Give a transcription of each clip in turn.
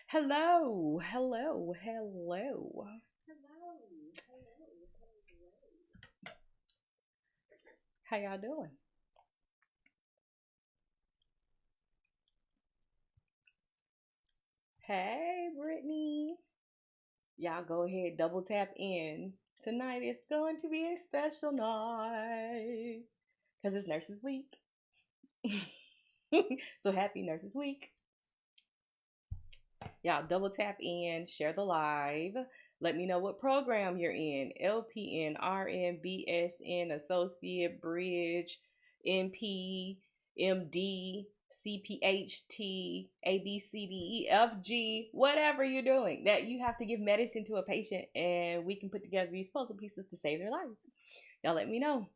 Hello, hello, hello. How y'all doing? Hey, Brittany. Y'all go ahead, double tap in. Tonight is going to be a special night because it's Nurses Week. So happy Nurses Week. Y'all double tap in, share the live. Let me know what program you're in: LPN, RN, BSN, Associate, Bridge, MP, MD, CPHT, ABCDEFG, whatever you're doing. That you have to give medicine to a patient, and we can put together these puzzle pieces to save their life. Y'all let me know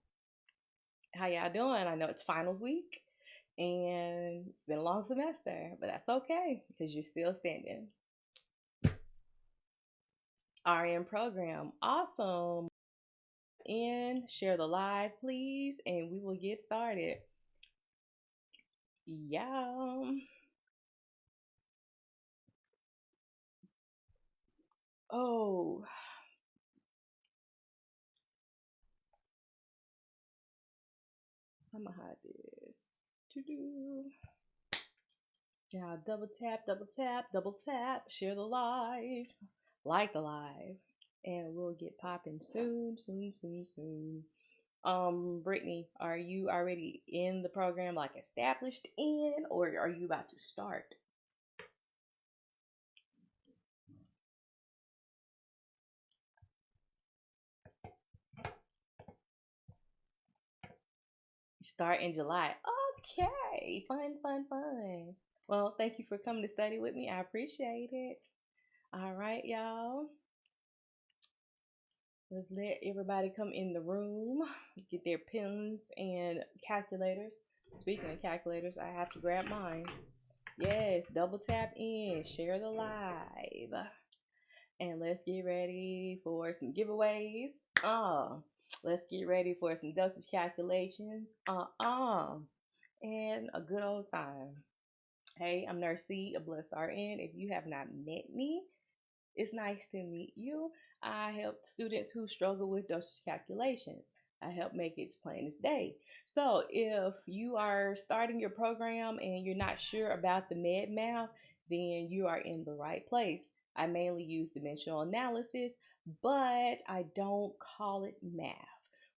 how y'all doing. I know it's finals week, and it's been a long semester, but that's okay because you're still standing. RN program. Awesome. And share the live, please, and we will get started. Yeah. Oh, I'm gonna hide this. To do. Yeah, double tap, double tap, double tap. Share the live, like the live, and we'll get popping soon, soon, soon, soon. Brittany, are you already in the program, like established in, or are you about to start? Start in July. Okay, fun, fun, fun. Well, thank you for coming to study with me. I appreciate it. All right, y'all. Let's let everybody come in the room, get their pens and calculators. Speaking of calculators, I have to grab mine. Yes, double tap in, share the live, and let's get ready for some giveaways. Let's get ready for some dosage calculations. And a good old time. Hey, I'm Nurse C, a Blessed RN. If you have not met me, it's nice to meet you. I help students who struggle with dosage calculations. I help make it as plain as day. So if you are starting your program and you're not sure about the med math, then you are in the right place. I mainly use dimensional analysis, but I don't call it math.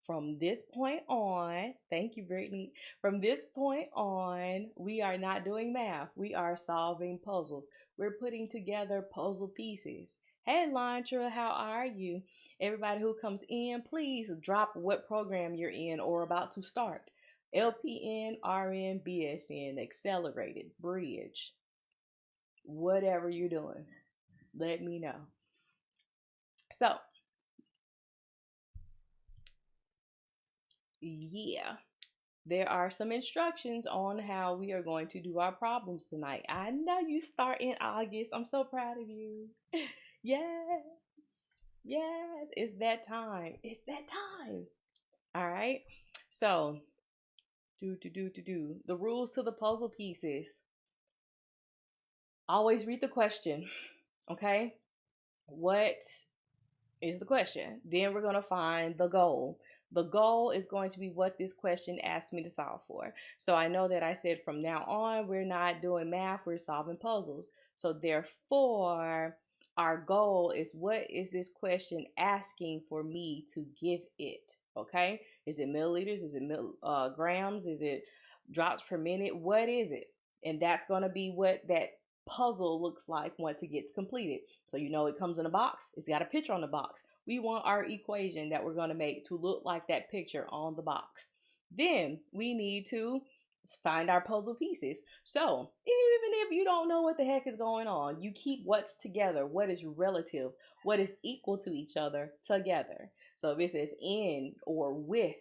From this point on, thank you, Brittany. From this point on, we are not doing math. We are solving puzzles. We're putting together puzzle pieces. Hey, Lantra, how are you? Everybody who comes in, please drop what program you're in or about to start. LPN, RN, BSN, accelerated, bridge, whatever you're doing. Let me know. So, yeah, there are some instructions on how we are going to do our problems tonight. I know you start in August. I'm so proud of you. Yes. Yes, it's that time. It's that time. All right. So, do. The rules to the puzzle pieces. Always read the question. Okay? What is the question? Then we're going to find the goal. The goal is going to be what this question asked me to solve for. So I know that I said from now on, we're not doing math, we're solving puzzles. So therefore, our goal is, what is this question asking for me to give it? Okay? Is it milliliters? Is it grams? Is it drops per minute? What is it? And that's going to be what that puzzle looks like once it gets completed. So you know it comes in a box. It's got a picture on the box. We want our equation that we're going to make to look like that picture on the box. Then we need to find our puzzle pieces. So even if you don't know what the heck is going on, you keep what's together, what is relative, what is equal to each other together. So if it says in or with,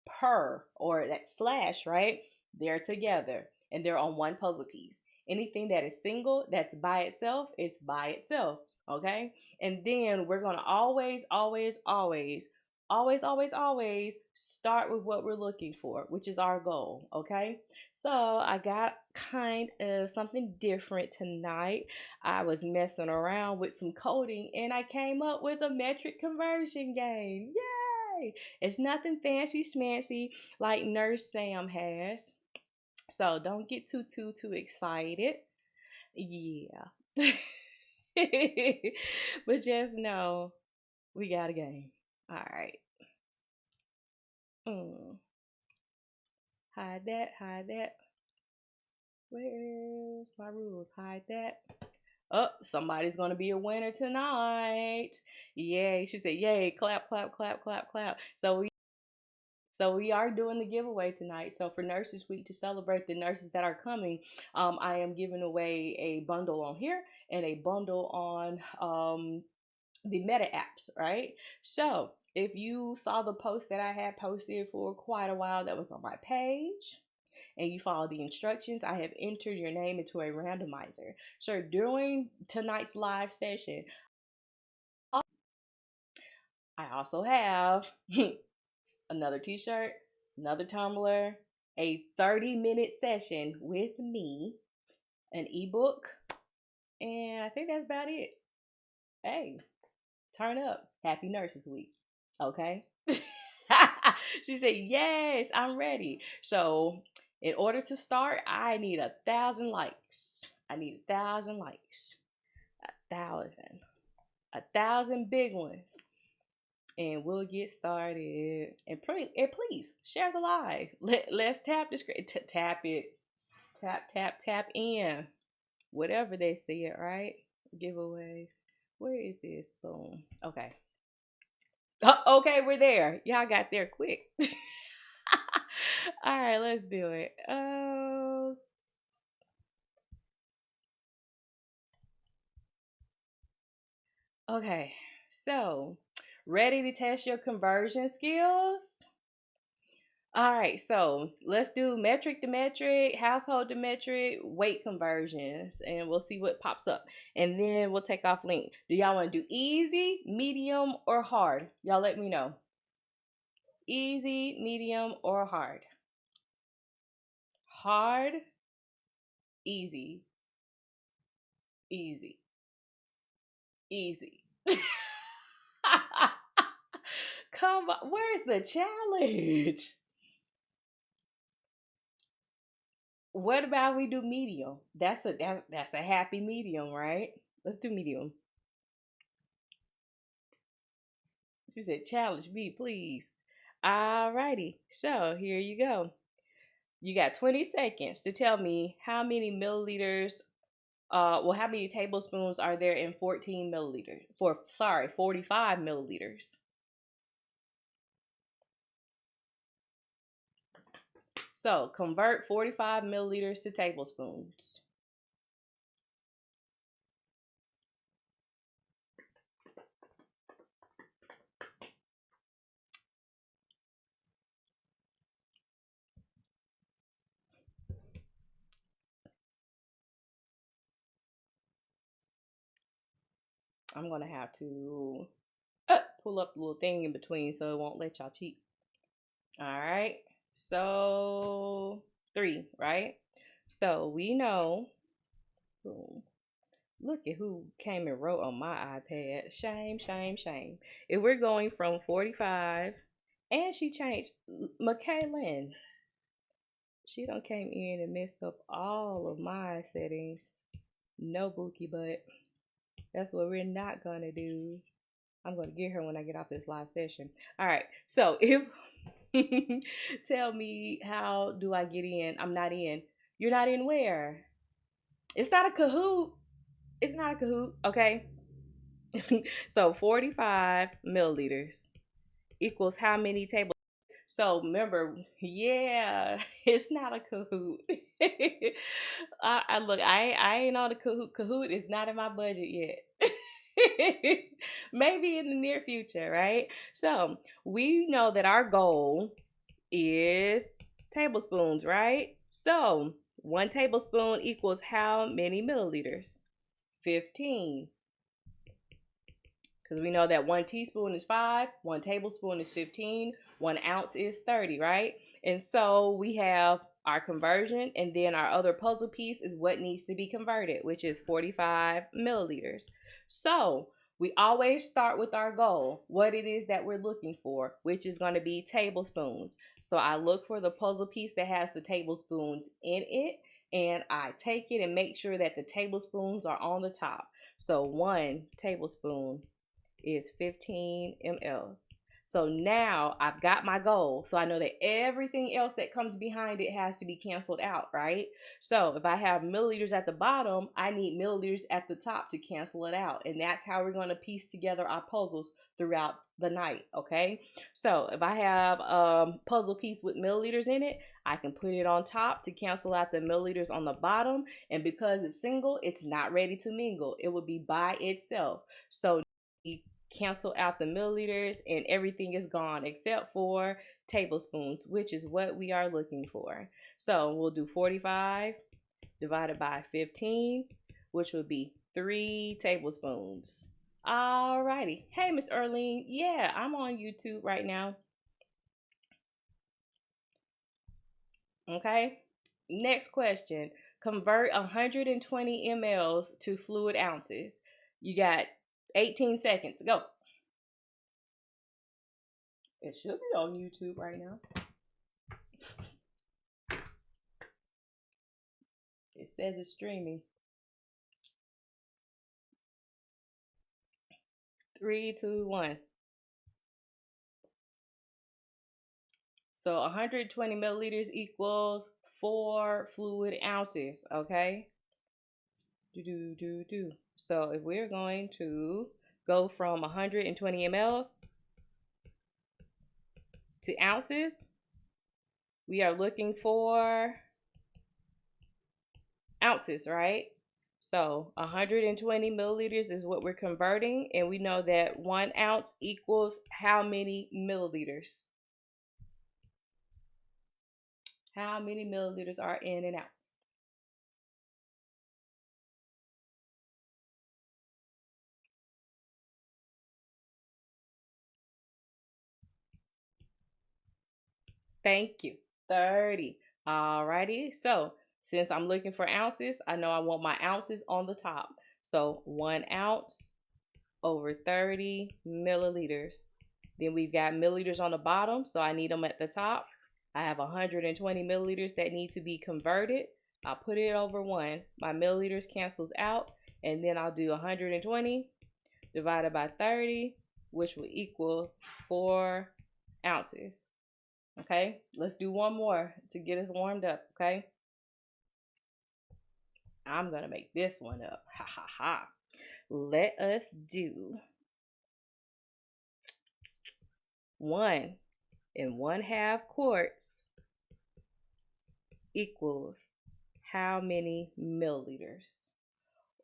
per, or that slash, right? They're together and they're on one puzzle piece. Anything that is single, that's by itself, it's by itself. Okay. And then we're going to always, always, always, always start with what we're looking for, which is our goal. Okay. So I got kind of something different tonight. I was messing around with some coding and I came up with a metric conversion game. Yay! It's nothing fancy smancy like Nurse Sam has. So don't get too excited. Yeah. But just know we got a game. All right. Mm. Hide that, hide that. Where's my rules? Hide that. Oh, somebody's gonna be a winner tonight. Yay. She said, yay, clap, clap, clap, clap, clap. So we are doing the giveaway tonight. So for Nurses Week, to celebrate the nurses that are coming, I am giving away a bundle on here and a bundle on the Meta apps, right? So if you saw the post that I had posted for quite a while that was on my page, and you follow the instructions, I have entered your name into a randomizer. So during tonight's live session, I also have another t-shirt, another tumbler, a 30-minute session with me, an ebook, and I think that's about it. Hey, turn up. Happy Nurses Week. Okay? She said, yes, I'm ready. So in order to start, I need 1,000 likes. I need 1,000 likes. 1,000. 1,000 big ones. And we'll get started. And please share the live. Let's tap the screen. Tap it. Tap in. Whatever they said, right? Giveaway. Where is this? Boom. Okay. Okay, we're there. Y'all got there quick. All right, let's do it. Okay, so ready to test your conversion skills? All right, so let's do metric to metric, household to metric, weight conversions, and we'll see what pops up. And then we'll take off link. Do y'all want to do easy, medium, or hard? Y'all let me know. Easy, medium, or hard? Hard, easy, easy, easy. Come on, where's the challenge? What about we do medium? That's a happy medium, right? Let's do medium. She said, challenge me, please. Alrighty. So here you go. You got 20 seconds to tell me how many milliliters, how many tablespoons are there in 14 milliliters? 45 milliliters. So convert 45 milliliters to tablespoons. I'm going to have to pull up the little thing in between so it won't let y'all cheat. All right. So 3, right? So we know. Boom. Look at who came and wrote on my iPad. Shame, shame, shame. If we're going from 45, and she changed, McKaylin. She done came in and messed up all of my settings. No bookie, but that's what we're not gonna do. I'm gonna get her when I get off this live session. All right. So if tell me, how do I get in? I'm not in. You're not in where? It's not a Kahoot. It's not a Kahoot, okay? So 45 milliliters equals how many tablespoons? So remember, yeah, it's not a Kahoot. I look, I ain't on the Kahoot. Kahoot is not in my budget yet. Maybe in the near future, right? So we know that our goal is tablespoons, right? So 1 tablespoon equals how many milliliters? 15. Because we know that 1 teaspoon is 5, 1 tablespoon is 15, 1 ounce is 30, right? And so we have our conversion, and then our other puzzle piece is what needs to be converted, which is 45 milliliters. So we always start with our goal, what it is that we're looking for, which is going to be tablespoons. So I look for the puzzle piece that has the tablespoons in it, and I take it and make sure that the tablespoons are on the top. So 1 tablespoon is 15 mLs. So now I've got my goal. So I know that everything else that comes behind it has to be canceled out, right? So if I have milliliters at the bottom, I need milliliters at the top to cancel it out. And that's how we're going to piece together our puzzles throughout the night, okay? So if I have a puzzle piece with milliliters in it, I can put it on top to cancel out the milliliters on the bottom. And because it's single, it's not ready to mingle. It would be by itself. So cancel out the milliliters and everything is gone except for tablespoons, which is what we are looking for. So we'll do 45 divided by 15, which would be 3 tablespoons. Alrighty. Hey, Miss Erlene. Yeah, I'm on YouTube right now. Okay. Next question. Convert 120 mLs to fluid ounces. You got 18 seconds. Go. It should be on YouTube right now. It says it's streaming. 3, 2, 1. So 120 milliliters equals 4 fluid ounces. Okay. So if we're going to go from 120 mLs to ounces, we are looking for ounces, right? So 120 milliliters is what we're converting, and we know that 1 ounce equals how many milliliters? How many milliliters are in an ounce? Thank you. 30. Alrighty. So since I'm looking for ounces, I know I want my ounces on the top. So 1 ounce over 30 milliliters. Then we've got milliliters on the bottom, so I need them at the top. I have 120 milliliters that need to be converted. I'll put it over 1. My milliliters cancels out, and then I'll do 120 divided by 30, which will equal 4 ounces. Okay, let's do one more to get us warmed up, okay? I'm gonna make this one up. Ha ha ha. Let us do 1 1/2 quarts equals how many milliliters?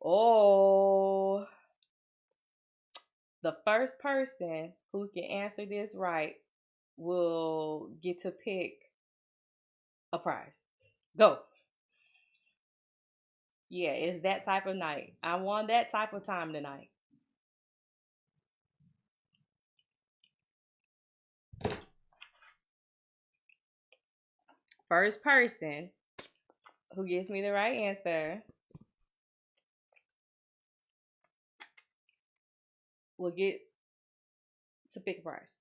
Oh, the first person who can answer this right will get to pick a prize. Go. Yeah, it's that type of night. I want that type of time tonight. First person who gives me the right answer will get to pick a prize.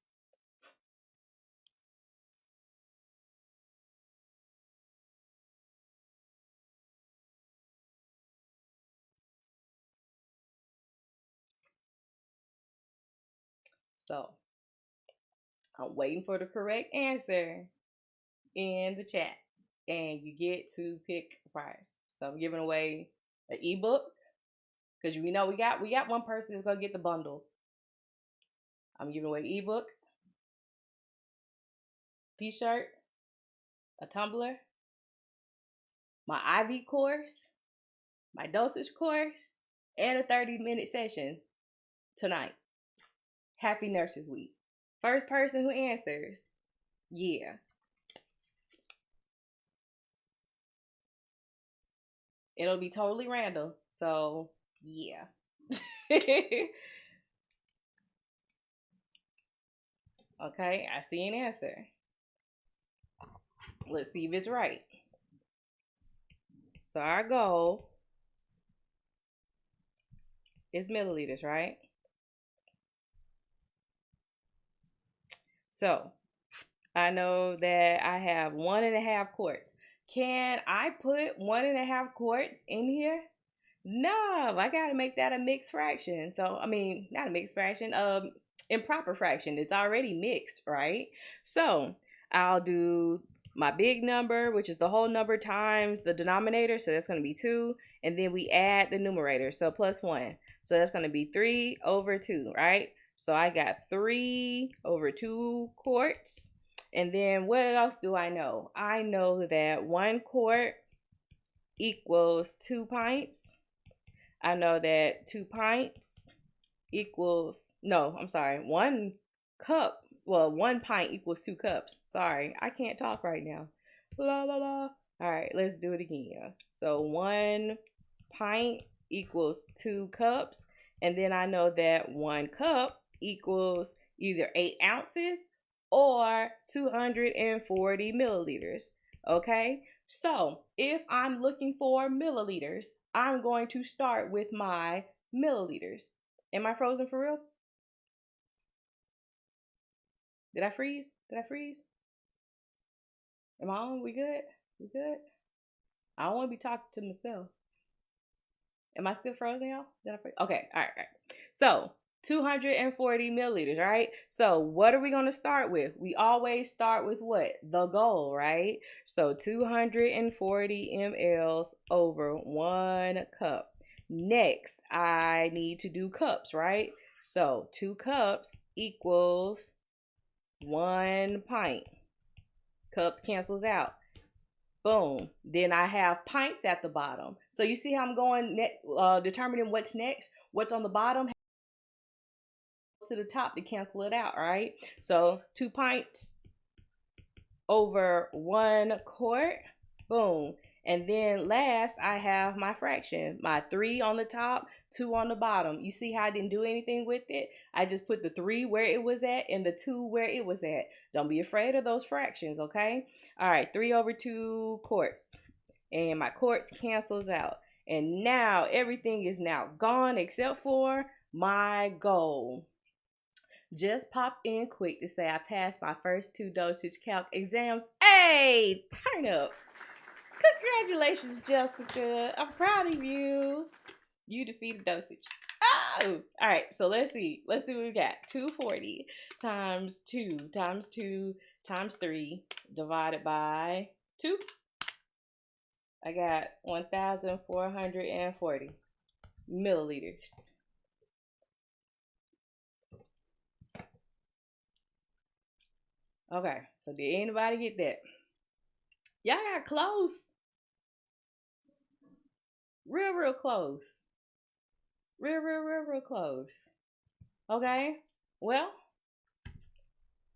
So I'm waiting for the correct answer in the chat, and you get to pick a prize. So I'm giving away an ebook because we know we got one person that's gonna get the bundle. I'm giving away ebook, t-shirt, a tumbler, my IV course, my dosage course, and a 30-minute session tonight. Happy Nurses Week. First person who answers, yeah. It'll be totally random. So, yeah. Okay, I see an answer. Let's see if it's right. So our goal is milliliters, right? So I know that I have 1.5 quarts. Can I put 1.5 quarts in here? No, I gotta make that a mixed fraction. So I mean, not a mixed fraction, improper fraction. It's already mixed, right? So I'll do my big number, which is the whole number times the denominator. So that's gonna be 2, and then we add the numerator, so plus 1. So that's gonna be 3/2, right? So I got 3/2 quarts. And then what else do I know? I know that 1 quart equals 2 pints. I know that 2 pints equals, no, I'm sorry, 1 cup. Well, 1 pint equals 2 cups. Sorry, I can't talk right now. La la la. All right, let's do it again. So 1 pint equals 2 cups. And then I know that 1 cup equals either 8 ounces or 240 milliliters. Okay, so if I'm looking for milliliters, I'm going to start with my milliliters. Am I frozen for real? Did I freeze? Did I freeze? Am I on? We good? We good? I don't want to be talking to myself. Am I still frozen, y'all? Did I freeze? Okay, all right. So 240 milliliters, right? So what are we going to start with? We always start with what? The goal, right? So 240 mLs over 1 cup. Next, I need to do cups, right? So 2 cups equals 1 pint. Cups cancels out. Boom. Then I have pints at the bottom. So you see how I'm going, determining what's next, what's on the bottom to the top to cancel it out, right? So 2 pints over 1 quart. Boom. And then last, I have my fraction, my 3 on the top, 2 on the bottom. You see how I didn't do anything with it? I just put the 3 where it was at and the 2 where it was at. Don't be afraid of those fractions, okay? All right, 3/2 quarts. And my quarts cancels out. And now everything is now gone except for my goal. Just popped in quick to say I passed my first 2 dosage calc exams. Hey, turn up. Congratulations, Jessica. I'm proud of you. You defeated dosage. Oh, all right. So let's see. Let's see what we got. 240 times 2 times 2 times 3 divided by 2. I got 1,440 milliliters. Okay. So did anybody get that? Y'all got close. Real close. Real close. Okay. Well,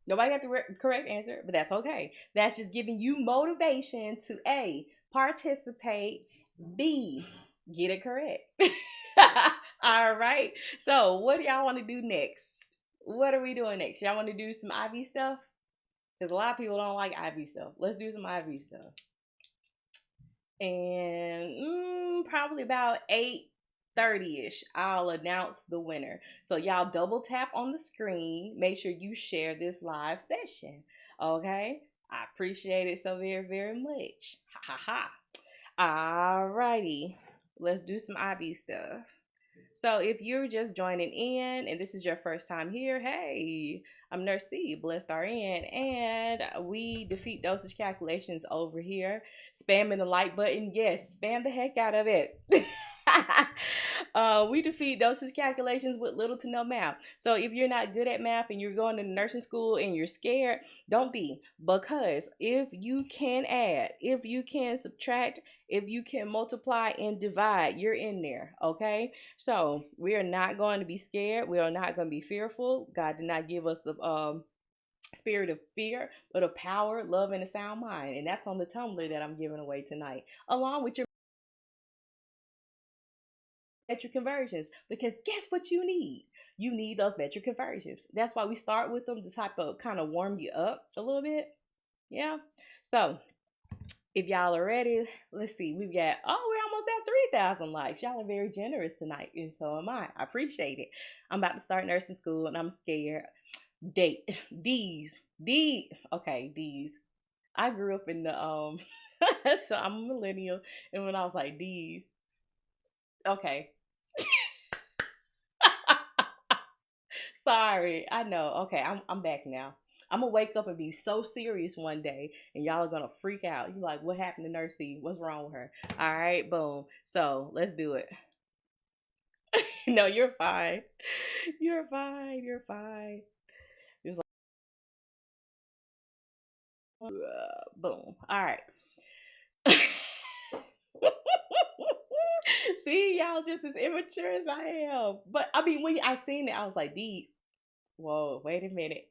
nobody got the correct answer, but that's okay. That's just giving you motivation to A, participate, B, get it correct. All right. So, what do y'all want to do next? What are we doing next? Y'all want to do some IV stuff? Because a lot of people don't like IV stuff. Let's do some IV stuff. And probably about 8:30ish, I'll announce the winner. So y'all double tap on the screen. Make sure you share this live session. Okay? I appreciate it so very much. Ha ha ha. Alrighty. Let's do some IV stuff. So if you're just joining in and this is your first time here, hey, I'm Nurse C, Blessed RN, and we defeat dosage calculations over here. Spamming the like button. Yes, spam the heck out of it. We defeat dosage calculations with little to no math. So if you're not good at math and you're going to nursing school and you're scared, don't be. Because if you can add, if you can subtract, if you can multiply and divide, you're in there, okay? So we are not going to be scared. We are not going to be fearful. God did not give us the spirit of fear, but of power, love, and a sound mind. And that's on the tumbler that I'm giving away tonight, along with your conversions. Because guess what you need? you need those metric conversions. That's why we start with them to type of kind of warm you up a little bit. Yeah. So if y'all are ready, let's see. We've got, oh, we're almost at 3,000 likes. Y'all are very generous tonight, and so am I. I appreciate it. I'm about to start nursing school, and I'm scared. D. Okay, D's. I grew up in the so I'm a millennial, and when I was like D's, okay. Sorry, I know. Okay, I'm back now. I'm gonna wake up and be so serious one day, and y'all are gonna freak out. You like, what happened to Nurse C? What's wrong with her? All right, boom. So let's do it. No, you're fine. You're fine. You're fine. Just like, boom. All right. See, y'all just as immature as I am. But I mean, when I seen it, I was like, "D, whoa, wait a minute."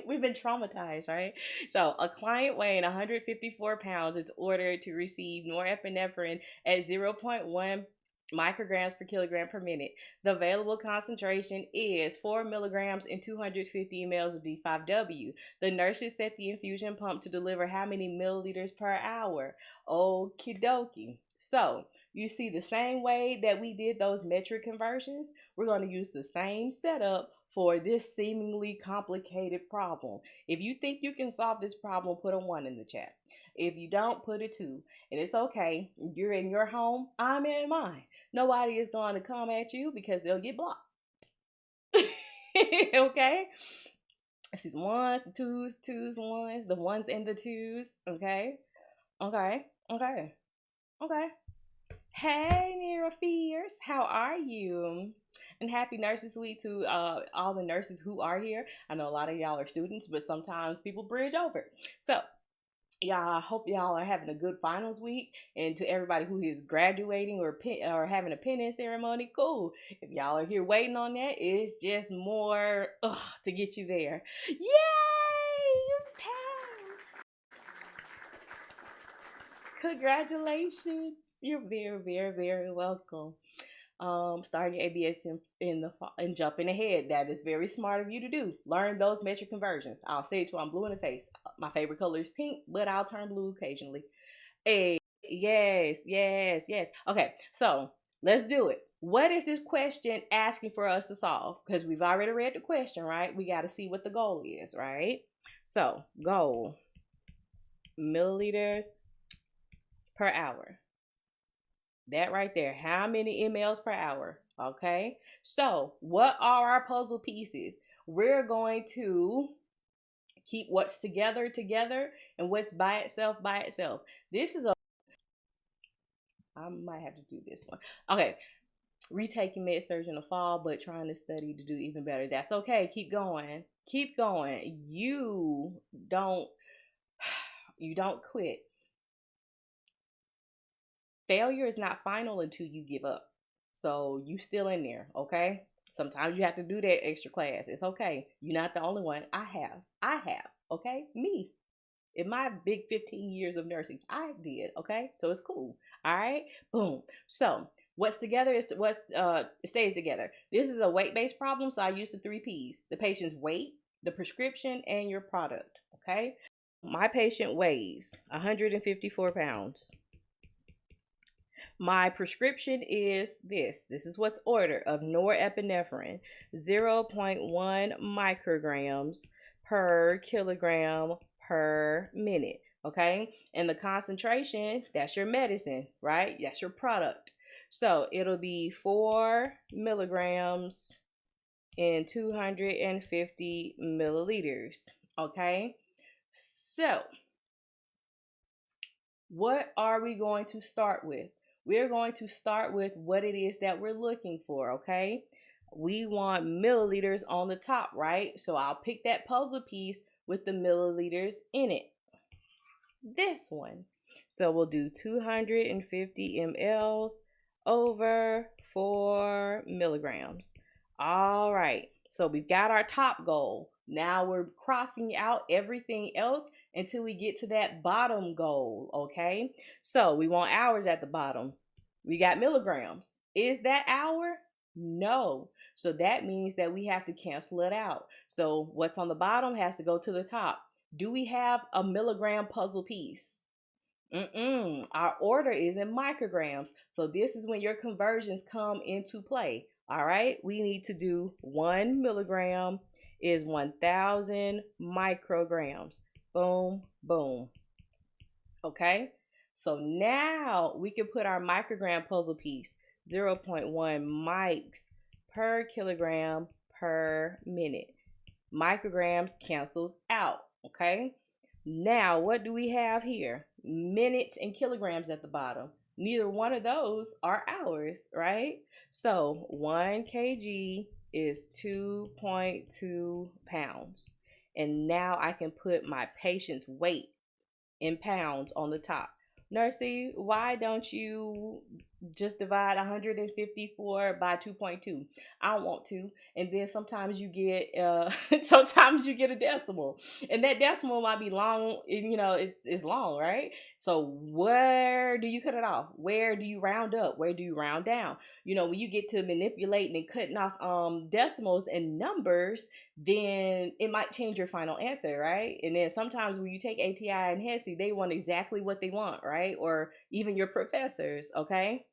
We've been traumatized, right? So, a client weighing 154 pounds is ordered to receive norepinephrine at zero point 0.1 micrograms per kilogram per minute. The available concentration is 4 milligrams in 250 mLs of D5W. The nurses set the infusion pump to deliver how many milliliters per hour? Okie dokie. So, you see, the same way that we did those metric conversions, we're going to use the same setup for this seemingly complicated problem. If you think you can solve this problem, put a 1 in the chat. If you don't, put a 2. And it's okay. You're in your home. I'm in mine. Nobody is going to come at you because they'll get blocked. Okay? I see the ones, the twos, ones, the ones and the twos. Okay? Okay? Okay? Okay? Hey, Nira Fierce, how are you? And happy Nurses Week to all the nurses who are here. I know a lot of y'all are students, but sometimes people bridge over. So, y'all, I hope y'all are having a good finals week. And to everybody who is graduating or having a penance ceremony, cool. If y'all are here waiting on that, it's just more to get you there. Yay! You passed! Congratulations. You're very, very, very welcome. Starting your ABS in the fall and jumping ahead. That is very smart of you to do. Learn those metric conversions. I'll say it till I'm blue in the face. My favorite color is pink, but I'll turn blue occasionally. Hey, yes, yes, yes. Okay, so let's do it. What is this question asking for us to solve? Because we've already read the question, right? We got to see what the goal is, right? So, goal, milliliters per hour. That right there. How many mLs per hour? Okay. So, what are our puzzle pieces? We're going to keep what's together together and what's by itself by itself. This is a I might have to do this one. Okay. Retaking med surg in the fall, but trying to study to do even better. That's okay. Keep going. Keep going. You don't quit. Failure is not final until you give up. So you still in there, okay? Sometimes you have to do that extra class. It's okay. You're not the only one. I have, okay? Me. In my big 15 years of nursing, I did, okay? So it's cool. All right? Boom. So what's together is what's stays together. This is a weight-based problem, so I use the 3 P's. The patient's weight, the prescription, and your product, okay? My patient weighs 154 pounds. My prescription is this. This is what's ordered of norepinephrine, 0.1 micrograms per kilogram per minute. Okay. And the concentration, that's your medicine, right? That's your product. So it'll be 4 milligrams in 250 milliliters. Okay. So what are we going to start with? We're going to start with what it is that we're looking for, okay? We want milliliters on the top, right? So I'll pick that puzzle piece with the milliliters in it. This one. So we'll do 250 mLs over 4 milligrams. All right. So we've got our top goal. Now we're crossing out everything else until we get to that bottom goal, okay? So we want hours at the bottom. We got milligrams. Is that hour? No. So that means that we have to cancel it out. So what's on the bottom has to go to the top. Do we have a milligram puzzle piece? Our order is in micrograms. So this is when your conversions come into play. All right. We need to do 1 milligram is 1,000 micrograms. Boom, boom. Okay. So now we can put our microgram puzzle piece 0.1 mics per kilogram per minute. Micrograms cancels out. Okay. Now, what do we have here? Minutes and kilograms at the bottom. Neither one of those are hours, right? So 1 kg is 2.2 pounds. And now I can put my patient's weight in pounds on the top. Nursey, why don't you just divide 154 by 2.2? I don't want to. And then sometimes you get sometimes you get a decimal. And that decimal might be long, it's long, right? So where do you cut it off? Where do you round up? Where do you round down? When you get to manipulating and cutting off decimals and numbers, then it might change your final answer, right? And then sometimes when you take ATI and HESI, they want exactly what they want, right? Or even your professors, okay?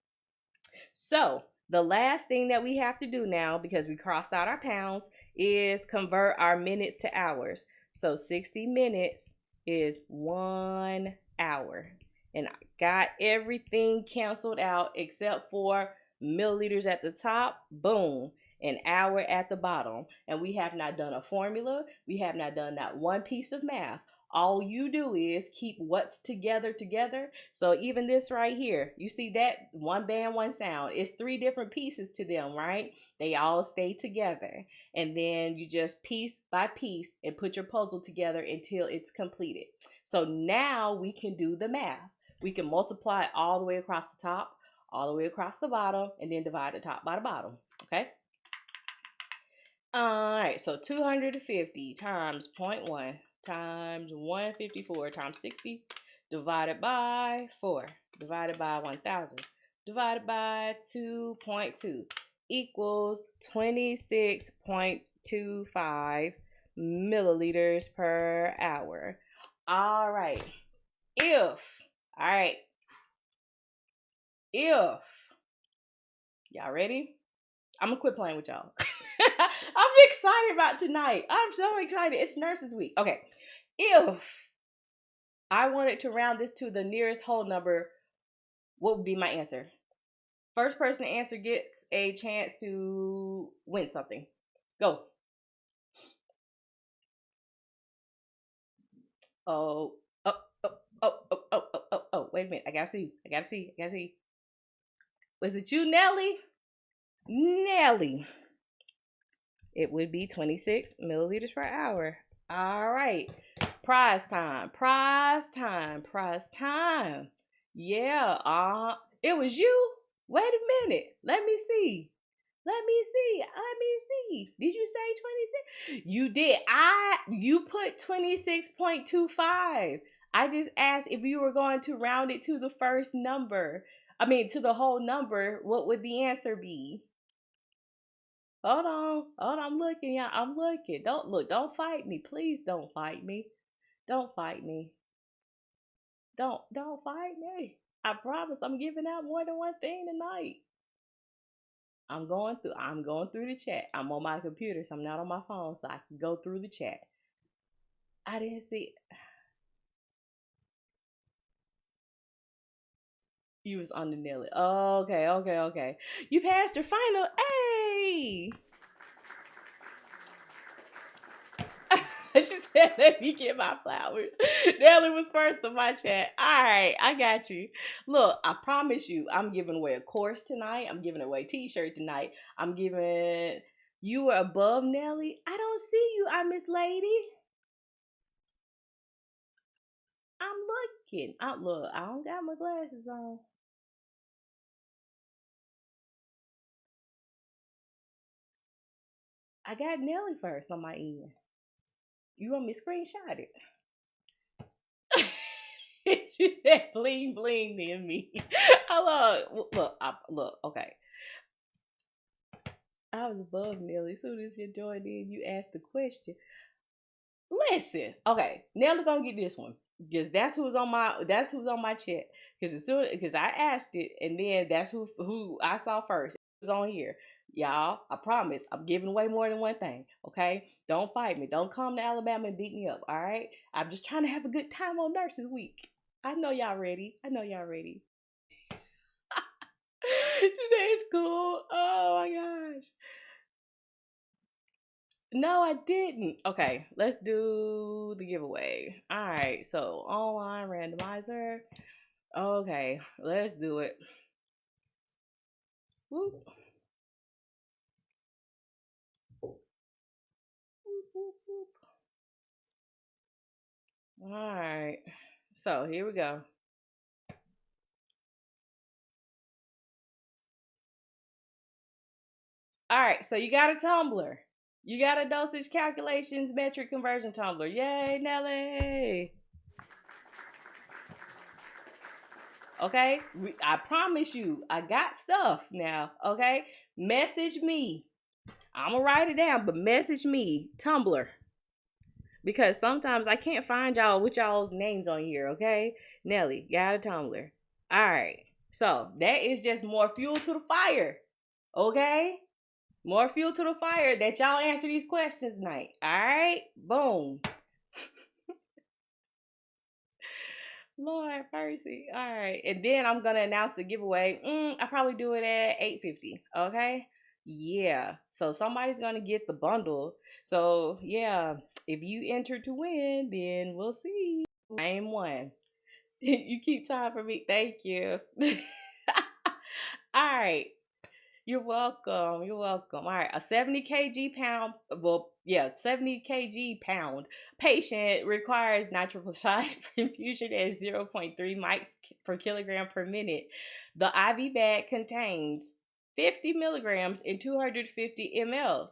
So the last thing that we have to do now, because we crossed out our pounds, is convert our minutes to hours. So 60 minutes is 1 hour. And I got everything canceled out except for milliliters at the top. Boom. An hour at the bottom. And we have not done a formula. We have not done that one piece of math. All you do is keep what's together. So even this right here, you see that one band, one sound. It's 3 different pieces to them, right? They all stay together. And then you just piece by piece and put your puzzle together until it's completed. So now we can do the math. We can multiply all the way across the top, all the way across the bottom, and then divide the top by the bottom. Okay? All right, so 250 times 0.1 times 154 times 60 divided by 4 divided by 1,000 divided by 2.2 equals 26.25 milliliters per hour. All right. If y'all ready? I'm gonna quit playing with y'all. I'm excited about tonight. I'm so excited. It's Nurses Week. Okay. If I wanted to round this to the nearest whole number, what would be my answer? First person to answer gets a chance to win something. Go. Oh. Wait a minute. I gotta see. Was it you, Nelly? Nelly. It would be 26 milliliters per hour. All right. Prize time. Yeah. It was you? Wait a minute. Let me see. Did you say 26? You did. You put 26.25. I just asked if you were going to round it to the first number. To the whole number. What would the answer be? Hold on. I'm looking, y'all. I'm looking. Don't fight me. Please don't fight me. Don't fight me. Don't fight me. I promise I'm giving out more than one thing tonight. I'm going through the chat. I'm on my computer, so I'm not on my phone, so I can go through the chat. I didn't see. You was on the Nelly. Okay. You passed your final. Hey! She said, let me get my flowers. Nelly was first in my chat. All right, I got you. Look, I promise you, I'm giving away a course tonight. I'm giving away a t-shirt tonight. I'm giving... You were above Nelly? I don't see you, Miss Lady. I'm looking. Look, I don't got my glasses on. I got Nelly first on my end. You want me to screenshot it? She said, bling, bling, near me. Look, okay. I was above Nelly. As soon as you joined in, you asked the question. Listen, okay, Nelly gonna get this one because that's who's on my chat. Because as soon because I asked it, and then that's who I saw first. It was on here, y'all. I promise, I'm giving away more than one thing. Okay, don't fight me. Don't come to Alabama and beat me up. All right, I'm just trying to have a good time on Nurses Week. I know y'all ready. I know y'all ready. She said it's cool. Oh my gosh. No, I didn't. Okay, let's do the giveaway. All right, so online randomizer. Okay, let's do it. Whoop. Whoop, whoop, whoop. All right, so here we go. All right, so you got a tumbler. You got a dosage calculations metric conversion tumbler. Yay, Nelly. Okay, I promise you, I got stuff now. Okay, message me. I'm gonna write it down, but message me, Tumblr, because sometimes I can't find y'all with y'all's names on here. Okay, Nelly got a Tumblr. All right, so that is just more fuel to the fire. Okay, more fuel to the fire that y'all answer these questions tonight. All right, boom. Lord mercy. All right. And then I'm gonna announce the giveaway. I probably do it at 8:50. Okay. Yeah. So somebody's gonna get the bundle. So yeah, if you enter to win, then we'll see. Name one. You keep time for me. Thank you. All right. You're welcome. You're welcome. All right. A 70 kg pound, well, yeah, 70 kg pound patient requires nitroprusside infusion at zero point 0.3 mics per kilogram per minute. The IV bag contains 50 milligrams in 250 mLs.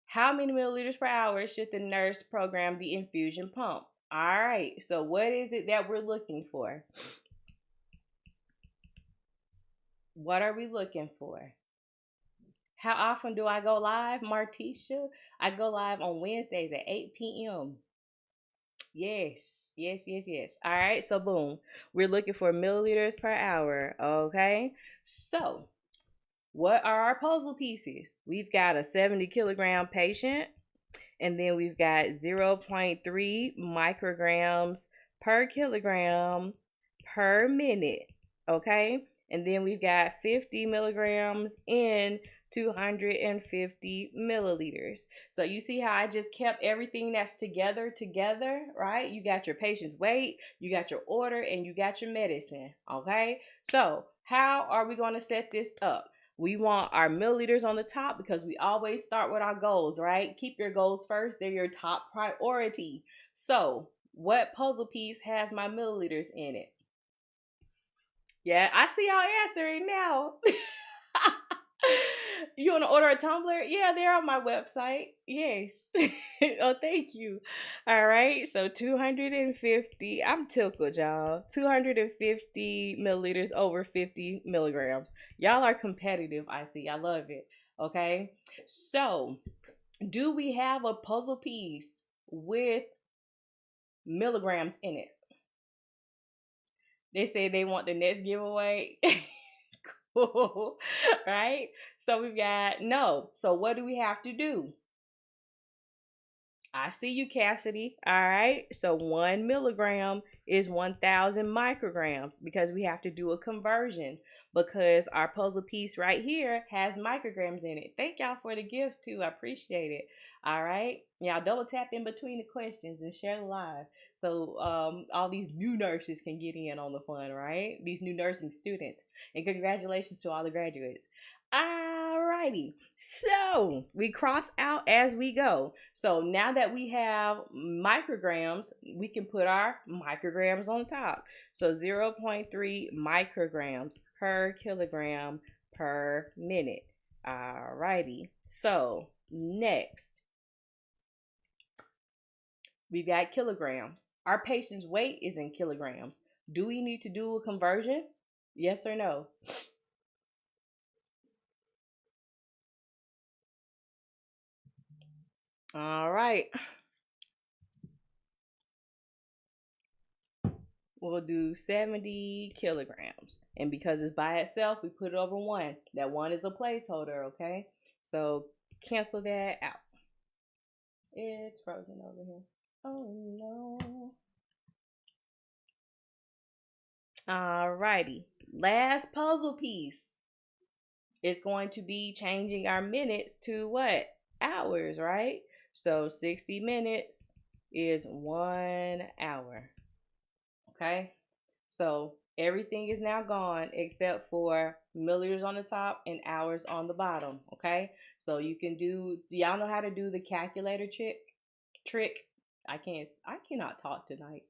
How many milliliters per hour should the nurse program the infusion pump? All right. So, what is it that we're looking for? What are we looking for? How often do I go live, Martisha? I go live on Wednesdays at 8 p.m. Yes, yes, yes, yes. All right, so boom. We're looking for milliliters per hour, okay? So, what are our puzzle pieces? We've got a 70 kilogram patient, and then we've got zero point 0.3 micrograms per kilogram per minute, okay? And then we've got 50 milligrams in 250 milliliters. So you see how I just kept everything that's together, right? You got your patient's weight, you got your order, and you got your medicine, okay? So how are we going to set this up? We want our milliliters on the top because we always start with our goals, right? Keep your goals first. They're your top priority. So what puzzle piece has my milliliters in it? Yeah, I see y'all answering now. You want to order a tumbler? Yeah, they're on my website. Yes. Oh, thank you. All right. So 250. I'm tickled, y'all. 250 milliliters over 50 milligrams. Y'all are competitive. I see. I love it. Okay. So, do we have a puzzle piece with milligrams in it? They say they want the next giveaway. Cool. Right? So we've got no. So what do we have to do? I see you, Cassidy. All right. So 1 milligram is 1,000 micrograms because we have to do a conversion because our puzzle piece right here has micrograms in it. Thank y'all for the gifts too. I appreciate it. All right. Y'all double tap in between the questions and share the live. So all these new nurses can get in on the fun, right? These new nursing students. And congratulations to all the graduates. Alrighty. So we cross out as we go. So now that we have micrograms, we can put our micrograms on top. So 0 0.3 micrograms per kilogram per minute. Alrighty. So next, we've got kilograms. Our patient's weight is in kilograms. Do we need to do a conversion? Yes or no? All right. We'll do 70 kilograms. And because it's by itself, we put it over 1. That 1 is a placeholder, okay? So cancel that out. It's frozen over here. Oh no. Alrighty. Last puzzle piece is going to be changing our minutes to what? Hours, right? So 60 minutes is 1 hour. Okay? So everything is now gone except for milliliters on the top and hours on the bottom. Okay? So you can do y'all know how to do the calculator trick? I cannot talk tonight.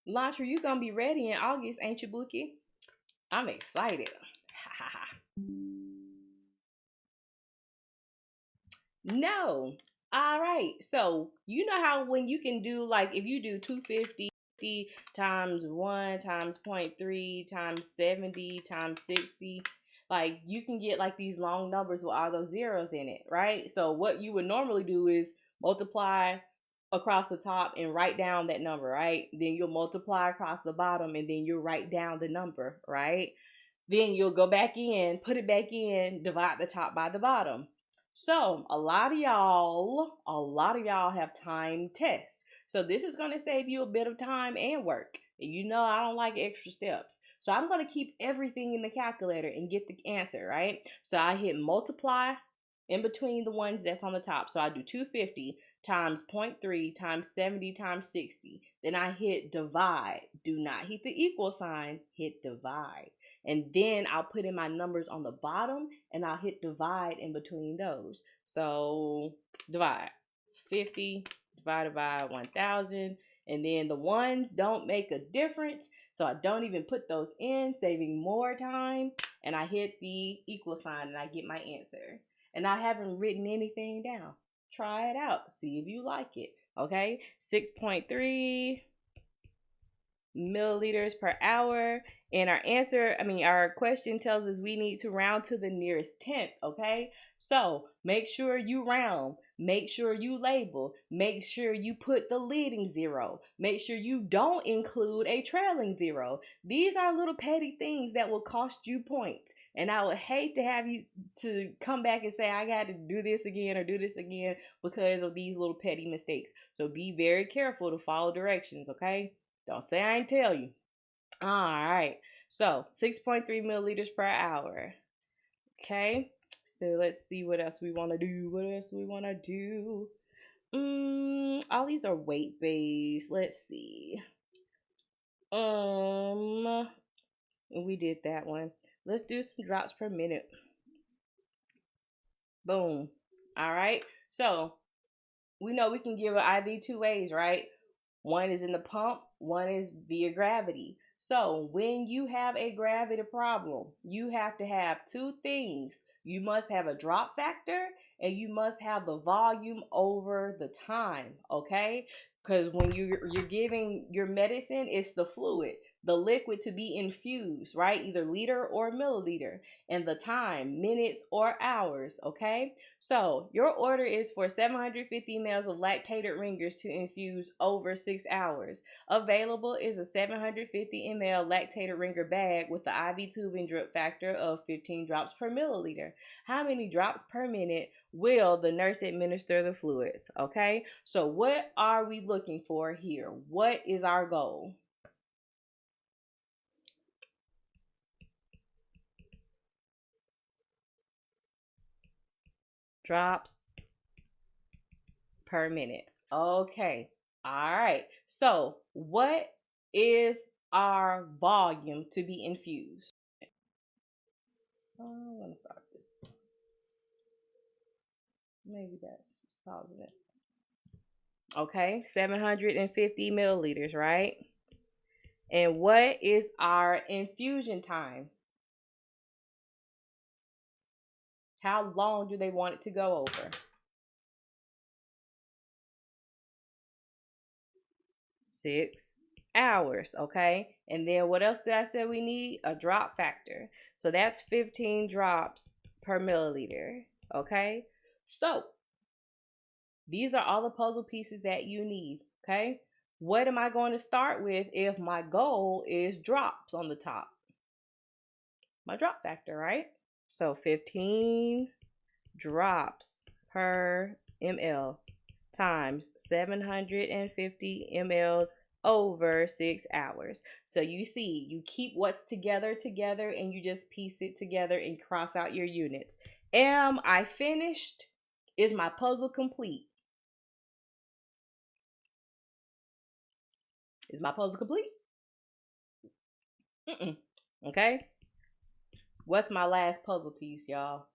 Lantra, you gonna be ready in August, ain't you, Bookie? I'm excited. No. All right. So you know how when you can do like if you do 250 times 1 times 0.3 times 70 times 60, like you can get like these long numbers with all those zeros in it, right? So what you would normally do is multiply across the top and write down that number, right? Then you'll multiply across the bottom and then you'll write down the number, right? Then you'll go back in, put it back in, divide the top by the bottom. So a lot of y'all have time tests. So this is going to save you a bit of time and work. And you know I don't like extra steps. So I'm going to keep everything in the calculator and get the answer, right? So I hit multiply in between the ones that's on the top. So I do 250 times 0.3 times 70 times 60. Then I hit divide. Do not hit the equal sign, hit divide. And then I'll put in my numbers on the bottom and I'll hit divide in between those. So divide 50 divided by 1000. And then the ones don't make a difference. So I don't even put those in, saving more time. And I hit the equal sign and I get my answer. And I haven't written anything down. Try it out. See if you like it. Okay. 6.3 milliliters per hour. And our question tells us we need to round to the nearest tenth, okay? So make sure you round, make sure you label, make sure you put the leading zero, make sure you don't include a trailing zero. These are little petty things that will cost you points. And I would hate to have you to come back and say, I got to do this again or do this again because of these little petty mistakes. So be very careful to follow directions, okay? Don't say I ain't tell you. All right. So 6.3 milliliters per hour. Okay. So let's see what else we want to do. What else we want to do? All these are weight based. Let's see. We did that one. Let's do some drops per minute. Boom. All right. So we know we can give an IV 2 ways, right? One is in the pump, one is via gravity. So when you have a gravity problem, you have to have 2 things. You must have a drop factor and you must have the volume over the time, okay? Because when you're giving your medicine, it's the fluid, the liquid to be infused, right? Either liter or milliliter, and the time, minutes or hours, okay? So your order is for 750 ml of lactated ringers to infuse over 6 hours. Available is a 750 ml lactated ringer bag with the IV tube and drip factor of 15 drops per milliliter. How many drops per minute will the nurse administer the fluids? Okay, so what are we looking for here? What is our goal? Drops per minute. Okay. All right. So, what is our volume to be infused? I want to start this. Maybe that's solving it. Okay, 750 milliliters, right? And what is our infusion time? How long do they want it to go over? 6 hours, okay? And then what else did I say we need? A drop factor. So that's 15 drops per milliliter, okay? So these are all the puzzle pieces that you need, okay? What am I going to start with if my goal is drops on the top? My drop factor, right? So 15 drops per ml times 750 mLs over 6 hours. So you see, you keep what's together and you just piece it together and cross out your units. Am I finished? Is my puzzle complete? Is my puzzle complete? Okay. What's my last puzzle piece, y'all?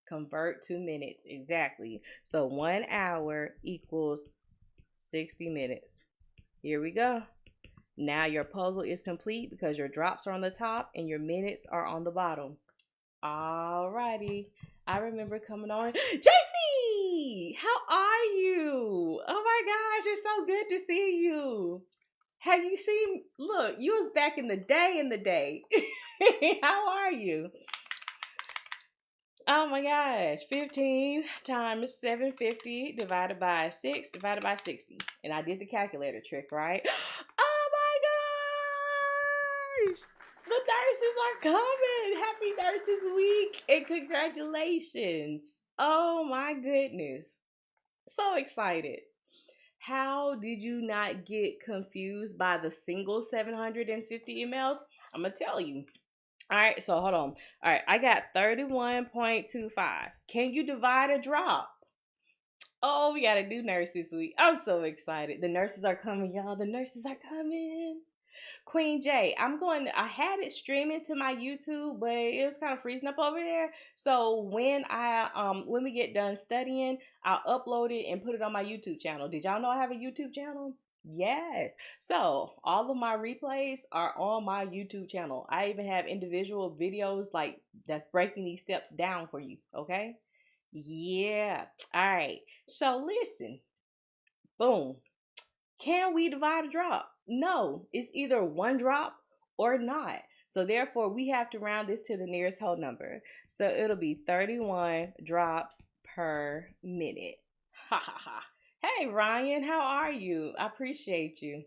Convert to minutes. Exactly. So 1 hour equals 60 minutes. Here we go. Now your puzzle is complete because your drops are on the top and your minutes are on the bottom. Alrighty. I remember coming on. JC, how are you? Oh my gosh, it's so good to see you. Have you seen? Look, you was back in the day. How are you? Oh my gosh. 15 times 750 divided by 6 divided by 60. And I did the calculator trick, right? Oh my gosh. The nurses are coming. Happy Nurses Week and congratulations. Oh my goodness. So excited. How did you not get confused by the single 750 mLs? I'm going to tell you. All right, so hold on. All right, I got 31.25. Can you divide a drop? Oh, we got to do nurses week. I'm so excited. The nurses are coming, y'all. The nurses are coming. Queen J, I had it streaming to my YouTube, but it was kind of freezing up over there. So when we get done studying, I'll upload it and put it on my YouTube channel. Did y'all know I have a YouTube channel? Yes. So all of my replays are on my YouTube channel. I even have individual videos like that's breaking these steps down for you. Okay. Yeah. All right. So listen. Boom. Can we divide a drop? No, it's either one drop or not. So therefore, we have to round this to the nearest whole number. So it'll be 31 drops per minute. Ha ha ha. Hey, Ryan, how are you? I appreciate you.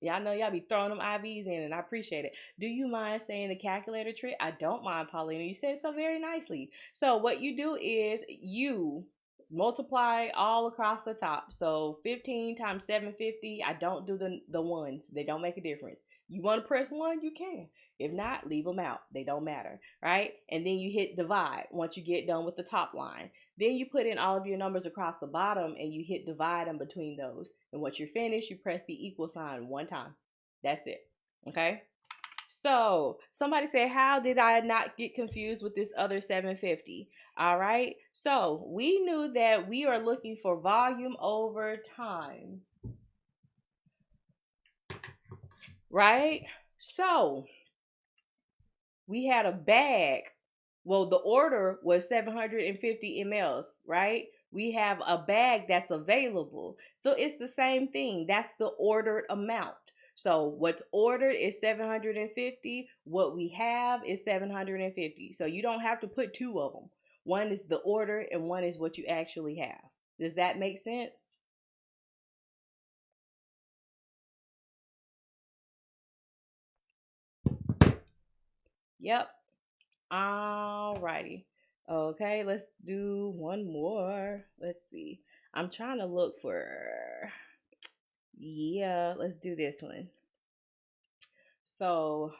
Y'all know y'all be throwing them IVs in, and I appreciate it. Do you mind saying the calculator trick? I don't mind, Paulina. You said so very nicely. So what you do is you multiply all across the top. So 15 times 750. I don't do the ones. They don't make a difference. You want to press one, you can. If not, leave them out. They don't matter, right? And then you hit divide once you get done with the top line. Then you put in all of your numbers across the bottom and you hit divide in between those. And once you're finished, you press the equal sign one time. That's it. Okay? So somebody said, how did I not get confused with this other 750? All right. So we knew that we are looking for volume over time. Right? So we had a bag. Well, the order was 750 mLs, right? We have a bag that's available. So it's the same thing. That's the ordered amount. So what's ordered is 750. What we have is 750. So you don't have to put two of them. One is the order and one is what you actually have. Does that make sense? Yep. Alrighty. Okay, let's do one more. Let's see. I'm trying to look for, yeah, let's do this one. So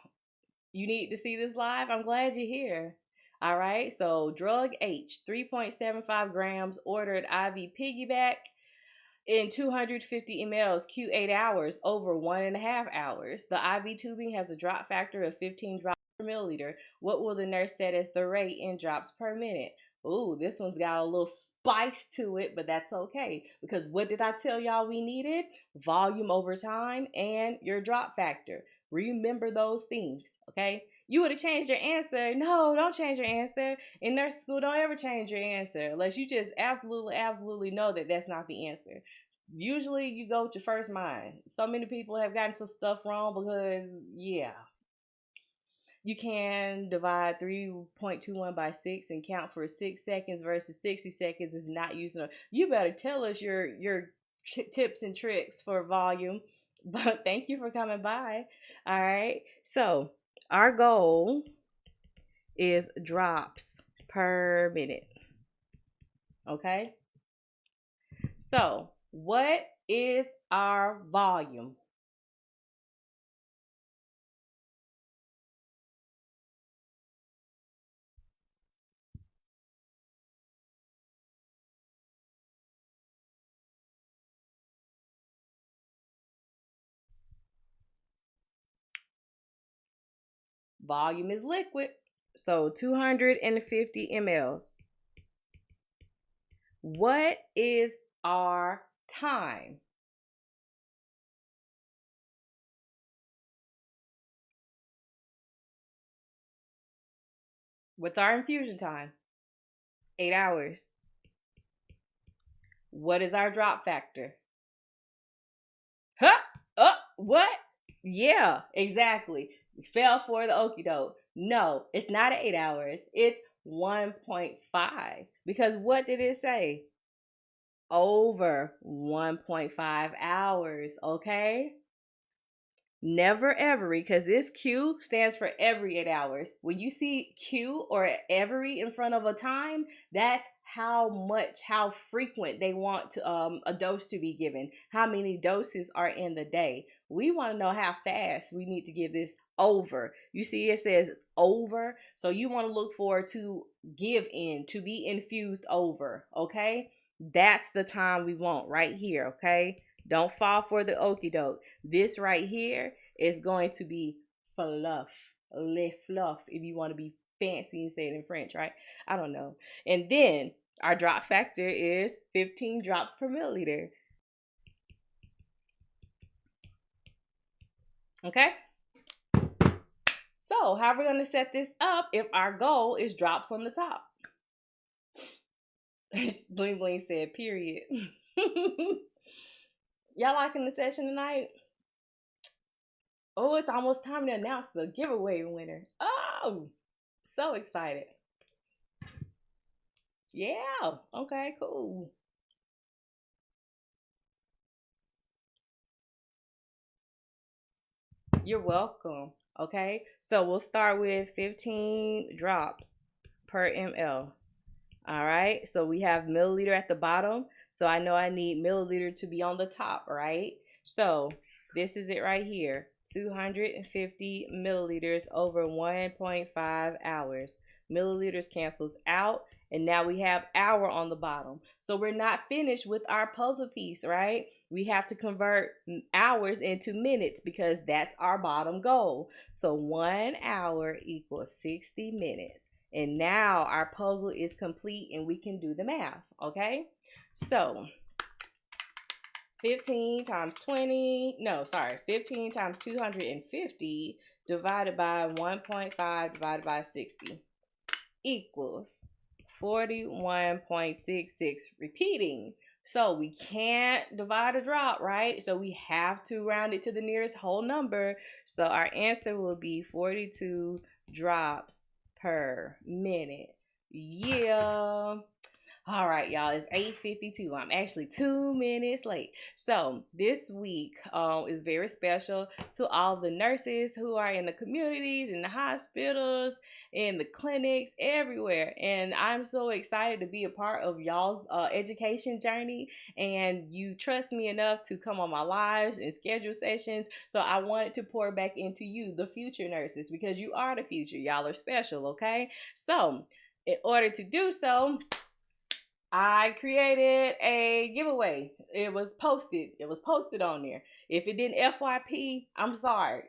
you need to see this live? I'm glad you're here. All right, so drug H, 3.75 grams, ordered IV piggyback in 250 mLs, Q8 hours, over 1.5 hours. The IV tubing has a drop factor of 15 drops per milliliter. What will the nurse set as the rate in drops per minute? Ooh, this one's got a little spice to it, but that's okay. Because what did I tell y'all we needed? Volume over time and your drop factor. Remember those things, okay? You would have changed your answer. No, don't change your answer. In nurse school, don't ever change your answer unless you just absolutely know that that's not the answer. Usually you go with your first mind. So many people have gotten some stuff wrong because, yeah. You can divide 3.21 by 6 and count for 6 seconds versus 60 seconds is not using a. You better tell us your tips and tricks for volume. But thank you for coming by. All right. So, our goal is drops per minute. Okay? So, what is our volume? Volume is liquid. So 250 mLs. What is our time? What's our infusion time? 8 hours. What is our drop factor? Huh? Oh, what? Yeah, exactly. Fell for the okie doke. No, it's not 8 hours. It's 1.5. Because what did it say? Over 1.5 hours, okay? Never every, because this Q stands for every 8 hours. When you see Q or every in front of a time, that's how frequent they want a dose to be given, how many doses are in the day. We want to know how fast we need to give this over. You see, it says over, so you want to look for to give in, to be infused over, okay? That's the time we want right here, okay? Don't fall for the okie doke. This right here is going to be fluff, le fluff, if you want to be fancy and say it in French, right? I don't know. And then our drop factor is 15 drops per milliliter. Okay? So, how are we going to set this up if our goal is drops on the top? Bling Bling said, period. Y'all liking the session tonight? Oh, it's almost time to announce the giveaway winner. Oh, so excited. Yeah. Okay, cool. You're welcome. Okay. So we'll start with 15 drops per ml. All right. So we have milliliter at the bottom. So I know I need milliliter to be on the top, right? So this is it right here. 250 milliliters over 1.5 hours. Milliliters cancels out. And now we have hour on the bottom. So we're not finished with our puzzle piece, right? We have to convert hours into minutes because that's our bottom goal. So 1 hour equals 60 minutes. And now our puzzle is complete and we can do the math, okay? So 15 times 250 divided by 1.5 divided by 60 equals 41.66. Repeating. So we can't divide a drop, right? So we have to round it to the nearest whole number. So our answer will be 42 drops per minute. Yeah. All right, y'all, it's 8:52. I'm actually 2 minutes late. So this week is very special to all the nurses who are in the communities, in the hospitals, in the clinics, everywhere. And I'm so excited to be a part of y'all's education journey. And you trust me enough to come on my lives and schedule sessions. So I wanted to pour back into you, the future nurses, because you are the future. Y'all are special, okay? So in order to do so, I created a giveaway. It was posted on there. If it didn't FYP, I'm sorry.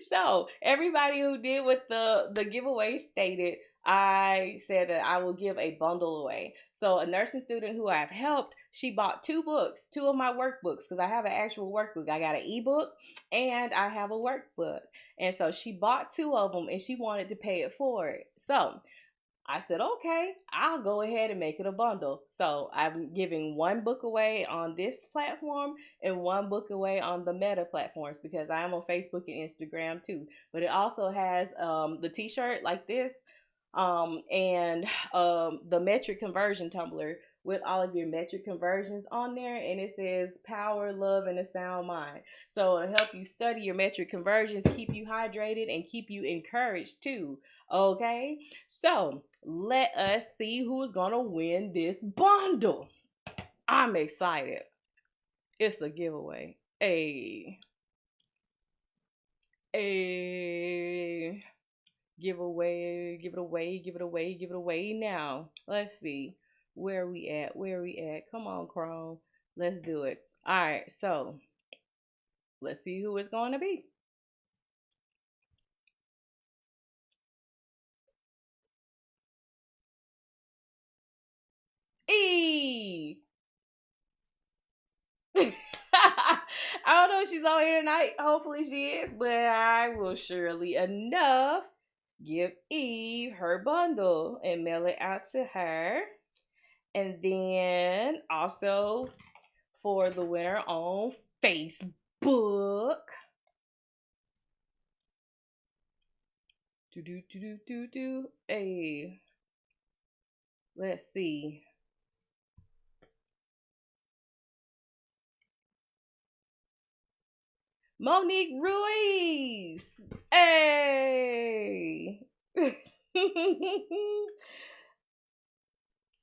So everybody who did what the giveaway stated, I said that I will give a bundle away. So a nursing student who I've helped, she bought two books, two of my workbooks, because I have an actual workbook. I got an ebook and I have a workbook. And so she bought two of them and she wanted to pay it forward. So I said, okay, I'll go ahead and make it a bundle. So I'm giving one book away on this platform and one book away on the Meta platforms, because I am on Facebook and Instagram too. But it also has the t-shirt like this, and the metric conversion tumbler with all of your metric conversions on there, and it says power, love, and a sound mind. So it'll help you study your metric conversions, keep you hydrated, and keep you encouraged too. Okay, so let us see who's gonna win this bundle. I'm excited. It's a giveaway. A give away, give it away, give it away, give it away now. Let's see. Where are we at? Where are we at? Come on, Chrome. Let's do it. All right, so let's see who it's going to be. Eve. I don't know if she's on here tonight. Hopefully she is, but I will surely enough give Eve her bundle and mail it out to her. And then also for the winner on Facebook. Hey, let's see. Monique Ruiz. Hey.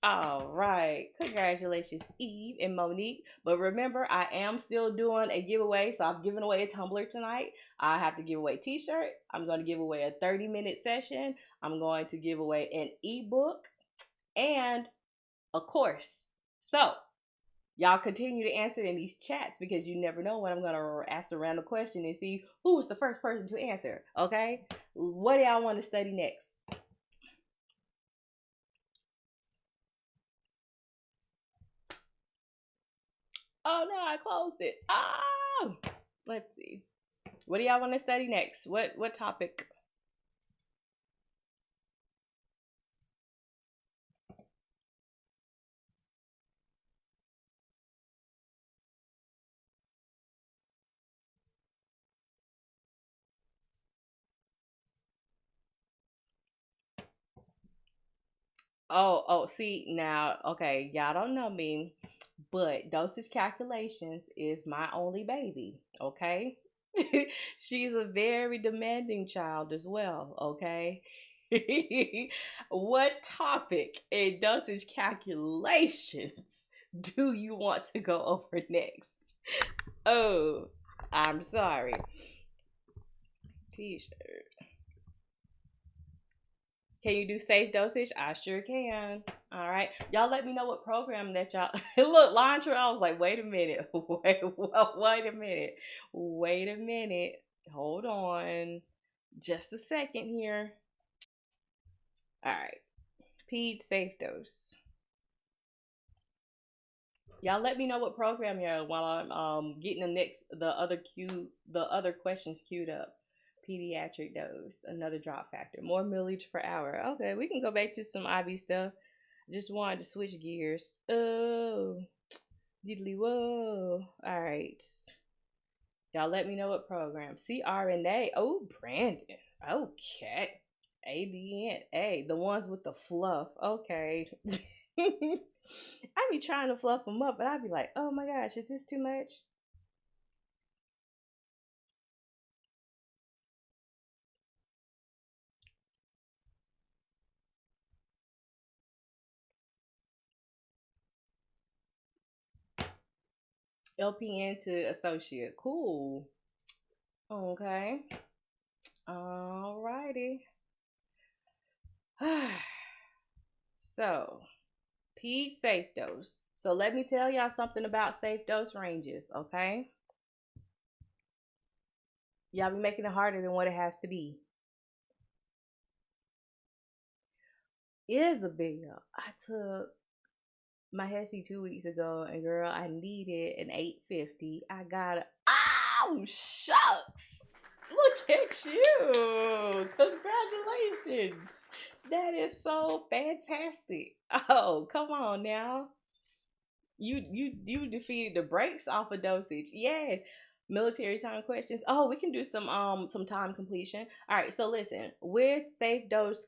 All right. Congratulations, Eve and Monique. But remember, I am still doing a giveaway. So I'm giving away a tumbler tonight. I have to give away a t-shirt. I'm going to give away a 30-minute session. I'm going to give away an ebook and a course. So y'all continue to answer in these chats, because you never know when I'm going to ask a random question and see who was the first person to answer. Okay? What do y'all want to study next? Oh no, I closed it. Oh, let's see. What do y'all want to study next? What topic? Oh, see now, okay, y'all don't know me, but dosage calculations is my only baby, okay? She's a very demanding child as well, okay? What topic in dosage calculations do you want to go over next? Oh, I'm sorry. T-shirt. Can you do safe dosage? I sure can. All right. Y'all let me know what program that y'all look, Lantra. I was like, wait a minute. Wait a minute. Wait a minute. Hold on. Just a second here. All right. Ped safe dose. Y'all let me know what program you're on while I'm getting the other questions queued up. Pediatric dose, another drop factor, more millage per hour. Okay, we can go back to some IV stuff. Just wanted to switch gears. Oh, diddly whoa. All right. Y'all let me know what program. CRNA. Oh, Brandon. Okay. ADN. Hey, the ones with the fluff. Okay. I be trying to fluff them up, but I'd be like, oh my gosh, is this too much? LPN to associate. Cool. Okay. Alrighty. So, ped safe dose. So let me tell y'all something about safe dose ranges, okay? Y'all be making it harder than what it has to be. It is a big deal. I took my Hesse 2 weeks ago, and girl, I needed an 850. I got it. Oh, shucks. Look at you. Congratulations. That is so fantastic. Oh, come on now. You defeated the brakes off of dosage. Yes. Military time questions. Oh, we can do some time completion. All right, so listen, with safe dose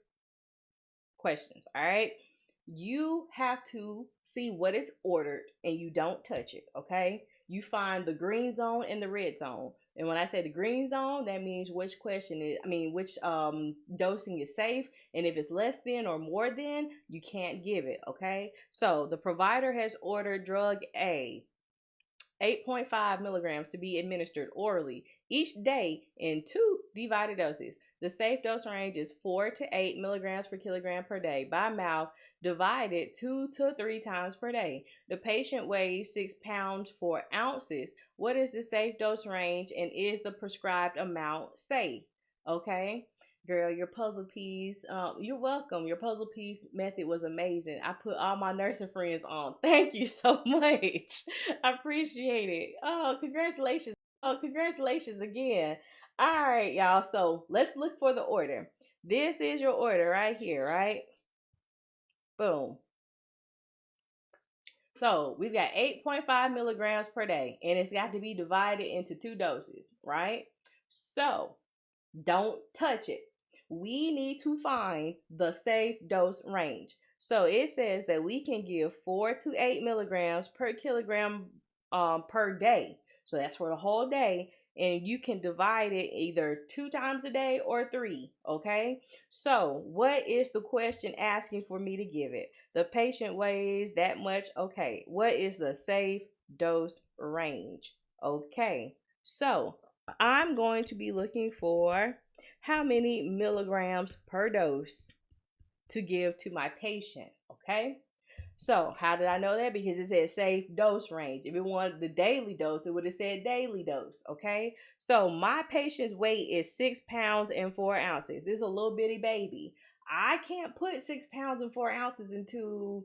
questions, all right? You have to see what is ordered and you don't touch it, okay? You find the green zone and the red zone. And when I say the green zone, that means which question is, I mean, which dosing is safe. And if it's less than or more than, you can't give it, okay? So the provider has ordered drug A, 8.5 milligrams to be administered orally each day in 2 divided doses. The safe dose range is 4 to 8 milligrams per kilogram per day by mouth, divided 2 to 3 times per day. The patient weighs 6 pounds 4 ounces. What is the safe dose range, and is the prescribed amount safe? Okay. Girl, your puzzle piece, you're welcome. Your puzzle piece method was amazing. I put all my nursing friends on. Thank you so much. I appreciate it. Oh, congratulations. Oh, congratulations again. All right, y'all. So let's look for the order. This is your order right here, right? Boom. So we've got 8.5 milligrams per day, and it's got to be divided into 2 doses, right? So don't touch it. We need to find the safe dose range. So it says that we can give 4 to 8 milligrams per kilogram per day. So that's for the whole day. And you can divide it either 2 times a day or 3. Okay. So what is the question asking for me to give it? The patient weighs that much. Okay. What is the safe dose range? Okay. So I'm going to be looking for how many milligrams per dose to give to my patient. Okay. So how did I know that? Because it said safe dose range. If it wanted the daily dose, it would have said daily dose. Okay. So my patient's weight is 6 pounds and 4 ounces. This is a little bitty baby. I can't put 6 pounds and 4 ounces into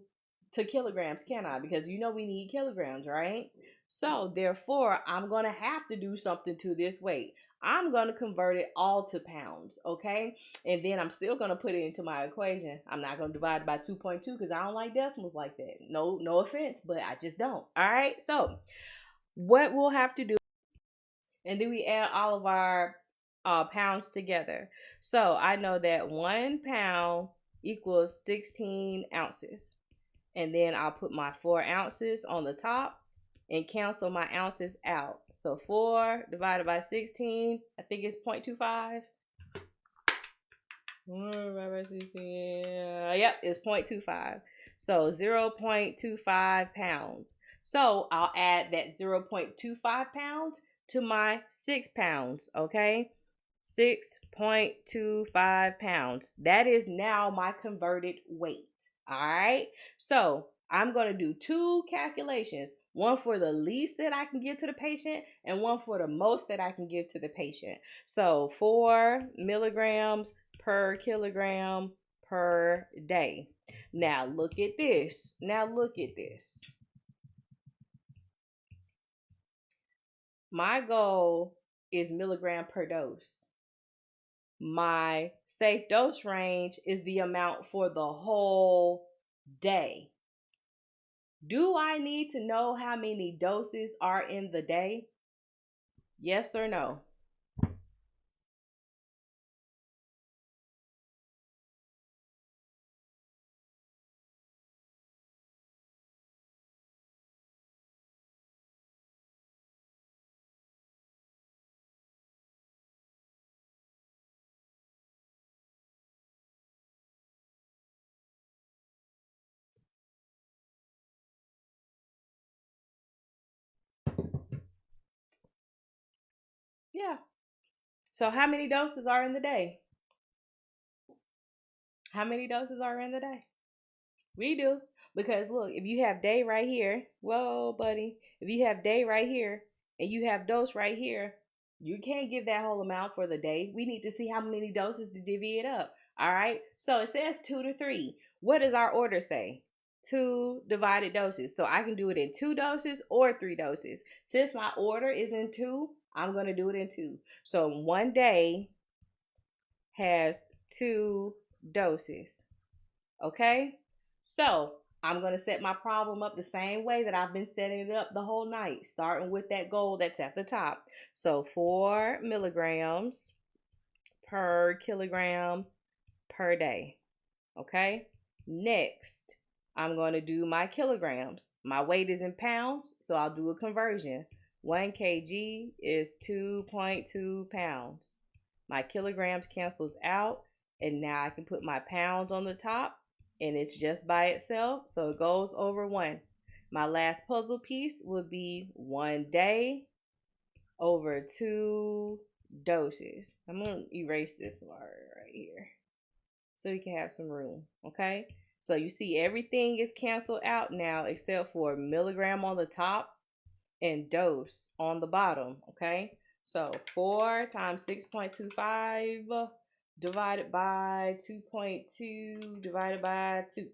kilograms, can I? Because you know we need kilograms, right? So therefore, I'm gonna have to do something to this weight. I'm going to convert it all to pounds, okay? And then I'm still going to put it into my equation. I'm not going to divide by 2.2 because I don't like decimals like that. No offense, but I just don't. All right? So what we'll have to do, and then we add all of our pounds together. So I know that 1 pound equals 16 ounces. And then I'll put my 4 ounces on the top and cancel my ounces out. So 4 divided by 16, I think it's 0.25. 4 divided by 16, yep, it's 0.25. So 0.25 pounds. So I'll add that 0.25 pounds to my 6 pounds, okay? 6.25 pounds. That is now my converted weight. All right. So I'm going to do 2 calculations, one for the least that I can give to the patient and one for the most that I can give to the patient. So 4 milligrams per kilogram per day. Now look at this. My goal is milligram per dose. My safe dose range is the amount for the whole day. Do I need to know how many doses are in the day? Yes or no? Yeah. So how many doses are in the day? How many doses are in the day? We do. Because look, if you have day right here, whoa, buddy. If you have day right here and you have dose right here, You can't give that whole amount for the day. We need to see how many doses to divvy it up. All right. So it says 2 to 3. What does our order say? 2 divided doses. So I can do it in 2 doses or 3 doses. Since my order is in 2, I'm going to do it in 2. So one day has 2 doses. Okay? So I'm going to set my problem up the same way that I've been setting it up the whole night, starting with that goal that's at the top. So 4 milligrams per kilogram per day. Okay? Next, I'm going to do my kilograms. My weight is in pounds, so I'll do a conversion. 1 kg is 2.2 pounds. My kilograms cancels out, and now I can put my pounds on the top, and it's just by itself, so it goes over 1. My last puzzle piece would be 1 day over 2 doses. I'm going to erase this word right here so you can have some room, okay? So you see everything is canceled out now except for milligram on the top and dose on the bottom, okay? So 4 times 6.25 divided by 2.2 divided by 2.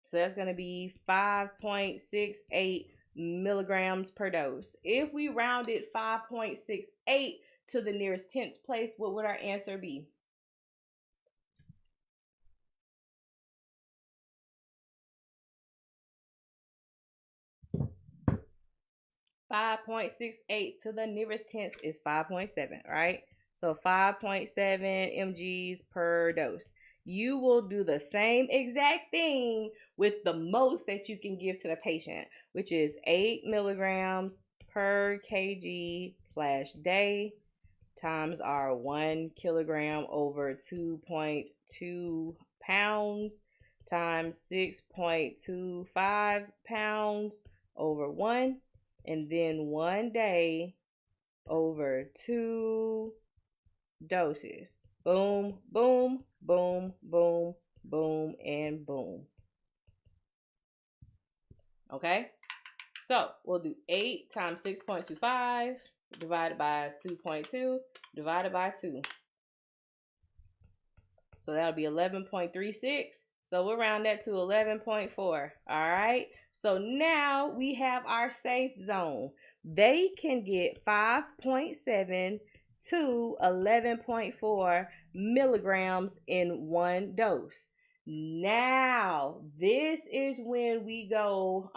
So that's going to be 5.68 milligrams per dose. If we rounded 5.68 to the nearest tenths place, what would our answer be? 5.68 to the nearest tenth is 5.7, right? So 5.7 mgs per dose. You will do the same exact thing with the most that you can give to the patient, which is 8 milligrams per kg / day times our 1 kilogram over 2.2 pounds times 6.25 pounds over 1, and then 1 day over 2 doses. Boom, boom, boom, boom, boom, and boom. Okay? So we'll do 8 times 6.25 divided by 2.2 divided by 2. So that'll be 11.36. So we'll round that to 11.4. All right. So now we have our safe zone. They can get 5.7 to 11.4 milligrams in one dose. Now, this is when we go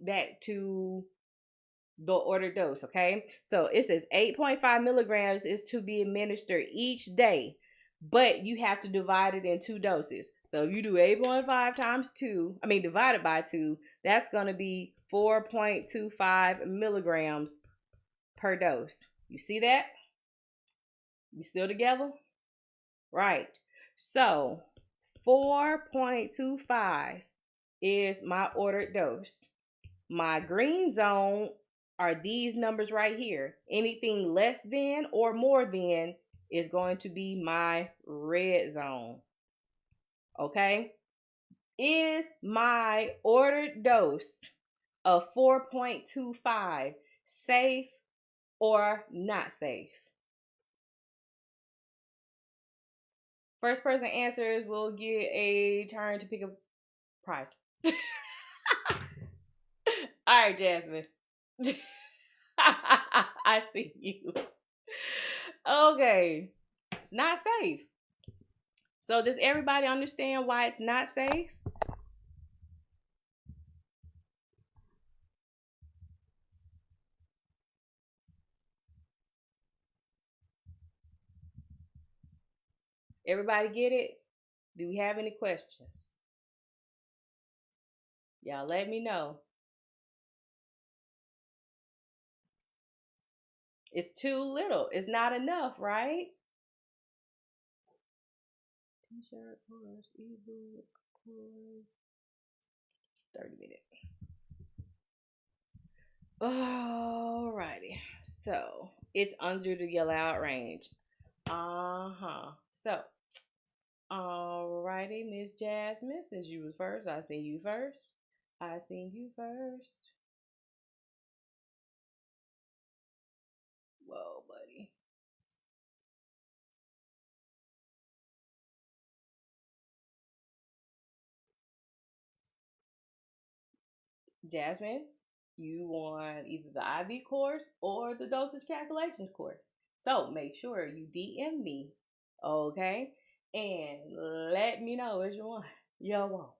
back to the order dose, okay? So it says 8.5 milligrams is to be administered each day, but you have to divide it in 2 doses. So if you do 8.5 times 2, divided by 2, that's going to be 4.25 milligrams per dose. You see that? We still together? Right. So 4.25 is my ordered dose. My green zone are these numbers right here. Anything less than or more than is going to be my red zone. Okay? Is my ordered dose of 4.25 safe or not safe? First person answers will get a turn to pick a prize. All right, Jasmine. I see you. Okay. It's not safe. So does everybody understand why it's not safe? Everybody get it? Do we have any questions? Y'all let me know. It's too little. It's not enough, right? T-shirt, course, ebook, course. 30 minutes. Alrighty. So it's under the allowed range. So, alrighty, Miss Jasmine, since you was first, I seen you first. Whoa, Jasmine, you want either the IV course or the dosage calculations course. So make sure you DM me, okay? And let me know which one you want.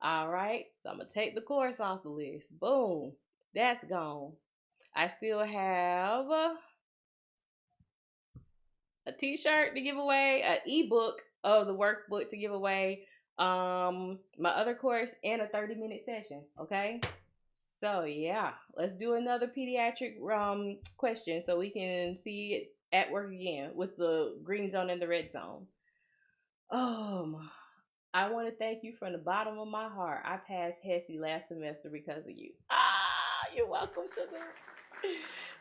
All right. So I'm gonna take the course off the list. Boom. That's gone. I still have a t-shirt to give away, an ebook of the workbook to give away, my other course, and a 30-minute session. Okay. So yeah, let's do another pediatric question so we can see it at work again with the green zone and the red zone. I want to thank you from the bottom of my heart. I passed HESI last semester because of you. You're welcome, sugar.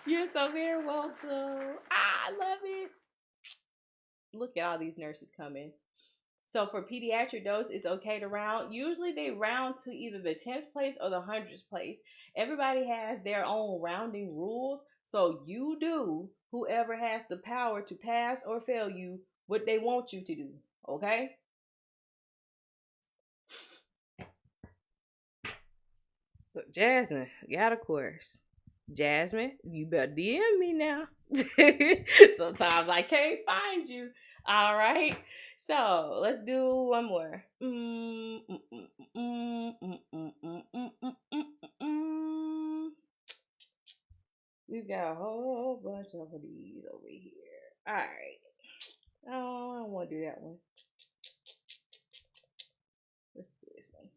You're so very welcome. I love it. Look at all these nurses coming. So for pediatric dose, it's okay to round. Usually they round to either the 10th place or the 100th place. Everybody has their own rounding rules. So you do whoever has the power to pass or fail you what they want you to do. Okay? So Jasmine, got a course. Jasmine, you better DM me now. Sometimes I can't find you. All right. So let's do one more. We've got a whole bunch of these over here. All right. Oh, I don't want to do that one. Let's do this one.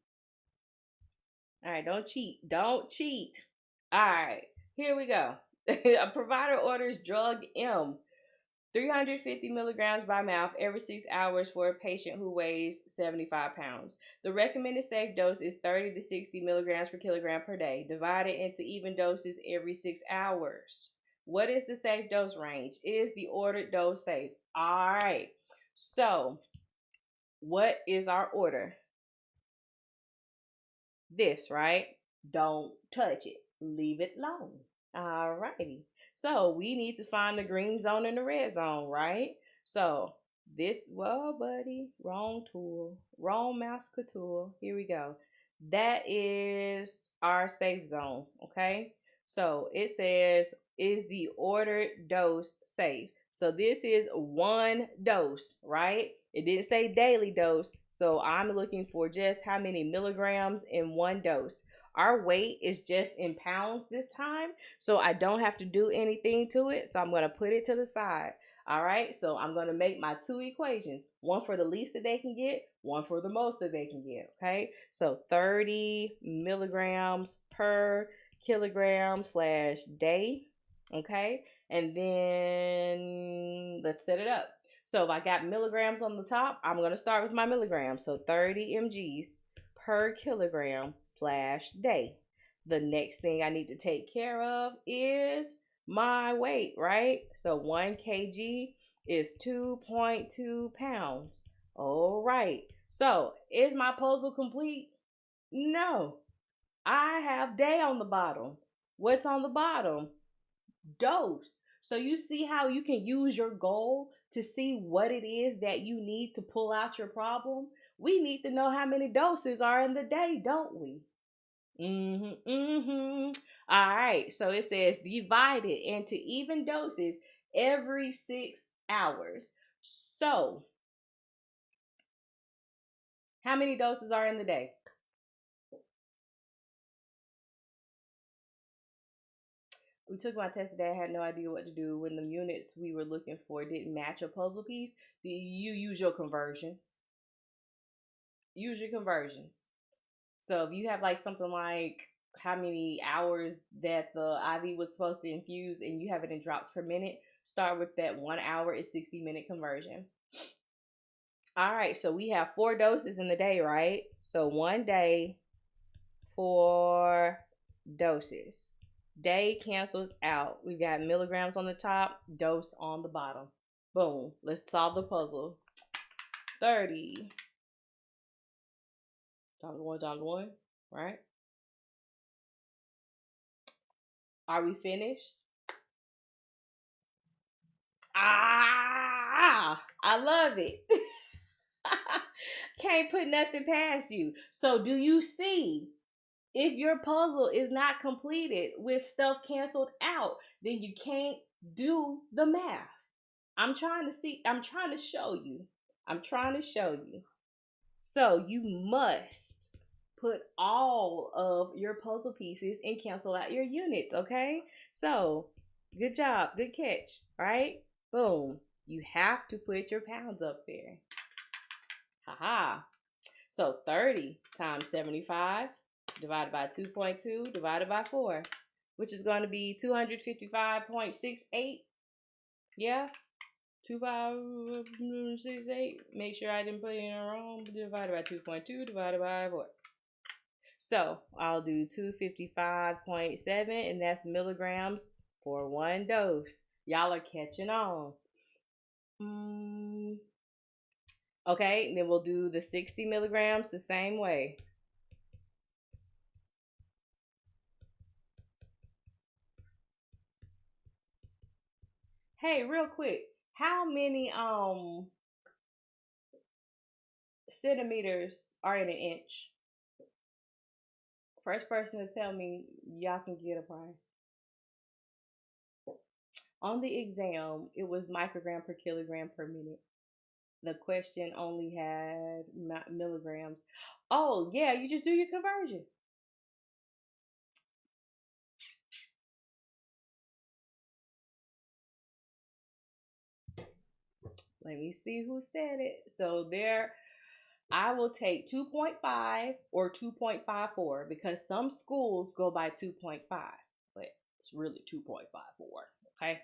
All right. Don't cheat. Don't cheat. All right. Here we go. A provider orders drug M 350 milligrams by mouth every 6 hours for a patient who weighs 75 pounds. The recommended safe dose is 30 to 60 milligrams per kilogram per day, divided into even doses every 6 hours. What is the safe dose range? Is the ordered dose safe? All right. So, what is our order? This, right? Don't touch it. Leave it alone. All righty. So we need to find the green zone and the red zone, right? So well, buddy, wrong tool, wrong mouse tool. Here we go. That is our safe zone, okay? So it says, is the ordered dose safe? So this is one dose, right? It didn't say daily dose. So I'm looking for just how many milligrams in one dose. Our weight is just in pounds this time, so I don't have to do anything to it. So I'm going to put it to the side. All right, so I'm going to make my two equations, one for the least that they can get, one for the most that they can get. Okay, so 30 milligrams per kilogram slash day. Okay, and then let's set it up. So if I got milligrams on the top, I'm going to start with my milligrams. So 30 mgs per kilogram slash day. The next thing I need to take care of is my weight, right? So 1 kg is 2.2 pounds. All right. So is my puzzle complete? No. I have day on the bottom. What's on the bottom? Dose. So you see how you can use your goal to see what it is that you need to pull out your problem? We need to know how many doses are in the day, don't we? All right. So it says divided into even doses every 6 hours. So how many doses are in the day? We took my test today. I had no idea what to do when the units we were looking for didn't match a puzzle piece. Do you use your conversions? Use your conversions. So if you have like something like how many hours that the IV was supposed to infuse and you have it in drops per minute, start with that 1 hour is 60-minute conversion. All right, so we have 4 doses in the day, right? So one day, 4 doses. Day cancels out. We got milligrams on the top, dose on the bottom. Boom. Let's solve the puzzle. 30 times 1, right? Are we finished? I love it. Can't put nothing past you. So do you see If your puzzle is not completed with stuff canceled out, then you can't do the math. I'm trying to see, I'm trying to show you. I'm trying to show you. So you must put all of your puzzle pieces and cancel out your units, okay? So good job, good catch, right? Boom. You have to put your pounds up there. Haha. So 30 times 75 divided by 2.2 divided by 4, which is going to be 255.68. Yeah, 2568. Make sure I didn't put it in wrong. Divided by 2.2 divided by 4. So I'll do 255.7, and that's milligrams for one dose. Y'all are catching on. Okay, and then we'll do the 60 milligrams the same way. Hey, real quick, how many centimeters are in an inch? First person to tell me, y'all can get a prize. On the exam, it was microgram per kilogram per minute. The question only had milligrams. Oh, yeah, you just do your conversion. Let me see who said it. So there, I will take 2.5 or 2.54 because some schools go by 2.5, but it's really 2.54. Okay.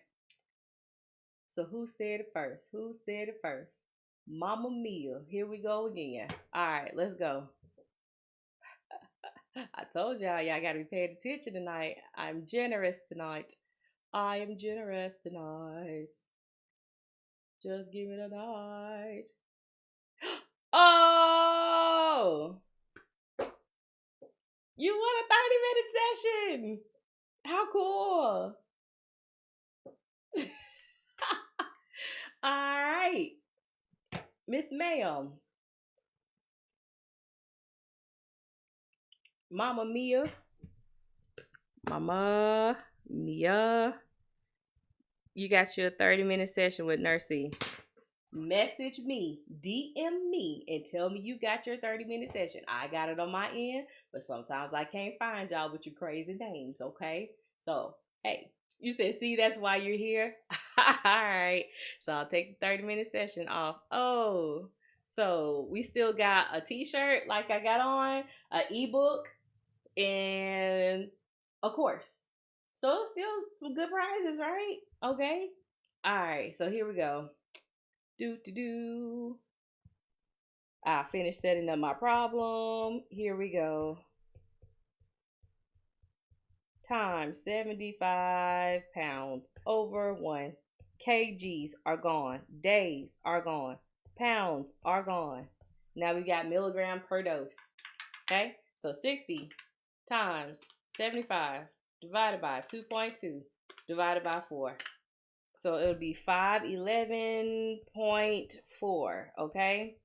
So who said it first? Who said it first? Mama Mia. Here we go again. All right, let's go. I told y'all gotta be paying attention tonight. I'm generous tonight. I am generous tonight. Just give me the night. Oh! You won a 30-minute session! How cool! Alright. Miss Ma'am. Mama Mia. Mama Mia. You got your 30-minute session with Nursey. Message me, DM me, and tell me you got your 30-minute session. I got it on my end, but sometimes I can't find y'all with your crazy names, okay? So, hey, you said, see, that's why you're here? All right. So I'll take the 30-minute session off. Oh, so we still got a t-shirt like I got on, an ebook, and a course. So still some good prizes, right? Okay. All right. So here we go. I finished setting up my problem. Here we go. Times 75 pounds over 1. kgs are gone. Days are gone. Pounds are gone. Now we got milligram per dose. Okay? So 60 times 75 divided by 2.2 divided by 4. So it would be 511.4, okay?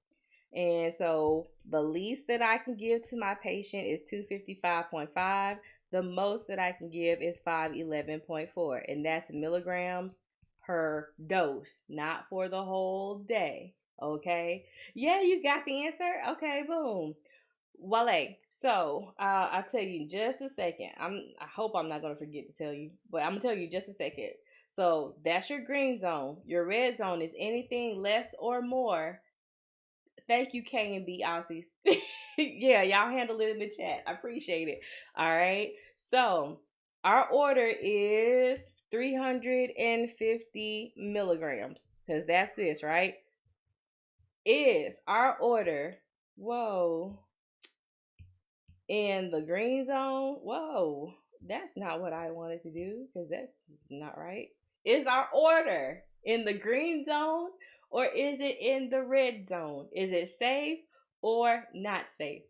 And so the least that I can give to my patient is 255.5. The most that I can give is 511.4, and that's milligrams per dose, not for the whole day, okay? Yeah, you got the answer? Okay, boom. Wale. So I'll tell you in just a second. I hope I'm not gonna forget to tell you, but I'm gonna tell you just a second. So that's your green zone. Your red zone is anything less or more. Thank you, K and B Aussies. Yeah, y'all handle it in the chat. I appreciate it. All right. So our order is 350 milligrams because that's this, right? Is our order, whoa, in the green zone? Whoa, that's not what I wanted to do because that's not right. Is our order in the green zone or is it in the red zone? Is it safe or not safe?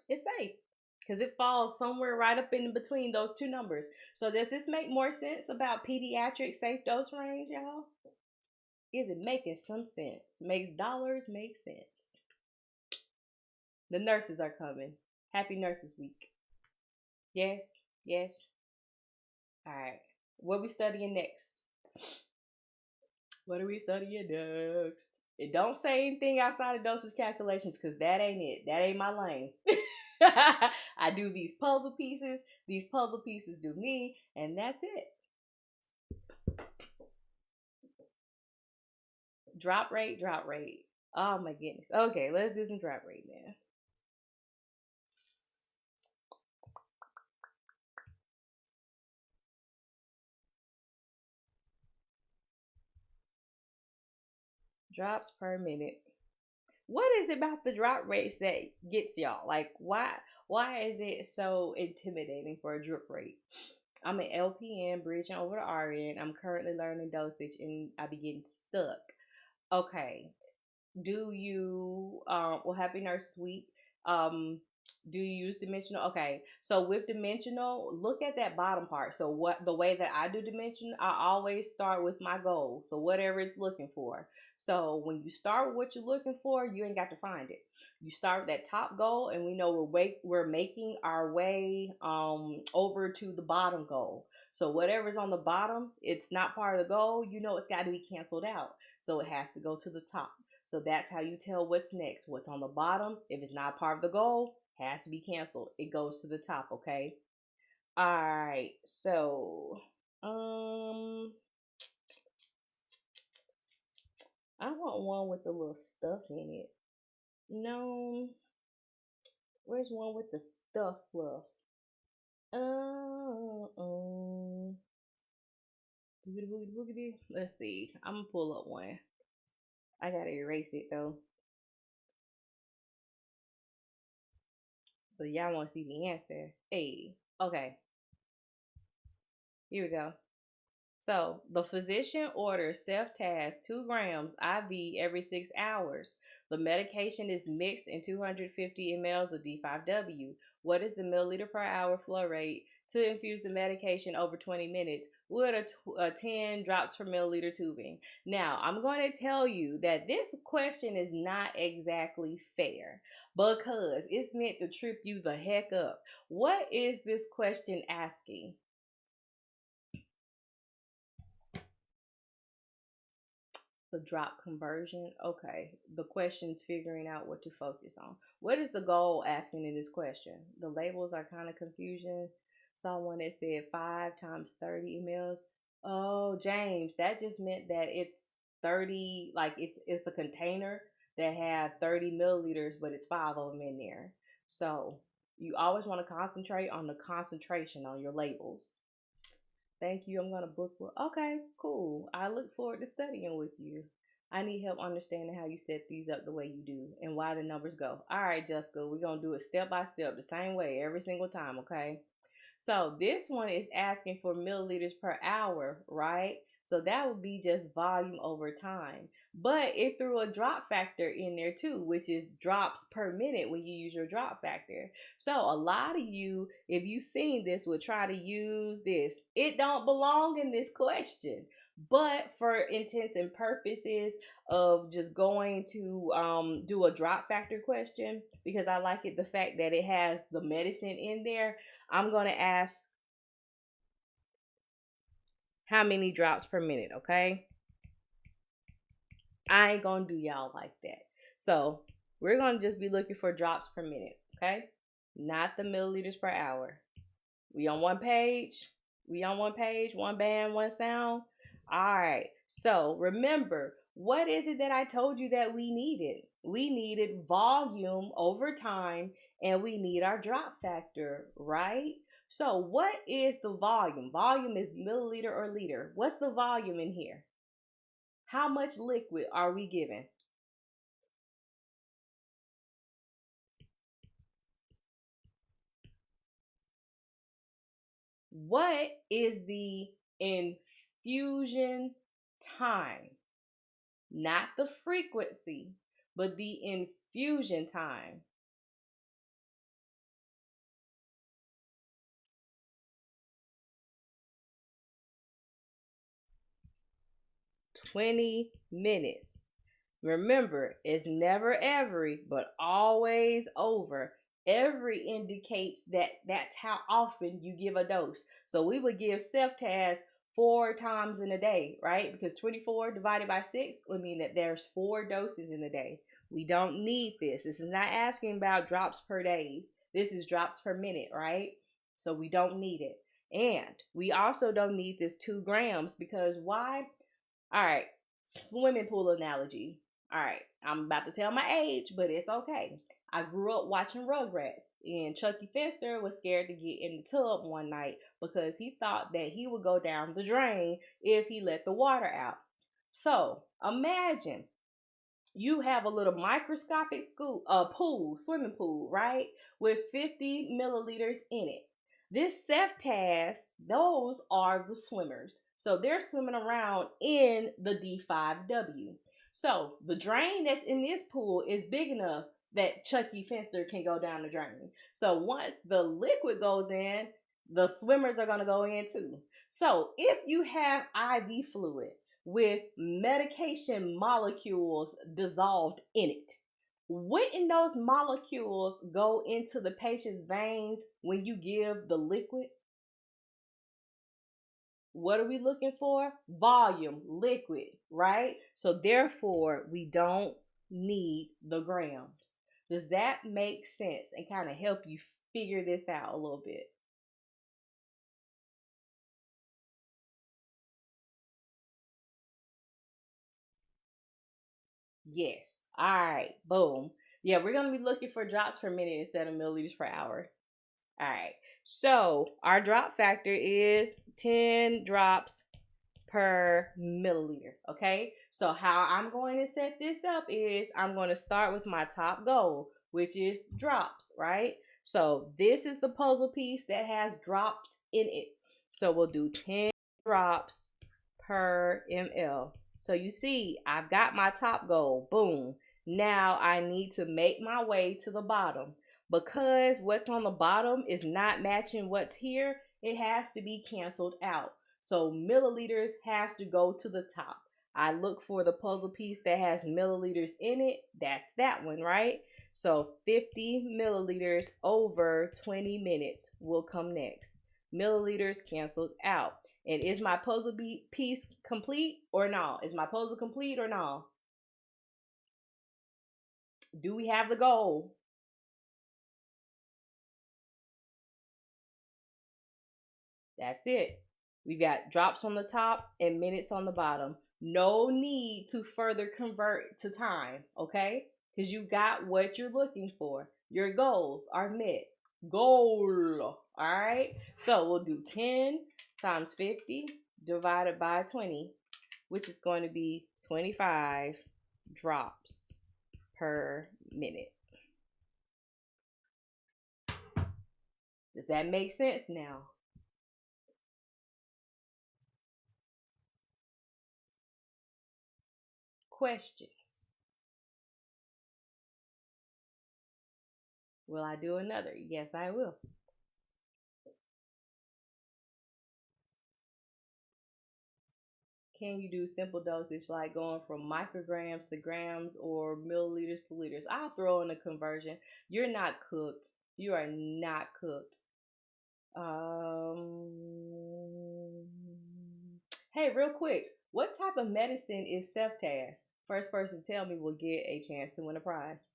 It's safe. because it falls somewhere right up in between those two numbers. So does this make more sense about pediatric safe dose range, y'all? Is it making some sense? Makes dollars make sense. The nurses are coming. Happy Nurses Week. Yes, yes. All right. What we studying next? What are we studying next? It don't say anything outside of dosage calculations because that ain't it. That ain't my lane. I do these puzzle pieces. These puzzle pieces do me, and that's it. Drop rate, drop rate. Oh my goodness. Okay, let's do some drop rate now. Drops per minute. What is it about the drop rates that gets y'all? Like why is it so intimidating for a drip rate? I'm an LPN bridging over to RN. I'm currently learning dosage and I be getting stuck. Okay. Do you well happy nurses week. Um do you use dimensional? Okay. So with dimensional, look at that bottom part. So what the way that I do dimension, I always start with my goal. So whatever it's looking for. So when you start with what you're looking for, you ain't got to find it. You start with that top goal and we know we're making our way over to the bottom goal. So whatever's on the bottom, it's not part of the goal, you know it's got to be canceled out. So it has to go to the top. So that's how you tell what's next. What's on the bottom, if it's not part of the goal, has to be canceled. It goes to the top, okay? All right. So, I want one with a little stuff in it. No, where's one with the stuff fluff? Boogity boogity boogity. Let's see. I'm gonna pull up one. I gotta erase it though. So y'all wanna see the answer. Hey, okay. Here we go. So the physician orders self-task 2 grams IV every 6 hours. The medication is mixed in 250 mLs of D5W. What is the milliliter per hour flow rate to infuse the medication over 20 minutes with a 10 drops per milliliter tubing? Now, I'm going to tell you that this question is not exactly fair because it's meant to trip you the heck up. What is this question asking? The drop conversion. Okay. The question's figuring out what to focus on. What is the goal asking in this question? The labels are kind of confusion. Saw one that said 5 times 30 mLs. Oh, James, that just meant that it's 30, like it's a container that have 30 milliliters, but it's 5 of them in there. So you always want to concentrate on the concentration on your labels. Thank you. I'm gonna book. Okay, cool. I look forward to studying with you. I need help understanding how you set these up the way you do and why the numbers go. All right, Jessica, we're gonna do it step by step, the same way every single time. Okay. So this one is asking for milliliters per hour, right? So that would be just volume over time. But it threw a drop factor in there too, which is drops per minute when you use your drop factor. So a lot of you, if you've seen this, will try to use this. It don't belong in this question. But for intents and purposes of just going to do a drop factor question, because I like it the fact that it has the medicine in there, I'm going to ask how many drops per minute, okay? I ain't going to do y'all like that. So we're going to just be looking for drops per minute, okay? Not the milliliters per hour. We on one page? We on one page? One band, one sound? All right. So remember, what is it that I told you that we needed? We needed volume over time and we need our drop factor, right? So what is the volume? Volume is milliliter or liter. What's the volume in here? How much liquid are we given? What is the infusion time? Not the frequency, but the infusion time. 20 minutes. Remember, it's never every, but always over. Every indicates that that's how often you give a dose. So we would give self-task 4 times in a day, right? Because 24 divided by 6 would mean that there's 4 doses in a day. We don't need this. This is not asking about drops per days. This is drops per minute, right? So we don't need it. And we also don't need this 2 grams because why? All right, swimming pool analogy. All right, I'm about to tell my age, but it's okay. I grew up watching Rugrats, and Chucky Finster was scared to get in the tub one night because he thought that he would go down the drain if he let the water out. So imagine you have a little microscopic swimming pool, right, with 50 milliliters in it. This self-task, those are the swimmers. So they're swimming around in the D5W. So the drain that's in this pool is big enough that Chucky Finster can go down the drain. So once the liquid goes in, the swimmers are going to go in too. So if you have IV fluid with medication molecules dissolved in it, wouldn't those molecules go into the patient's veins when you give the liquid? What are we looking for? Volume, liquid, right? So therefore, we don't need the grams. Does that make sense and kind of help you figure this out a little bit? Yes. All right. Boom. Yeah, we're going to be looking for drops per minute instead of milliliters per hour. All right. So our drop factor is 10 drops per milliliter. Okay. So how I'm going to set this up is I'm going to start with my top goal, which is drops, right? So this is the puzzle piece that has drops in it. So we'll do 10 drops per ml. So you see, I've got my top goal. Boom. Now I need to make my way to the bottom. Because what's on the bottom is not matching what's here, it has to be canceled out. So milliliters has to go to the top. I look for the puzzle piece that has milliliters in it. That's that one, right? So 50 milliliters over 20 minutes will come next. Milliliters canceled out. And is my puzzle piece complete or no? Is my puzzle complete or no? Do we have the goal? That's it. We've got drops on the top and minutes on the bottom. No need to further convert to time, okay? Because you got what you're looking for. Your goals are met. Goal. All right? So we'll do 10 times 50 divided by 20, which is going to be 25 drops per minute. Does that make sense now? Questions? Will I do another? Yes, I will. Can you do simple dosage like going from micrograms to grams or milliliters to liters? I'll throw in a conversion. You're not cooked. You are not cooked. Um, hey, real quick, what type of medicine is self-task? First person to tell me will get a chance to win a prize.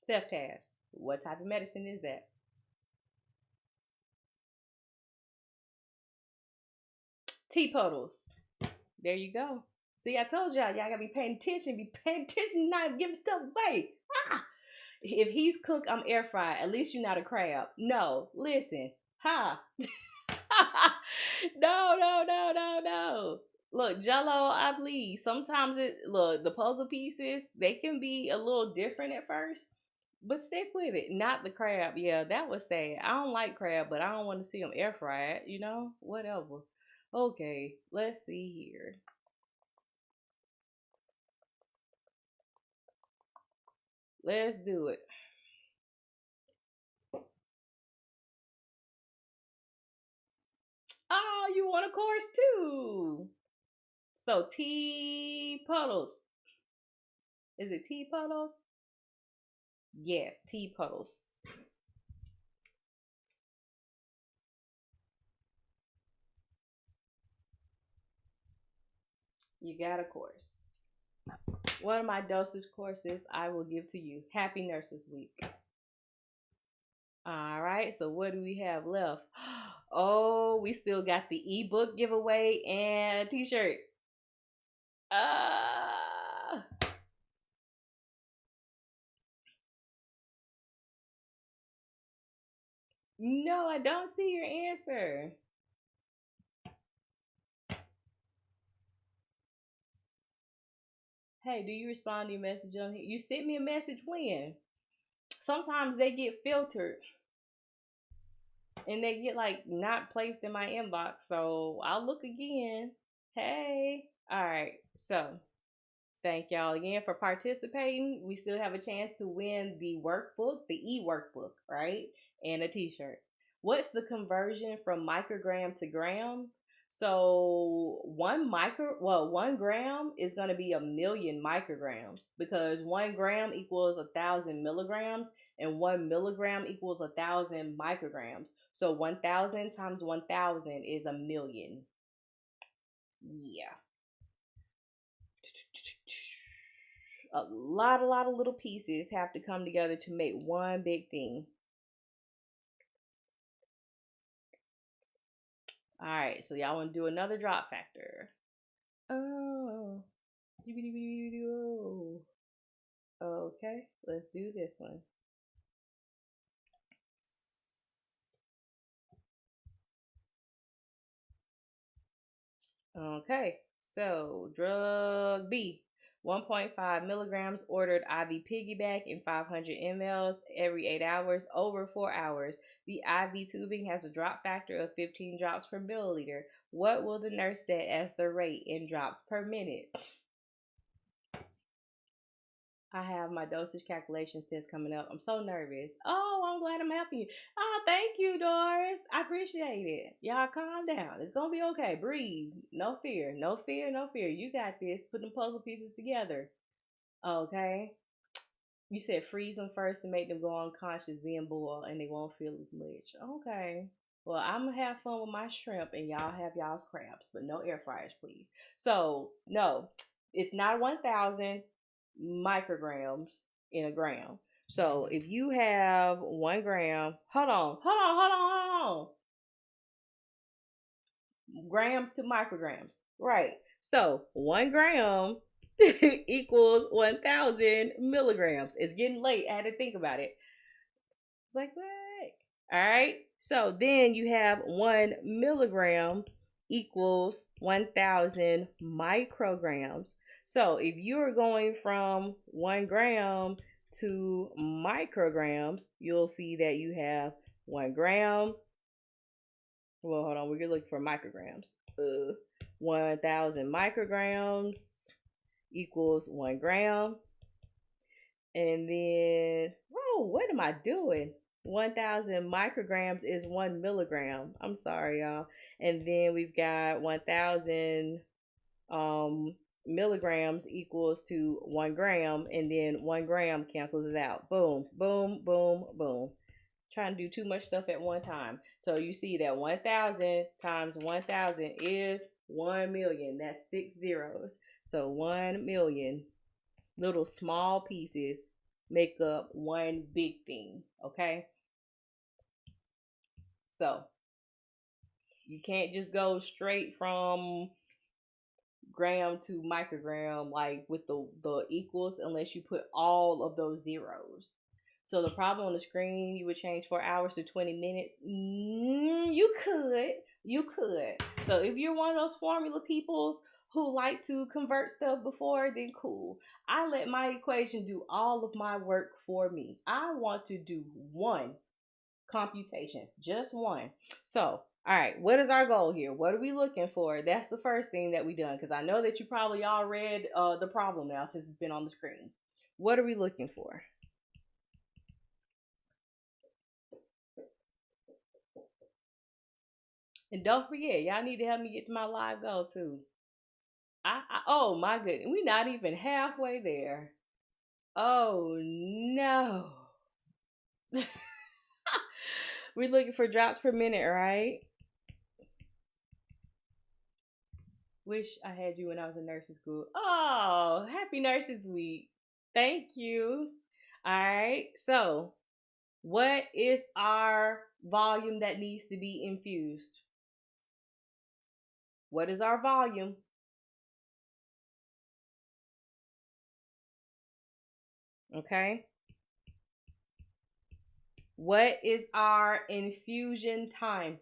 Self-task. What type of medicine is that? Tea puddles. There you go. See, I told y'all gotta be paying attention, not giving stuff away. Ah! If he's cooked, I'm air fried. At least you're not a crab. No, listen. Ha. No, no, no, no, no. Look, Jello, I bleed. Sometimes the puzzle pieces, they can be a little different at first, but stick with it. Not the crab. Yeah, that was sad. I don't like crab, but I don't want to see them air fried, Whatever. Okay, let's see here. Let's do it. Oh, you want a course too. So tea puddles. Is it tea puddles? Yes, tea puddles. You got a course. One of my dosage courses I will give to you. Happy Nurses Week. All right, so what do we have left? Oh, we still got the ebook giveaway and a t-shirt. Uh, no, I don't see your answer. Hey, do you respond to your message on here? You sent me a message when? Sometimes they get filtered and they get like not placed in my inbox. So I'll look again. Hey. All right. So thank y'all again for participating. We still have a chance to win the workbook, the e-workbook, right? And a t-shirt. What's the conversion from microgram to gram? So 1 gram is going to be 1,000,000 micrograms because 1 gram equals 1,000 milligrams and 1 milligram equals 1,000 micrograms. So 1,000 times 1,000 is 1,000,000. Yeah. A lot of little pieces have to come together to make one big thing. All right, so y'all want to do another drop factor. Oh. Okay, let's do this one. Okay, so drug B, 1.5 milligrams ordered IV piggyback in 500 mLs every 8 hours over 4 hours. The IV tubing has a drop factor of 15 drops per milliliter. What will the nurse set as the rate in drops per minute? I have my dosage calculation test coming up. I'm so nervous. Oh, I'm glad I'm helping you. Oh, thank you, Doris. I appreciate it. Y'all calm down. It's going to be okay. Breathe. No fear. No fear. No fear. You got this. Put them puzzle pieces together. Okay. You said freeze them first to make them go unconscious, then boil, and they won't feel as much. Okay. Well, I'm going to have fun with my shrimp, and y'all have y'all's crabs, but no air fryers, please. So, no, it's not 1,000 micrograms in a gram. So if you have 1 gram, hold on. Grams to micrograms. Right. So 1 gram equals 1,000 milligrams. It's getting late. I had to think about it. Like what? All right. So then you have 1 milligram equals 1,000 micrograms. So if you're going from 1 gram to micrograms, you'll see that you have 1 gram. Well, hold on, we're gonna look for micrograms. 1,000 micrograms equals 1 gram. And then, oh, what am I doing? 1,000 micrograms is 1 milligram. I'm sorry, y'all. And then we've got 1,000 milligrams equals to 1 gram, and then 1 gram cancels it out. Boom, boom, boom, boom. Trying to do too much stuff at one time. So you see that 1,000 times 1,000 is 1,000,000. That's 6 zeros. So 1,000,000 little small pieces make up one big thing. Okay. So you can't just go straight from gram to microgram like with the equals unless you put all of those zeros. So the problem on the screen, you would change 4 hours to 20 minutes. You could. So if you're one of those formula people who like to convert stuff before, then cool. I let my equation do all of my work for me. I want to do one computation, just one. So, all right, what is our goal here? What are we looking for? That's the first thing that we done, because I know that you probably all read the problem now since it's been on the screen. What are we looking for? And don't forget, y'all need to help me get to my live goal too. Oh my goodness, we're not even halfway there. Oh no. We're looking for drops per minute, right? Wish I had you when I was in nursing school. Oh, happy Nurses Week. Thank you. All right. So, what is our volume that needs to be infused? What is our volume? Okay. What is our infusion time?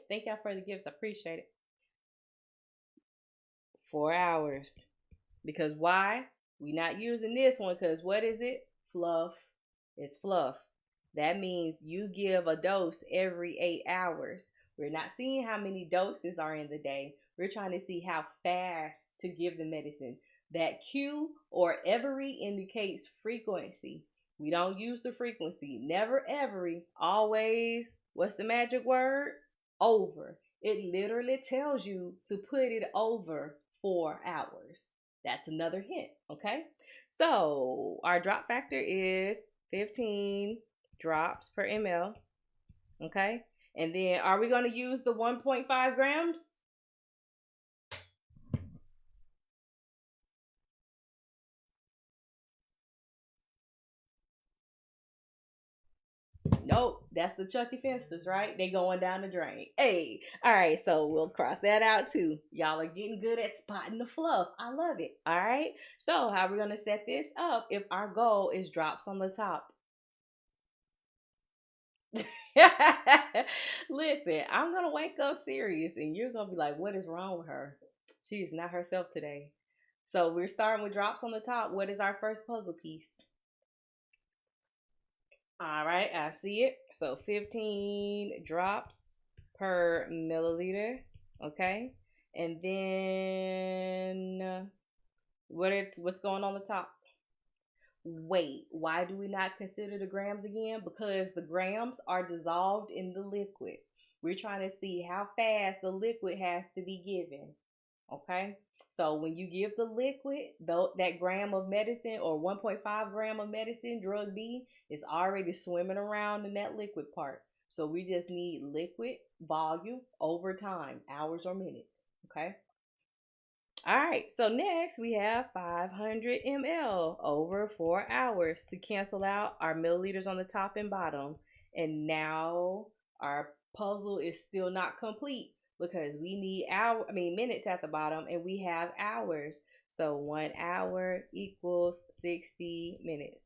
Thank y'all for the gifts. I appreciate it. 4 hours. Because why? We not using this one because what is it? Fluff. It's fluff. That means you give a dose every 8 hours. We're not seeing how many doses are in the day. We're trying to see how fast to give the medicine. That Q or every indicates frequency. We don't use the frequency. Never every. Always. What's the magic word? Over. It literally tells you to put it over 4 hours. That's another hint, okay? So our drop factor is 15 drops per ml, okay? And then are we going to use the 1.5 grams? Nope, that's the Chucky Fensters, right? They going down the drain. Hey, all right, so we'll cross that out too. Y'all are getting good at spotting the fluff. I love it. All right, so how are we gonna set this up if our goal is drops on the top? Listen, I'm gonna wake up serious, and you're gonna be like, "What is wrong with her? She is not herself today." So we're starting with drops on the top. What is our first puzzle piece? All right, I see it. So 15 drops per milliliter. Okay. And then what's going on the top? Wait, why do we not consider the grams again? Because the grams are dissolved in the liquid. We're trying to see how fast the liquid has to be given. Okay. So when you give the liquid, though, that gram of medicine or 1.5 gram of medicine, drug B, is already swimming around in that liquid part. So we just need liquid volume over time, hours or minutes. Okay. All right. So next we have 500 ml over 4 hours to cancel out our milliliters on the top and bottom. And now our puzzle is still not complete because we need minutes at the bottom and we have hours. So 1 hour equals 60 minutes.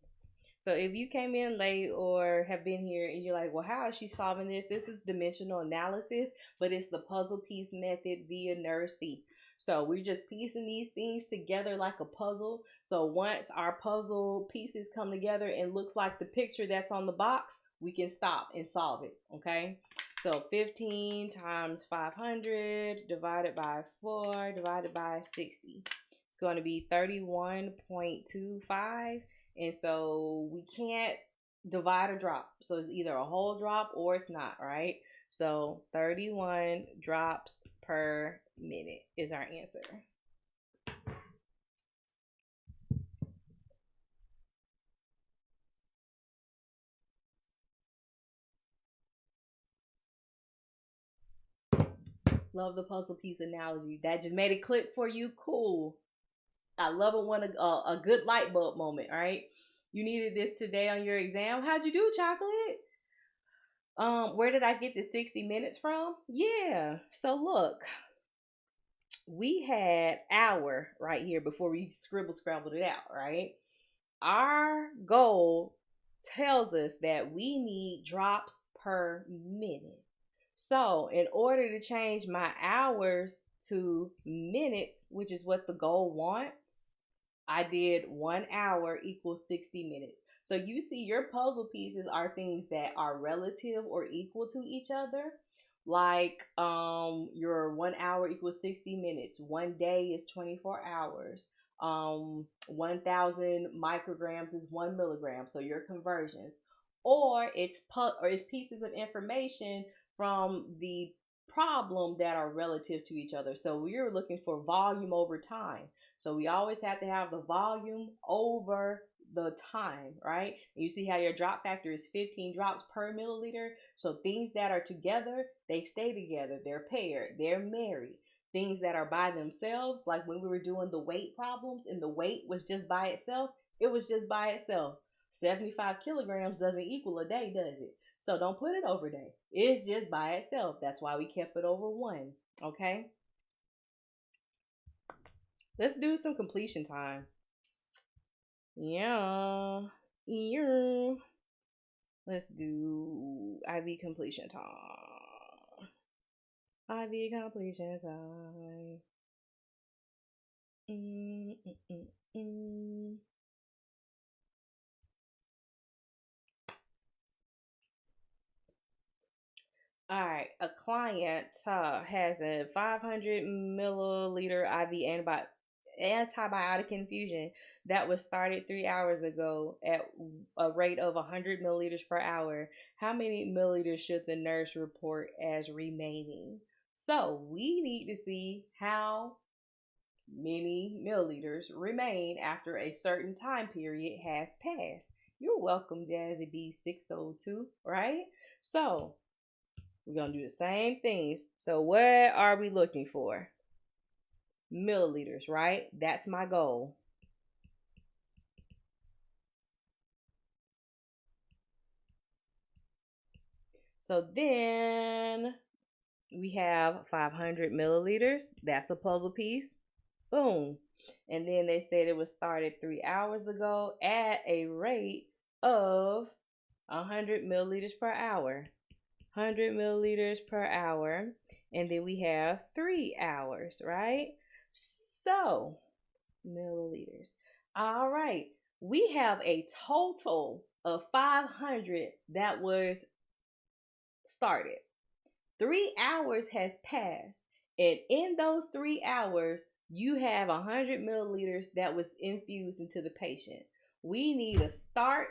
So if you came in late or have been here and you're like, well, how is she solving this? This is dimensional analysis, but it's the puzzle piece method via NERC. So we're just piecing these things together like a puzzle. So once our puzzle pieces come together and looks like the picture that's on the box, we can stop and solve it. Okay. So 15 times 500 divided by 4 divided by 60. It's going to be 31.25. And so we can't divide a drop. So it's either a whole drop or it's not, right? So 31 drops per minute is our answer. Love the puzzle piece analogy. That just made it click for you. Cool. I love it when a good light bulb moment, right? You needed this today on your exam. How'd you do, chocolate? Where did I get the 60 minutes from? Yeah. So look, we had hour right here before we scrambled it out, right? Our goal tells us that we need drops per minute. So, in order to change my hours to minutes, which is what the goal wants, I did 1 hour equals 60 minutes. So, you see, your puzzle pieces are things that are relative or equal to each other. Like your 1 hour equals 60 minutes. One day is 24 hours. 1,000 micrograms is 1 milligram. So your conversions. or it's pieces of information from the problem that are relative to each other. So we're looking for volume over time. So we always have to have the volume over the time, right? And you see how your drop factor is 15 drops per milliliter. So things that are together, they stay together. They're paired. They're married. Things that are by themselves, like when we were doing the weight problems and the weight was just by itself, it was just by itself. 75 kilograms doesn't equal a day, does it? So don't put it over day. It's just by itself. That's why we kept it over one. Okay? Let's do some completion time. Yeah. Yeah. Let's do IV completion time. IV completion time. Mm, mm, mm, mm. All right, a client has a 500 milliliter IV antibiotic infusion that was started 3 hours ago at a rate of 100 milliliters per hour. How many milliliters should the nurse report as remaining? So we need to see how many milliliters remain after a certain time period has passed. You're welcome, Jazzy B602, right? So we're going to do the same things. So what are we looking for? Milliliters, right? That's my goal. So then we have 500 milliliters. That's a puzzle piece. Boom. And then they said it was started 3 hours ago at a rate of 100 milliliters per hour. 100 milliliters per hour. And then we have 3 hours, right? So, milliliters. All right. We have a total of 500 that was started. 3 hours has passed. And in those 3 hours, you have 100 milliliters that was infused into the patient. We need a start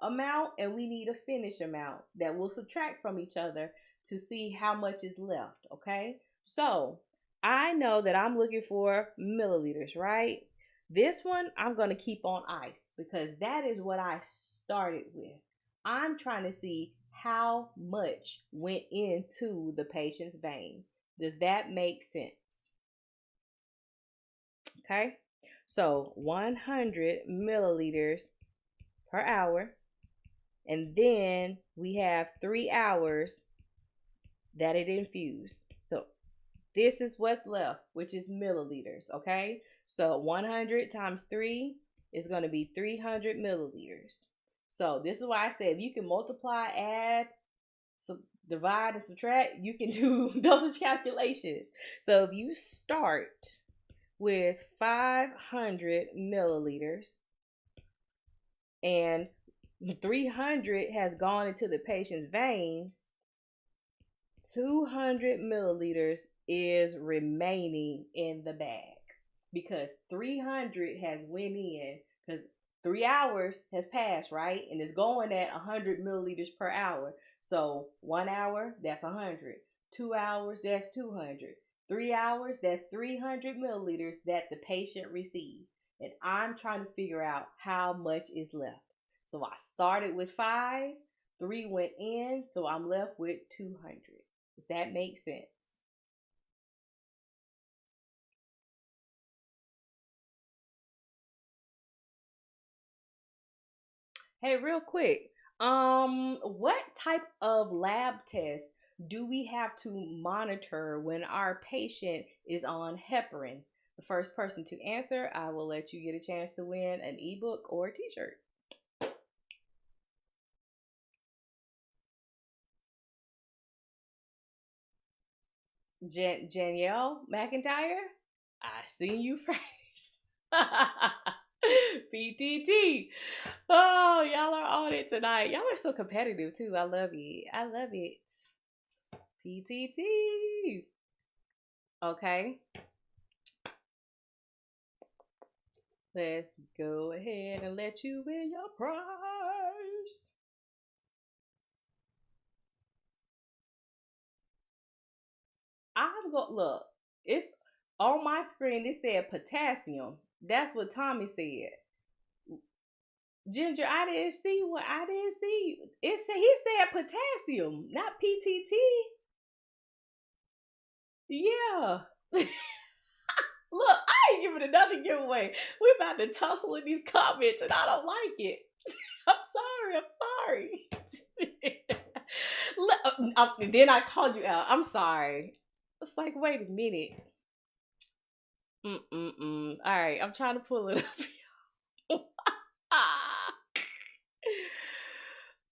amount and we need a finish amount that will subtract from each other to see how much is left. Okay. So I know that I'm looking for milliliters, right? This one I'm going to keep on ice because that is what I started with. I'm trying to see how much went into the patient's vein. Does that make sense? Okay. So 100 milliliters per hour. And then we have 3 hours that it infused. So this is what's left, which is milliliters. Okay. So 100 times 3 is going to be 300 milliliters. So this is why I said if you can multiply, add, divide, and subtract, you can do dosage calculations. So if you start with 500 milliliters and 300 has gone into the patient's veins, 200 milliliters is remaining in the bag because 300 has went in because 3 hours has passed, right? And it's going at 100 milliliters per hour. So 1 hour, that's 100. 2 hours, that's 200. 3 hours, that's 300 milliliters that the patient received. And I'm trying to figure out how much is left. So I started with 5, 3 went in, so I'm left with 200. Does that make sense? Hey, real quick, what type of lab tests do we have to monitor when our patient is on heparin? The first person to answer, I will let you get a chance to win an ebook or a t-shirt. Danielle McIntyre, I seen you first. PTT. Oh, y'all are on it tonight. Y'all are so competitive too. I love it. I love it. PTT. Okay. Let's go ahead and let you win your prize. I'm going, look, it's on my screen, it said potassium. That's what Tommy said. Ginger, I didn't see what I didn't see. It said he said potassium, not PTT. Yeah. Look, I ain't giving another giveaway. We're about to tussle in these comments, and I don't like it. I'm sorry. Look, then I called you out. I'm sorry. It's like, wait a minute. All right, I'm trying to pull it up.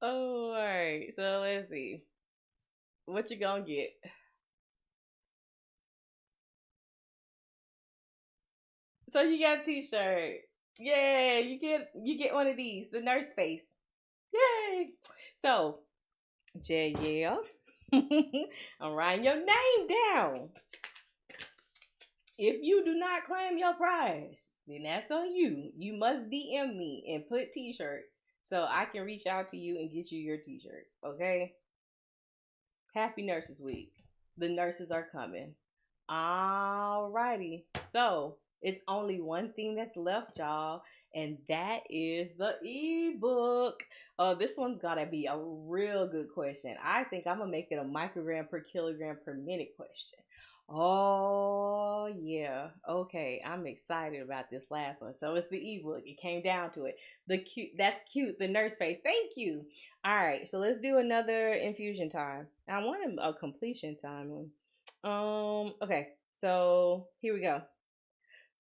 Oh, all right. So let's see. What you gonna get? So you got a T-shirt. Yay! You get one of these. The nurse face. Yay! So, yeah. I'm writing your name down. If you do not claim your prize, then that's on you. You must DM me and put T-shirt so I can reach out to you and get you your T-shirt. Okay? Happy Nurses Week. The nurses are coming. Alrighty. So it's only one thing that's left, y'all, and that is the ebook. This one's gotta be a real good question. I think I'm gonna make it a microgram per kilogram per minute question. Oh yeah. Okay, I'm excited about this last one. So it's the ebook. It came down to it. The cute. That's cute. The nurse face. Thank you. All right. So let's do another infusion time. I want a completion time one. Okay, so here we go.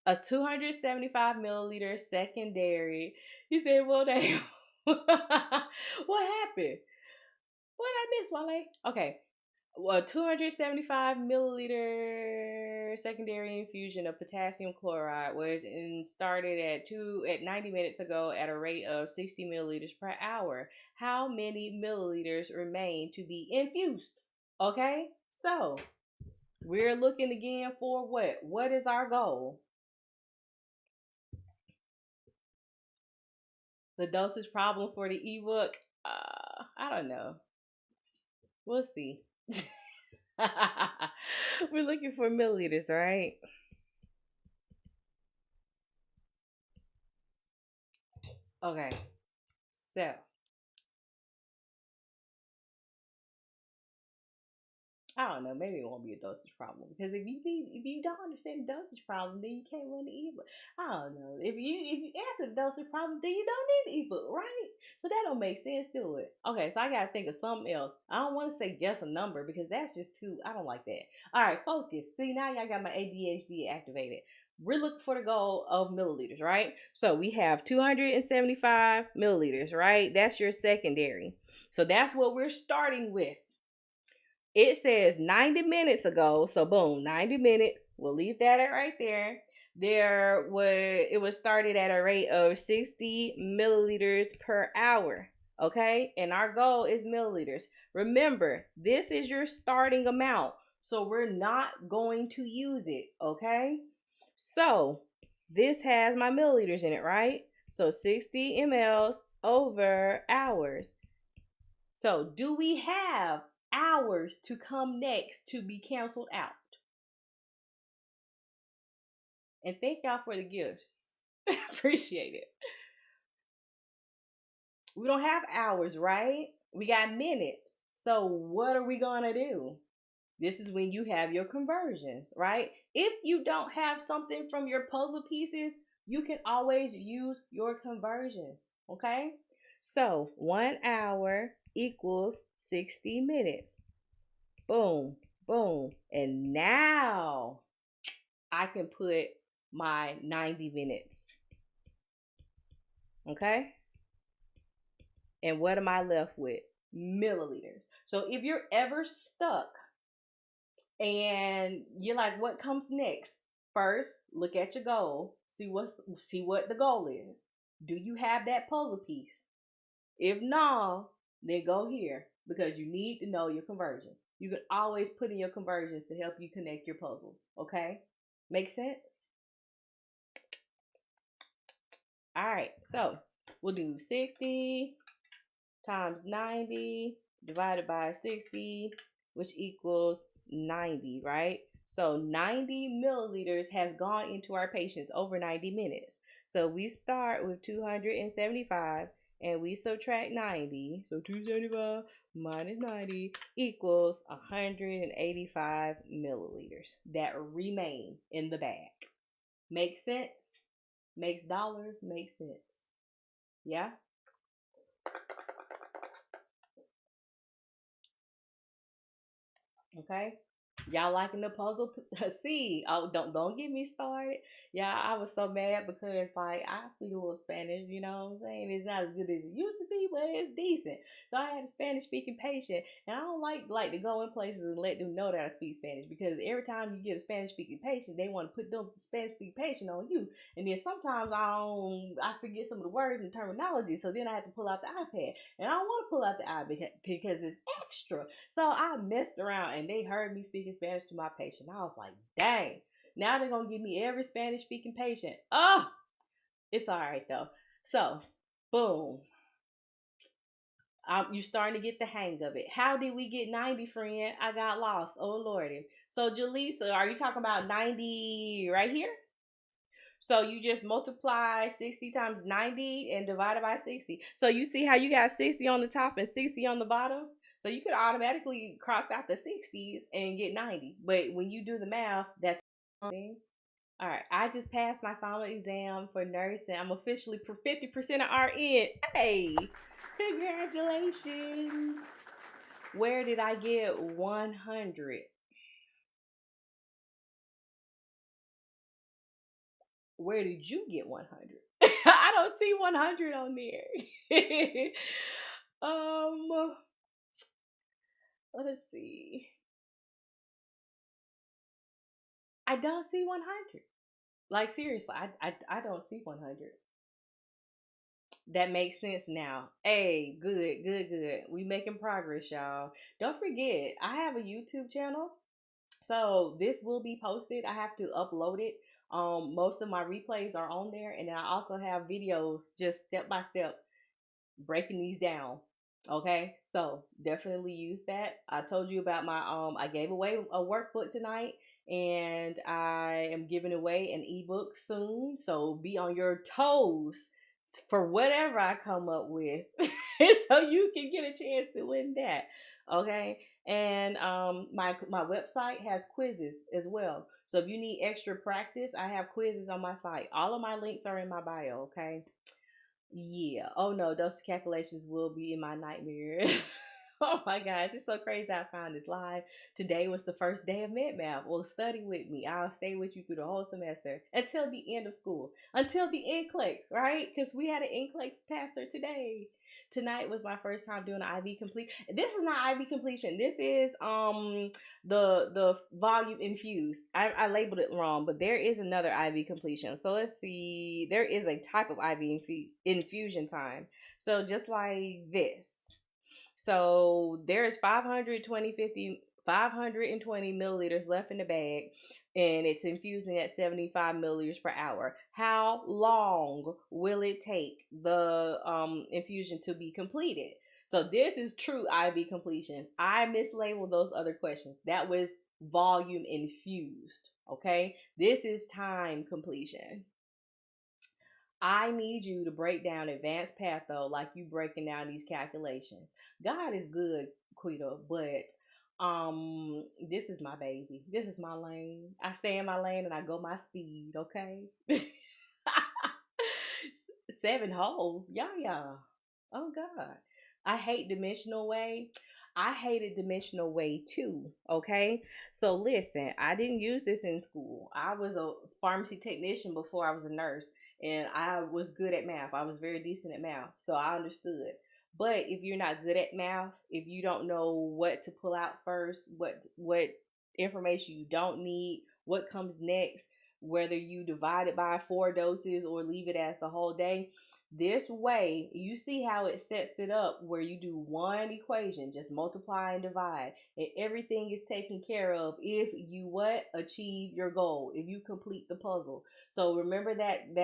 A 275 milliliter secondary. He said, well, damn. What happened? What did I miss, Wale? Okay. Well, 275 milliliter secondary infusion of potassium chloride was started at 90 minutes ago at a rate of 60 milliliters per hour. How many milliliters remain to be infused? Okay, so we're looking again for what? What is our goal? The dosage problem for the ebook? I don't know. We'll see. We're looking for milliliters, right? Okay. So I don't know. Maybe it won't be a dosage problem because if you don't understand the dosage problem, then you can't win the ebook. I don't know. If you answer the dosage problem, then you don't need the ebook, right? So that don't make sense, do it? Okay, so I gotta think of something else. I don't want to say guess a number because that's just too. I don't like that. All right, focus. See, now y'all got my ADHD activated. We're looking for the goal of milliliters, right? So we have 275 milliliters, right? That's your secondary. So that's what we're starting with. It says 90 minutes ago, so boom, 90 minutes. We'll leave that at right there. It was started at a rate of 60 milliliters per hour. Okay, and our goal is milliliters. Remember, this is your starting amount, so we're not going to use it. Okay, so this has my milliliters in it, right? So 60 mLs over hours. So do we have hours to come next to be canceled out? And thank y'all for the gifts. Appreciate it. We don't have hours, right? We got minutes. So what are we gonna do? This is when you have your conversions, right? If you don't have something from your puzzle pieces, you can always use your conversions, okay? So 1 hour equals 60 minutes. Boom, boom. And now I can put my 90 minutes. Okay? And what am I left with? Milliliters. So if you're ever stuck and you're like, what comes next? First, look at your goal. See what the goal is. Do you have that puzzle piece? If not, then go here because you need to know your conversions. You can always put in your conversions to help you connect your puzzles. Okay? Make sense? All right. So we'll do 60 times 90 divided by 60, which equals 90, right? So 90 milliliters has gone into our patients over 90 minutes. So we start with 275 and we subtract 90. So 275 minus 90 equals 185 milliliters that remain in the bag. Makes sense? Makes dollars make sense. Yeah? Okay. Y'all liking the puzzle? See, oh, don't get me started. Yeah, I was so mad because like I speak a little Spanish, you know what I'm saying? It's not as good as it used to be, but it's decent. So I had a Spanish speaking patient, and I don't like to go in places and let them know that I speak Spanish, because every time you get a Spanish speaking patient, they want to put them Spanish speaking patient on you, and then sometimes I forget some of the words and terminology, so then I have to pull out the iPad, and I don't want to pull out the iPad because it's extra. So I messed around and they heard me speaking Spanish to my patient. I was like, dang, now they're going to give me every Spanish speaking patient. Oh, it's all right though. So, boom. You're starting to get the hang of it. How did we get 90, friend? I got lost. Oh, Lordy. So, Jaleesa, are you talking about 90 right here? So you just multiply 60 times 90 and divide it by 60. So you see how you got 60 on the top and 60 on the bottom? So you could automatically cross out the 60s and get 90. But when you do the math, that's thing. All right, I just passed my final exam for nursing. I'm officially 50% of RN. Hey, congratulations. Where did I get 100? Where did you get 100? I don't see 100 on there. um, let's see. I don't see 100. Like seriously, I don't see 100. That makes sense now. Hey, good, good, good. We making progress, y'all. Don't forget, I have a YouTube channel. So this will be posted. I have to upload it. Most of my replays are on there, and then I also have videos just step by step breaking these down. Okay, so definitely use that. I told you about my I gave away a workbook tonight, and I am giving away an ebook soon. So be on your toes for whatever I come up with, so you can get a chance to win that. Okay, and my website has quizzes as well. So if you need extra practice, I have quizzes on my site. All of my links are in my bio. Okay. Yeah. Oh no, those calculations will be in my nightmares. Oh my gosh, it's so crazy I found this live. Today was the first day of med math. Well, study with me. I'll stay with you through the whole semester until the end of school, until the NCLEX, right? Because we had an NCLEX passer today. Tonight was my first time doing an IV complete. This is not IV completion. This is the volume infused. I labeled it wrong, but there is another IV completion. So let's see. There is a type of IV infusion time. So just like this. So there's 520 milliliters left in the bag, and it's infusing at 75 milliliters per hour. How long will it take the infusion to be completed? So this is true IV completion. I mislabeled those other questions. That was volume infused. Okay, this is time completion. I need you to break down advanced patho like you breaking down these calculations. God is good, Quita, but this is my baby. This is my lane. I stay in my lane and I go my speed, okay? 7 holes. Yeah, yeah. Oh God. I hate dimensional way. I hated dimensional way too. Okay. So listen, I didn't use this in school. I was a pharmacy technician before I was a nurse, and I was good at math. I was very decent at math. So I understood. But if you're not good at math, if you don't know what to pull out first, what information you don't need, what comes next, whether you divide it by 4 doses or leave it as the whole day, This way, you see how it sets it up where you do one equation, just multiply and divide, and everything is taken care of if you what? Achieve your goal, if you complete the puzzle. So remember that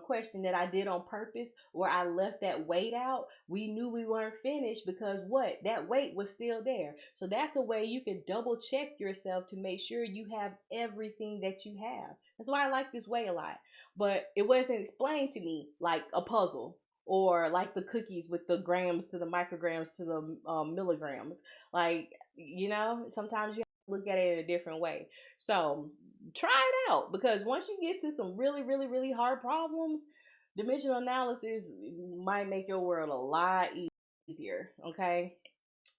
question that I did on purpose where I left that weight out? We knew we weren't finished because what? That weight was still there. So that's a way you can double check yourself to make sure you have everything that you have. That's why I like this way a lot, but it wasn't explained to me like a puzzle or like the cookies with the grams to the micrograms to the milligrams. Like, sometimes you have to look at it in a different way. So try it out, because once you get to some really, really, really hard problems, dimensional analysis might make your world a lot easier. Okay.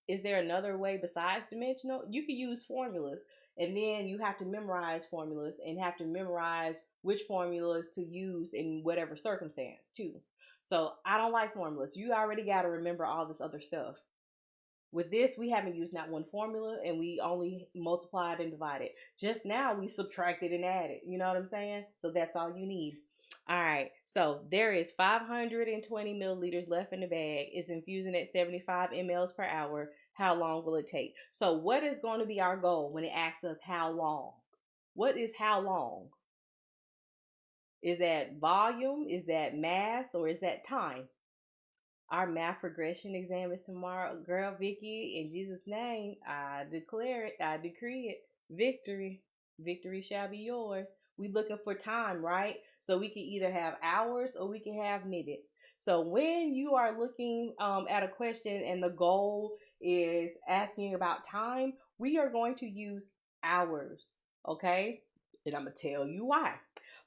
Is there another way besides dimensional? You can use formulas, and then you have to memorize formulas and have to memorize which formulas to use in whatever circumstance too. So I don't like formulas. You already got to remember all this other stuff. With this, we haven't used not one formula, and we only multiplied and divided. Just now, we subtracted and added. You know what I'm saying? So that's all you need. All right, so there is 520 milliliters left in the bag. It's infusing at 75 mLs per hour. How long will it take? So what is going to be our goal when it asks us how long? What is how long? Is that volume? Is that mass? Or is that time? Our math progression exam is tomorrow. Girl, Vicky, in Jesus' name, I declare it. I decree it. Victory. Victory shall be yours. We looking for time, right? So we can either have hours or we can have minutes. So when you are looking at a question and the goal is asking about time, we are going to use hours, okay? And I'm going to tell you why.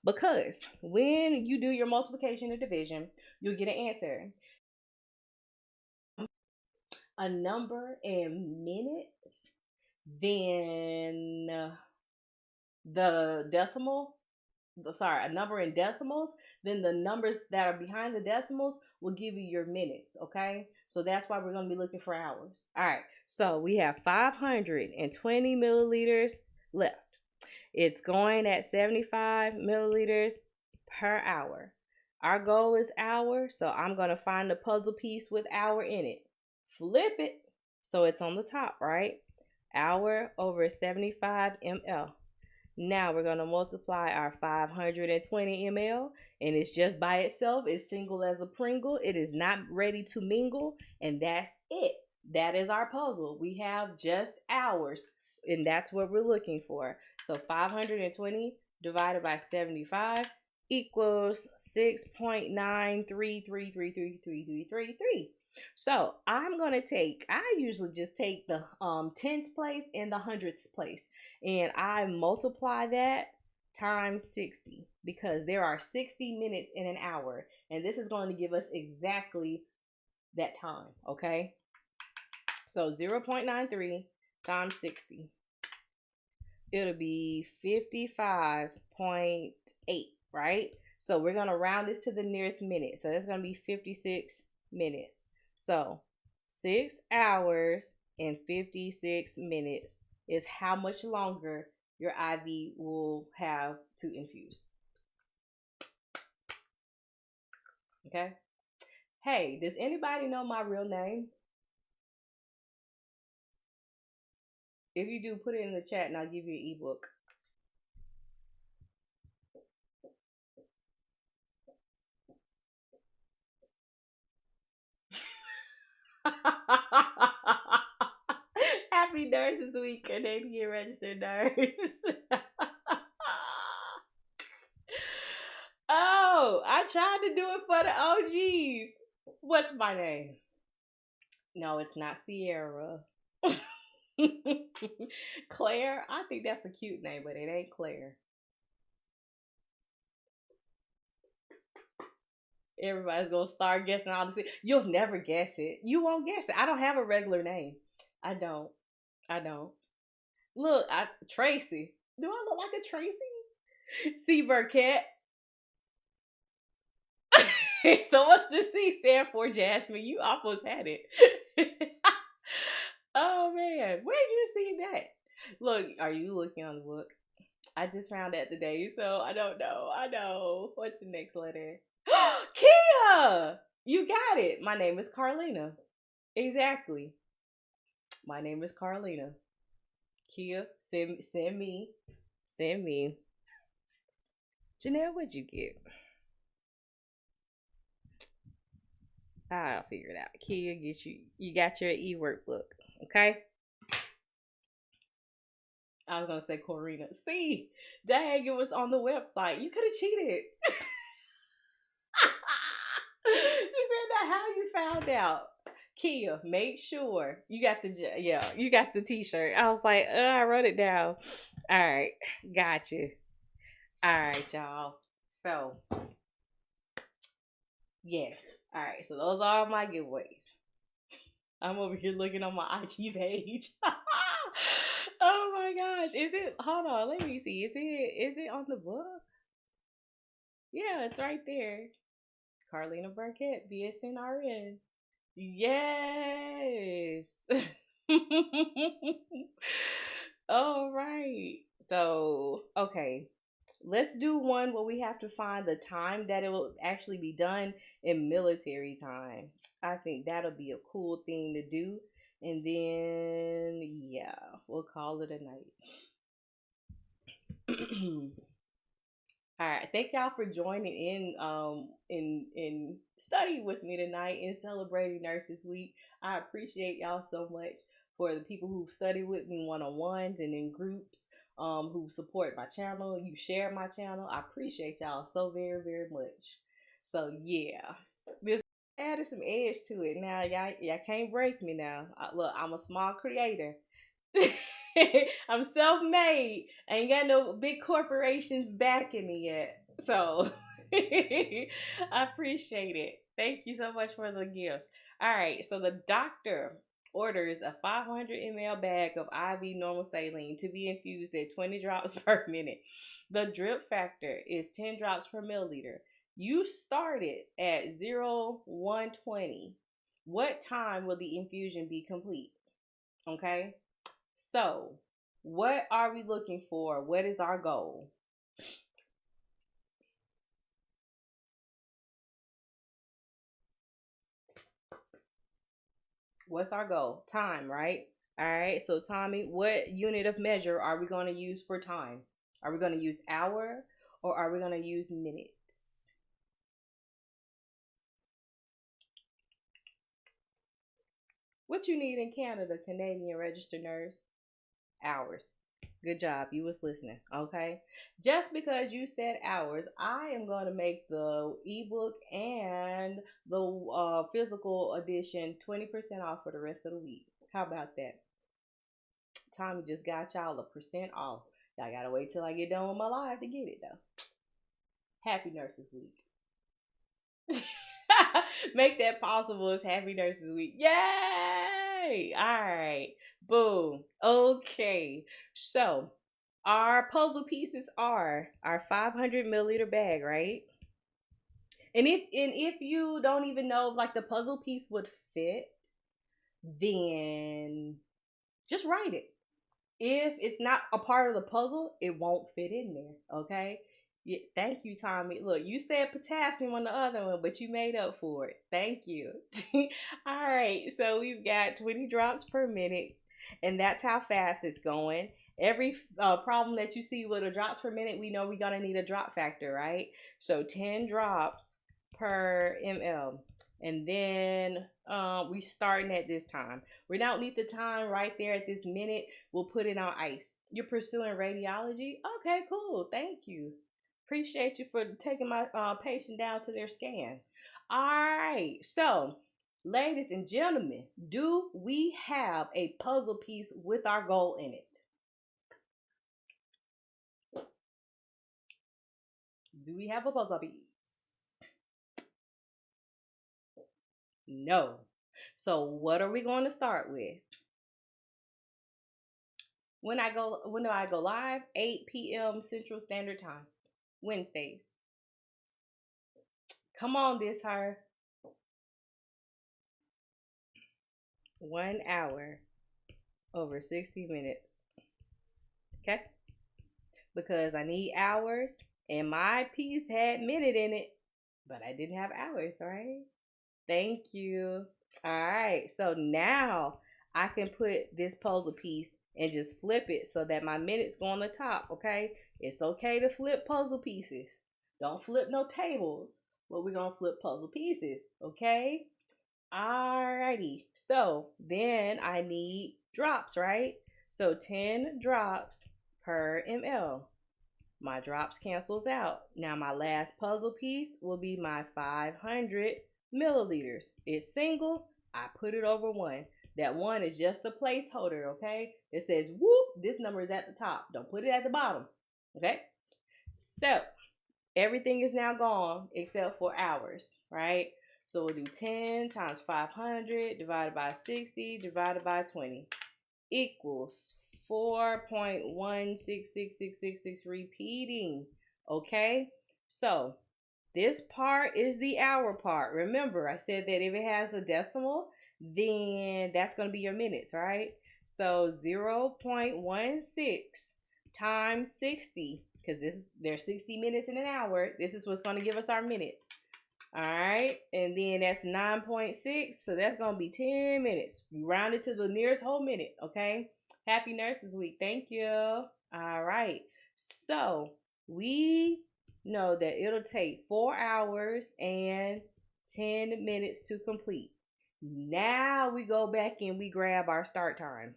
Because when you do your multiplication and division, you'll get an answer. A number in minutes, then the decimal, sorry, a number in decimals, then the numbers that are behind the decimals will give you your minutes, okay? So that's why we're going to be looking for hours. All right, so we have 520 milliliters left. It's going at 75 milliliters per hour. Our goal is hour, so I'm going to find the puzzle piece with hour in it. Flip it so it's on the top, right? Hour over 75 ml. Now we're going to multiply our 520 ml, and it's just by itself. It's single as a Pringle. It is not ready to mingle, and that's it. That is our puzzle. We have just hours, and that's what we're looking for. So 520 divided by 75 equals 6.933333333. So I'm going to I usually just take the tens place and the hundredths place, and I multiply that times 60, because there are 60 minutes in an hour, and this is going to give us exactly that time, okay? So 0.93 times 60. It'll be 55.8, right? So we're going to round this to the nearest minute. So that's going to be 56 minutes. So 6 hours and 56 minutes is how much longer your IV will have to infuse. Okay? Hey, does anybody know my real name? If you do, put it in the chat and I'll give you an ebook. Happy Nurses Week, Canadian Registered Nurse. Oh, I tried to do it for the OGs. What's my name? No, it's not Sierra. Claire? I think that's a cute name, but it ain't Claire. Everybody's gonna start guessing all this. You'll never guess it. You won't guess it. I don't have a regular name. I don't. Look, Tracy. Do I look like a Tracy? C. Burkett. So what's the C stand for, Jasmine? You almost had it. Oh man, where did you see that? Look, are you looking on the book? I just found that today, so I don't know. I know. What's the next letter? Kia! Yeah, you got it. My name is Carlina. Exactly. My name is Carlina. Kia, send me. Janelle, what'd you get? I'll figure it out. Kia, get you. You got your e-workbook, okay? I was gonna say Corina. See, dang, it was on the website. You could have cheated. She said that. How you found out? Kia, make sure you got you got the t-shirt. I was like, I wrote it down. All right, gotcha. All right, y'all. So yes, all right. So those are my giveaways. I'm over here looking on my IG page. Oh my gosh, is it? Hold on, let me see. Is it on the book? Yeah, it's right there. Carlina Burkett, BSN RN. Yes. All right. So, okay. Let's do one where we have to find the time that it will actually be done in military time. I think that'll be a cool thing to do. And then, yeah, we'll call it a night. All right, thank y'all for joining in studying with me tonight in celebrating Nurses Week. I appreciate y'all so much for the people who've studied with me one-on-ones and in groups, who support my channel, you share my channel. I appreciate y'all so very, very much. So yeah, this added some edge to it. Now y'all can't break me now. Look, I'm a small creator. I'm self-made. I ain't got no big corporations backing me yet. So I appreciate it. Thank you so much for the gifts. All right, so the doctor orders a 500 ml bag of IV normal saline to be infused at 20 drops per minute. The drip factor is 10 drops per milliliter. You started at 0120. What time will the infusion be complete? Okay. So, what are we looking for? What is our goal? What's our goal? Time, right? All right. So, Tommy, what unit of measure are we going to use for time? Are we going to use hour or are we going to use minutes? What you need in Canada, Canadian registered nurse? Hours. Good job. You was listening. Okay. Just because you said hours, I am going to make the ebook and the physical edition 20% off for the rest of the week. How about that? Tommy just got y'all a percent off. Y'all gotta wait till I get done with my live to get it though. Happy Nurses Week. Make that possible. It's Happy Nurses Week. Yay! All right. Boom. Okay. So our puzzle pieces are our 500 milliliter bag, right? And if you don't even know if like the puzzle piece would fit, then just write it. If it's not a part of the puzzle, it won't fit in there. Okay. Yeah, thank you, Tommy. Look, you said potassium on the other one, but you made up for it. Thank you. All right, so we've got 20 drops per minute, and that's how fast it's going. Every problem that you see with a drops per minute, we know we're gonna need a drop factor, right? So 10 drops per ml, and then we starting at this time. We don't need the time right there at this minute. We'll put it on ice. You're pursuing radiology? Okay, cool. Thank you. Appreciate you for taking my patient down to their scan. All right. So, ladies and gentlemen, do we have a puzzle piece with our goal in it? Do we have a puzzle piece? No. So, what are we going to start with? When do I go live? 8 p.m. Central Standard Time. Wednesdays. Come on, this her. 1 hour over 60 minutes. Okay? Because I need hours and my piece had minute in it. but I didn't have hours, right? Thank you. All right. So now I can put this puzzle piece and just flip it so that my minutes go on the top, okay? It's okay to flip puzzle pieces. Don't flip no tables, but we're going to flip puzzle pieces, okay? Alrighty. So then I need drops, right? So 10 drops per ml. My drops cancels out. Now my last puzzle piece will be my 500 milliliters. It's single. I put it over one. That one is just a placeholder, okay? It says, whoop, this number is at the top. Don't put it at the bottom, okay? So everything is now gone except for hours, right? So we'll do 10 times 500 divided by 60 divided by 20 equals 4.166666 repeating. Okay, so this part is the hour part. Remember, I said that if it has a decimal, then that's going to be your minutes, right? So 0.16 times 60, because there's 60 minutes in an hour. This is what's going to give us our minutes. All right, and then that's 9.6, so that's going to be 10 minutes. You round it to the nearest whole minute, okay? Happy Nurses Week. Thank you. All right, so we know that it'll take 4 hours and 10 minutes to complete. Now we go back and we grab our start time.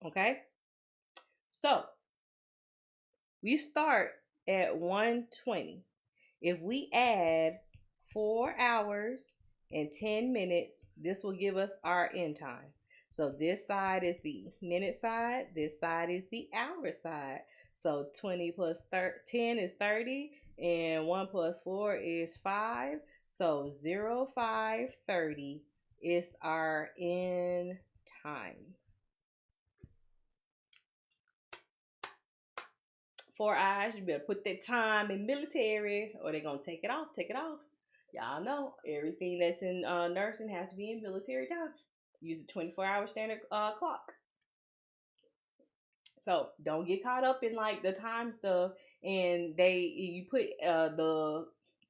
Okay, so we start at 1:20. If we add 4 hours and 10 minutes, this will give us our end time. So this side is the minute side, this side is the hour side. So 20 plus 10 is 30, and 1 plus 4 is 5. So 0530 is our end time. 4 eyes, you better put that time in military or they're going to take it off. Take it off. Y'all know everything that's in nursing has to be in military time. Use a 24-hour standard clock. So don't get caught up in like the time stuff and you put the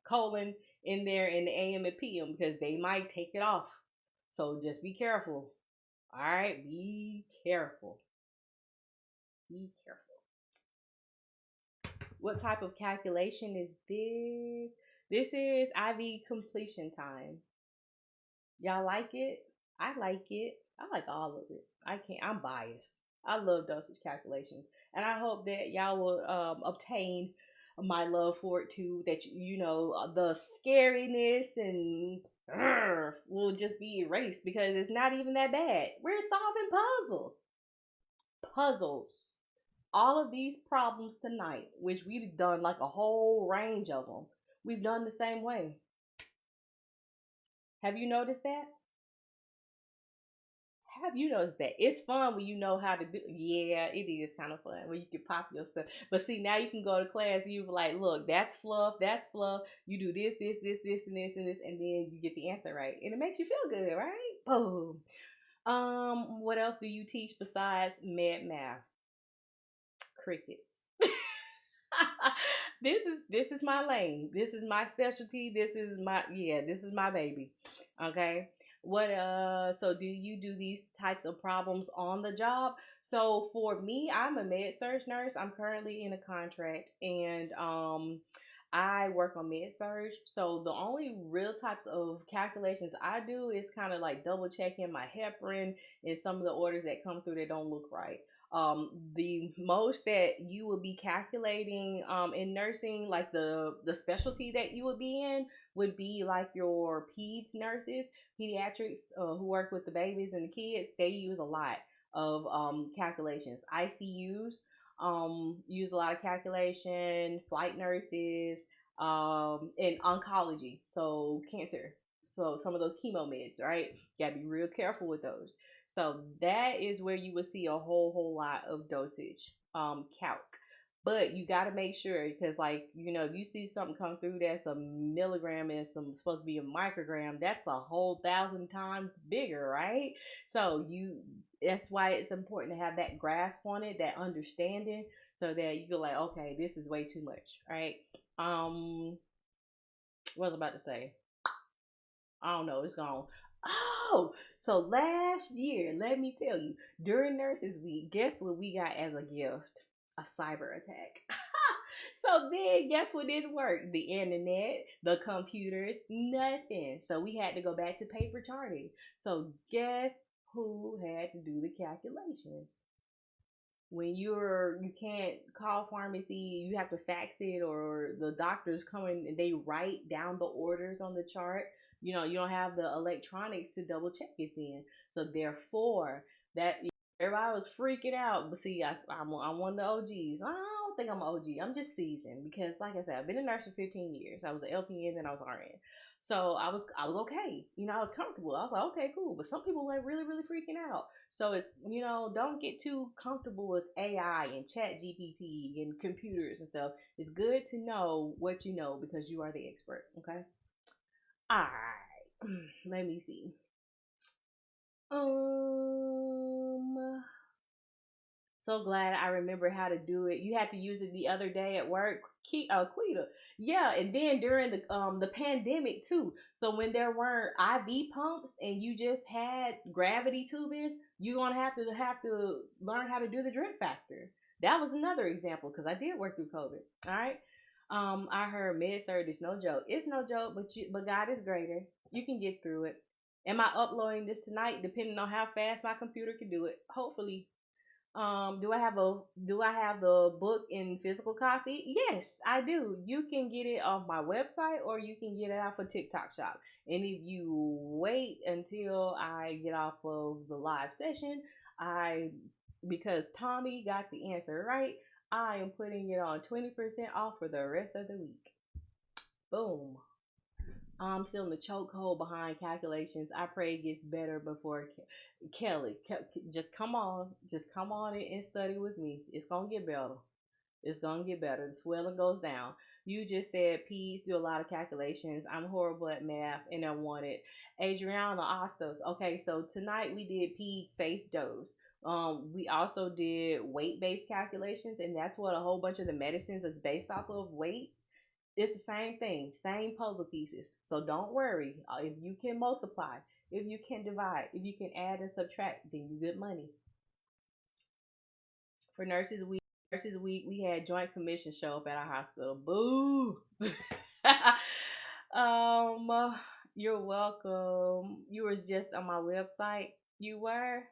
colon in there in the AM and PM because they might take it off. So just be careful. All right, be careful. Be careful. What type of calculation is this? This is IV completion time. Y'all like it? I like it. I like all of it. I'm biased. I love dosage calculations. And I hope that y'all will obtain my love for it too. That, the scariness and will just be erased because it's not even that bad. We're solving puzzles. All of these problems tonight, which we've done like a whole range of them, we've done the same way. Have you noticed that? Have you noticed that? It's fun when you know how to do. Yeah, it is kind of fun when you can pop your stuff. But see, now you can go to class. You be like, look, that's fluff. That's fluff. You do this, this, this, this, and this, and this, and then you get the answer right, and it makes you feel good, right? Boom. What else do you teach besides med math? Crickets. This is my lane. This is my specialty. This is my baby. Okay. What so do you do these types of problems on the job? So for me, I'm a med surg nurse. I'm currently in a contract and I work on med surg. So the only real types of calculations I do is kind of like double checking my heparin and some of the orders that come through that don't look right. The most that you will be calculating in nursing, like the specialty that you would be in, would be like your peds nurses, pediatrics who work with the babies and the kids. They use a lot of calculations. ICUs use a lot of calculation. Flight nurses, in oncology, so cancer. So some of those chemo meds, right? You gotta be real careful with those. So that is where you would see a whole lot of dosage calc. But you got to make sure, because, like, if you see something come through that's a milligram and some supposed to be a microgram, that's a whole 1,000 times bigger, right? So that's why it's important to have that grasp on it, that understanding, so that you feel like, okay, this is way too much, right? What was I about to say? I don't know. It's gone. Oh, so last year, let me tell you, during Nurses Week, guess what we got as a gift? A cyber attack. So then, guess what didn't work? The internet, the computers, nothing. So we had to go back to paper charting. So guess who had to do the calculations? When you can't call pharmacy, you have to fax it, or the doctors come in and they write down the orders on the chart. You don't have the electronics to double check it then. So therefore, that everybody was freaking out. But see, I'm one of the OGs. I don't think I'm an OG. I'm just seasoned because, like I said, I've been a nurse for 15 years. I was an LPN, then I was RN. So I was okay. I was comfortable. I was like, okay, cool. But some people were really, really freaking out. So it's, don't get too comfortable with AI and chat GPT and computers and stuff. It's good to know what you know because you are the expert. Okay. All right. Let me see. So glad I remember how to do it. You had to use it the other day at work. Quita. Yeah, and then during the pandemic too. So when there weren't IV pumps and you just had gravity tubings, you're gonna have to learn how to do the drip factor. That was another example because I did work through COVID. All right. I heard med surg is no joke. It's no joke, but God is greater. You can get through it. Am I uploading this tonight? Depending on how fast my computer can do it. Hopefully. Do I have the book in physical copy? Yes, I do. You can get it off my website or you can get it off of TikTok Shop. And if you wait until I get off of the live session, I because Tommy got the answer right, I am putting it on 20% off for the rest of the week. Boom. I'm still in the chokehold behind calculations. I pray it gets better before Kelly. Just come on, and study with me. It's gonna get better. It's gonna get better. The swelling goes down. You just said peds do a lot of calculations. I'm horrible at math and I want it. Adriana Ostos. Okay, so tonight we did peds safe dose. We also did weight based calculations, and that's what a whole bunch of the medicines is based off of, weights. It's the same thing, same puzzle pieces. So don't worry. If you can multiply, if you can divide, if you can add and subtract, then you get money. For Nurses Week, we had Joint Commission show up at our hospital. Boo! um, you're welcome. You was just on my website. You were?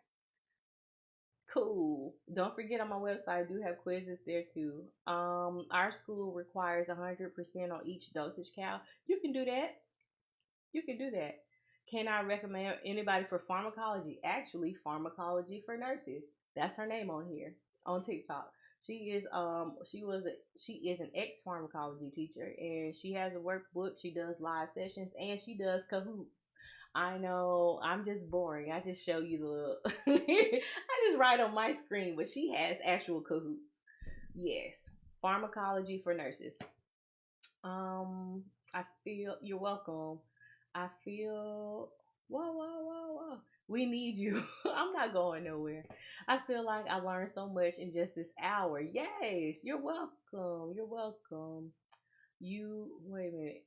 Cool. Don't forget, on my website, I do have quizzes there too. Our school requires 100% on each dosage count. You can do that. You can do that. Can I recommend anybody for pharmacology? Actually, pharmacology for nurses. That's her name on here on TikTok. She is an ex pharmacology teacher and she has a workbook. She does live sessions and she does Kahoots. I know I'm just boring. I just show you the I just write on my screen, but she has actual Kahoots. Yes, pharmacology for nurses. I feel you're welcome. I feel whoa. We need you. I'm not going nowhere. I feel like I learned so much in just this hour. Yes, you're welcome. You're welcome. You wait a minute.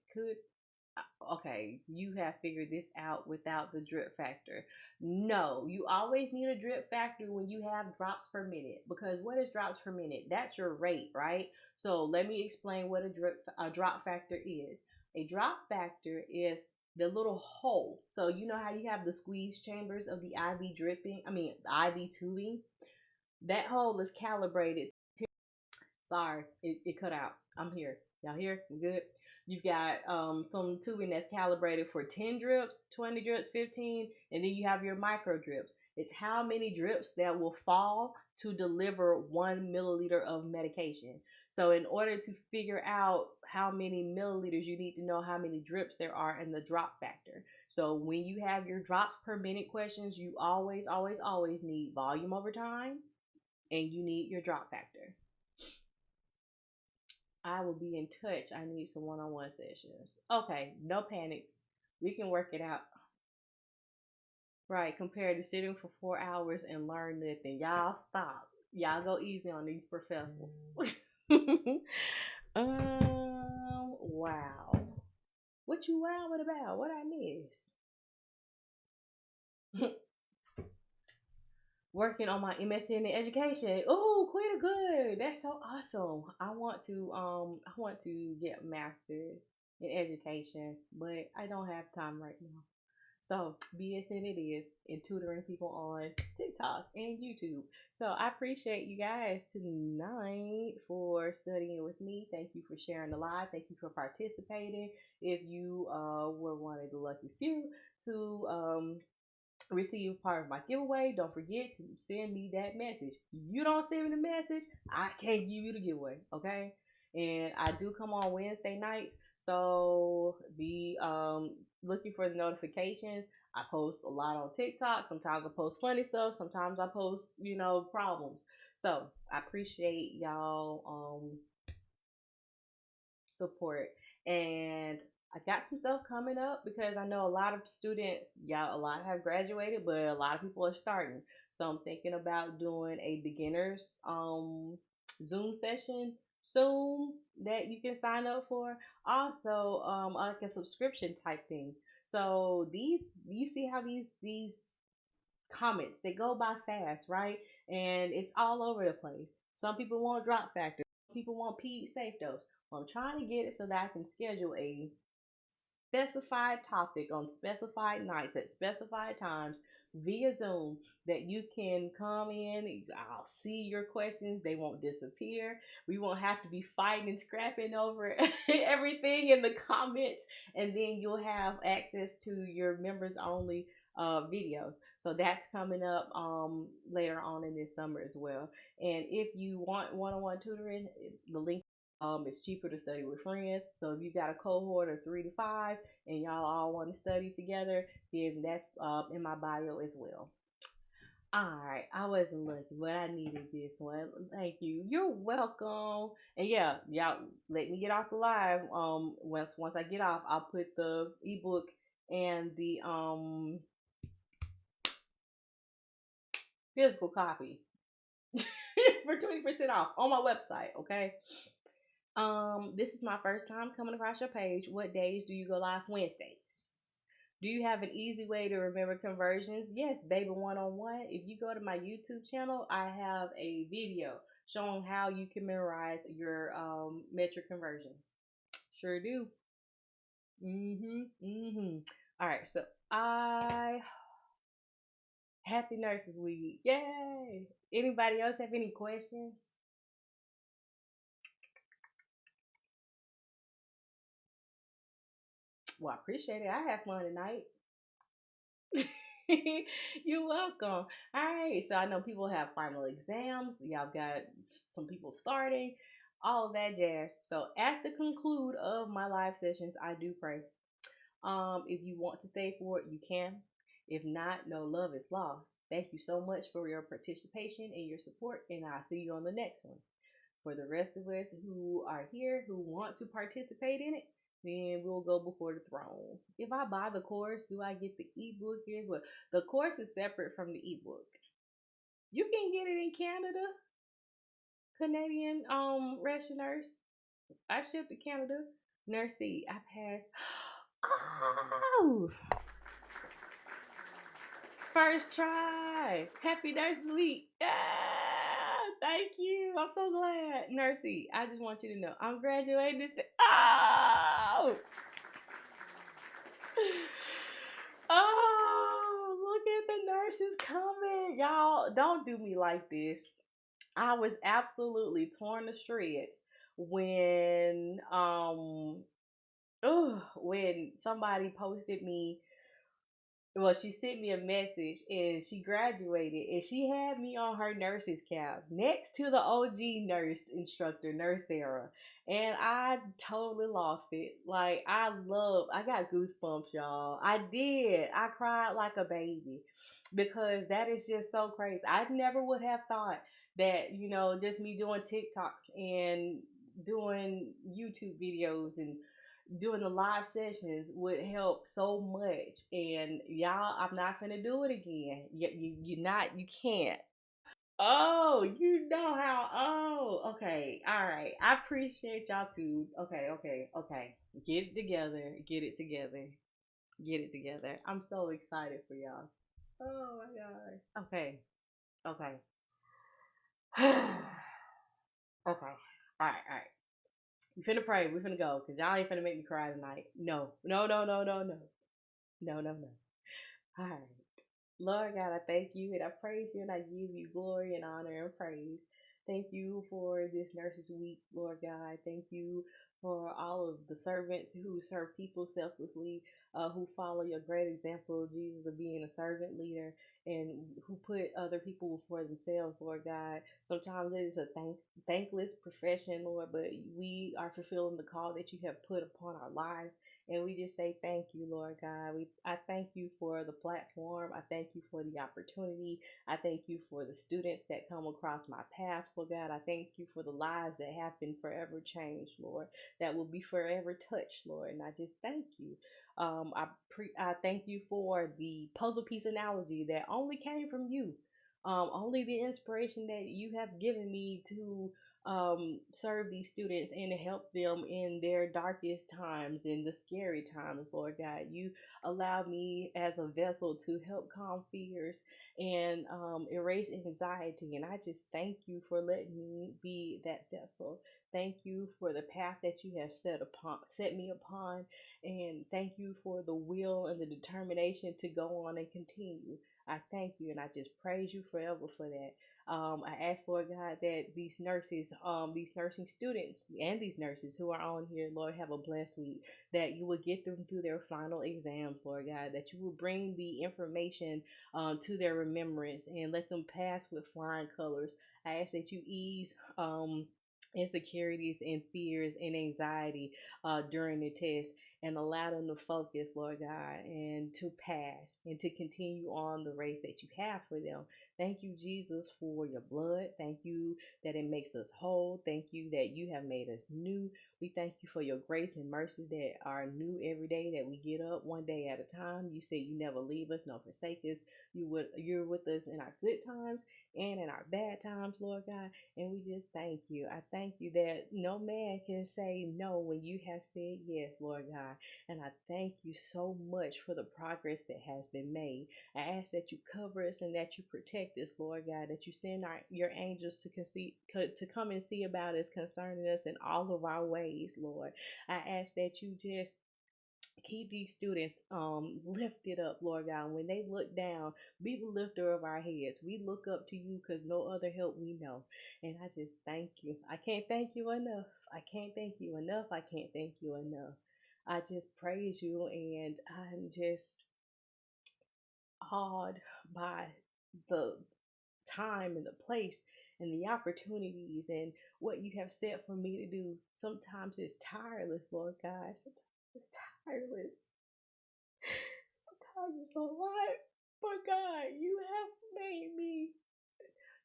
Okay, you have figured this out without the drip factor. No, you always need a drip factor when you have drops per minute, because what is drops per minute? That's your rate, right? So let me explain what a drop factor is. A drop factor is the little hole. So you know how you have the squeeze chambers of the IV dripping, the IV tubing? That hole is calibrated. Sorry, it cut out. I'm here. Y'all here? We good? You've got some tubing that's calibrated for 10 drips, 20 drips, 15, and then you have your micro drips. It's how many drips that will fall to deliver 1 milliliter of medication. So in order to figure out how many milliliters, you need to know how many drips there are in the drop factor. So when you have your drops per minute questions, you always need volume over time, and you need your drop factor. I will be in touch. I need some one-on-one sessions. Okay, no panics. We can work it out. Right, compared to sitting for 4 hours and learn nothing. Y'all stop. Y'all go easy on these professors. Wow. What you wowing about? What I miss? Working on my MSc in education. Oh, quite good. That's so awesome. I want to get a master's in education, but I don't have time right now. So BSN it is, and tutoring people on TikTok and YouTube. So I appreciate you guys tonight for studying with me. Thank you for sharing the live. Thank you for participating. If you were one of the lucky few to receive part of my giveaway, don't forget to send me that message. You don't send me the message, I can't give you the giveaway. Okay. And I do come on Wednesday nights, so be looking for the notifications. I post a lot on TikTok. Sometimes I post funny stuff, sometimes I post problems. So I appreciate y'all support. And I got some stuff coming up because I know a lot of students, yeah, a lot have graduated, but a lot of people are starting. So I'm thinking about doing a beginners Zoom session soon that you can sign up for. Also, like a subscription type thing. So these, you see how these comments, they go by fast, right? And it's all over the place. Some people want drop factor, people want ped safe dose. Well, I'm trying to get it so that I can schedule a specified topic on specified nights at specified times via Zoom that you can come in. I'll see your questions. They won't disappear. We won't have to be fighting and scrapping over everything in the comments. And then you'll have access to your members only videos. So that's coming up later on in this summer as well. And if you want one-on-one tutoring, the link, it's cheaper to study with friends. So if you got a cohort of 3 to 5 and y'all all want to study together, then that's in my bio as well. All right, I wasn't lucky, but I needed this one. Thank you. You're welcome. And yeah, y'all let me get off the live. Once I get off, I'll put the ebook and the physical copy for 20% off on my website. Okay. This is my first time coming across your page. What days do you go live? Wednesdays. Do you have an easy way to remember conversions? Yes, baby one-on-one. If you go to my YouTube channel, I have a video showing how you can memorize your metric conversions. Sure do. All right, so happy Nurses Week. Yay! Anybody else have any questions? Well, I appreciate it. I have fun tonight. You're welcome. All right. So I know people have final exams. Y'all got some people starting, all of that jazz. So at the conclude of my live sessions, I do pray. If you want to stay for it, you can. If not, no love is lost. Thank you so much for your participation and your support, and I'll see you on the next one. For the rest of us who are here who want to participate in it, then we'll go before the throne. If I buy the course, do I get the ebook as well? The course is separate from the ebook. You can get it in Canada, Canadian registered nurse. I shipped to Canada. Nursey, I passed. Oh, first try. Happy Nurse Week. Yeah, thank you. I'm so glad. Nursey, I just want you to know I'm graduating this. Oh! Oh, look at the nurses coming. Y'all, don't do me like this. I was absolutely torn to shreds when when somebody posted me. Well, she sent me a message and she graduated and she had me on her nurse's cap next to the OG nurse instructor, Nurse Sarah. And I totally lost it. Like, I got goosebumps, y'all. I did. I cried like a baby because that is just so crazy. I never would have thought that, just me doing TikToks and doing YouTube videos and doing the live sessions would help so much. And y'all, I'm not gonna do it again. You're not, you can't. Oh, you know how. Oh, okay. All right. I appreciate y'all too. Okay, okay, okay. Get it together. Get it together. Get it together. I'm so excited for y'all. Oh my gosh. Okay. Okay. Okay. All right. All right. We finna pray. We finna go because y'all ain't finna make me cry tonight. No. No. No. No. No. No. No. No. No. All right. Lord God, I thank you and I praise you and I give you glory and honor and praise. Thank you for this Nurses Week, Lord God. Thank you for all of the servants who serve people selflessly, who follow your great example of Jesus of being a servant leader and who put other people before themselves, Lord God. Sometimes it is a thankless profession, Lord, but we are fulfilling the call that you have put upon our lives. And we just say thank you, Lord God. I thank you for the platform. I thank you for the opportunity. I thank you for the students that come across my path, Lord God. I thank you for the lives that have been forever changed, Lord, that will be forever touched, Lord. And I just thank you. I thank you for the puzzle piece analogy that only came from you. Only the inspiration that you have given me to serve these students and help them in their darkest times and the scary times, Lord God. You allow me as a vessel to help calm fears and erase anxiety. And I just thank you for letting me be that vessel. Thank you for the path that you have set me upon, and thank you for the will and the determination to go on and continue. I thank you and I just praise you forever for that. I ask, Lord God, that these nurses, these nursing students, and these nurses who are on here, Lord, have a blessed week. That you will get them through their final exams, Lord God. That you will bring the information to their remembrance and let them pass with flying colors. I ask that you ease insecurities and fears and anxiety during the test and allow them to focus, Lord God, and to pass and to continue on the race that you have for them. Thank you, Jesus, for your blood. Thank you that it makes us whole. Thank you that you have made us new. We thank you for your grace and mercies that are new every day, that we get up one day at a time. You say you never leave us nor forsake us. You're with us in our good times and in our bad times, Lord God. And we just thank you. I thank you that no man can say no when you have said yes, Lord God. And I thank you so much for the progress that has been made. I ask that you cover us and that you protect us, Lord God, that you send your angels to come and see about us concerning us in all of our ways, Lord. I ask that you just keep these students lifted up, Lord God. When they look down, be the lifter of our heads. We look up to you because no other help we know. And I just thank you. I can't thank you enough. I can't thank you enough. I can't thank you enough. I just praise you and I'm just awed by the time and the place and the opportunities and what you have set for me to do. Sometimes it's tireless, Lord God. Sometimes it's tireless. Sometimes it's a lot. But God, you have made me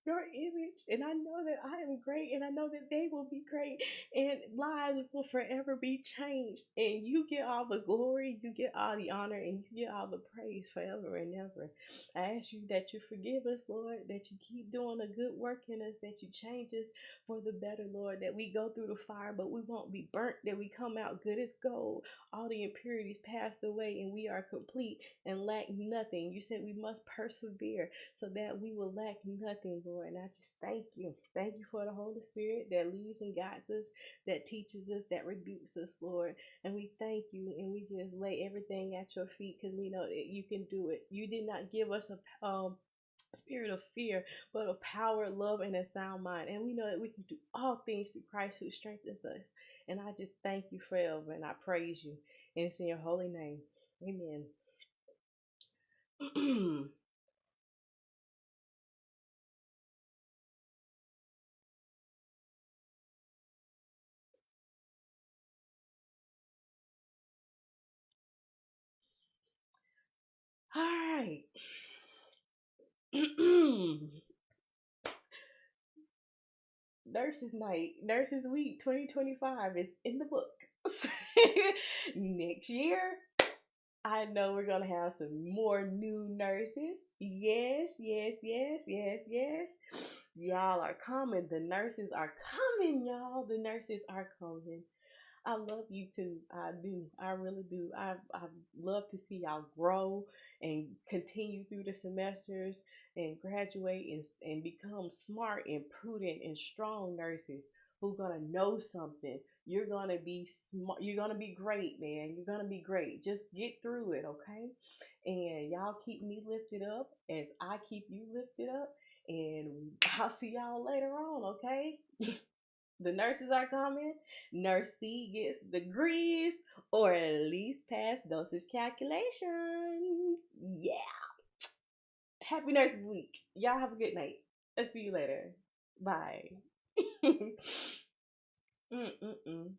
your image, and I know that I am great, and I know that they will be great, and lives will forever be changed. And you get all the glory, you get all the honor, and you get all the praise forever and ever. I ask you that you forgive us, Lord, that you keep doing a good work in us, that you change us for the better, Lord, that we go through the fire, but we won't be burnt, that we come out good as gold. All the impurities passed away, and we are complete and lack nothing. You said we must persevere so that we will lack nothing, Lord. And I just thank you. Thank you for the Holy Spirit that leads and guides us, that teaches us, that rebukes us, Lord. And we thank you and we just lay everything at your feet because we know that you can do it. You did not give us a spirit of fear, but of power, love, and a sound mind. And we know that we can do all things through Christ who strengthens us. And I just thank you forever and I praise you. And it's in your holy name. Amen. All right. Nurses Night, Nurses Week 2025 is in the books. Next year, I know we're gonna have some more new nurses. Yes, yes, yes, yes, yes. Y'all are coming. The nurses are coming, y'all. The nurses are coming. I love you too. I do. I really do. I love to see y'all grow and continue through the semesters and graduate and become smart and prudent and strong nurses who gonna know something. You're gonna be smart. You're gonna be great, man. You're gonna be great. Just get through it, okay? And y'all keep me lifted up as I keep you lifted up. And I'll see y'all later on, okay? The nurses are coming. Nurse C gets degrees or at least pass dosage calculations. Yeah. Happy Nurses Week. Y'all have a good night. I'll see you later. Bye. Mm-mm-mm.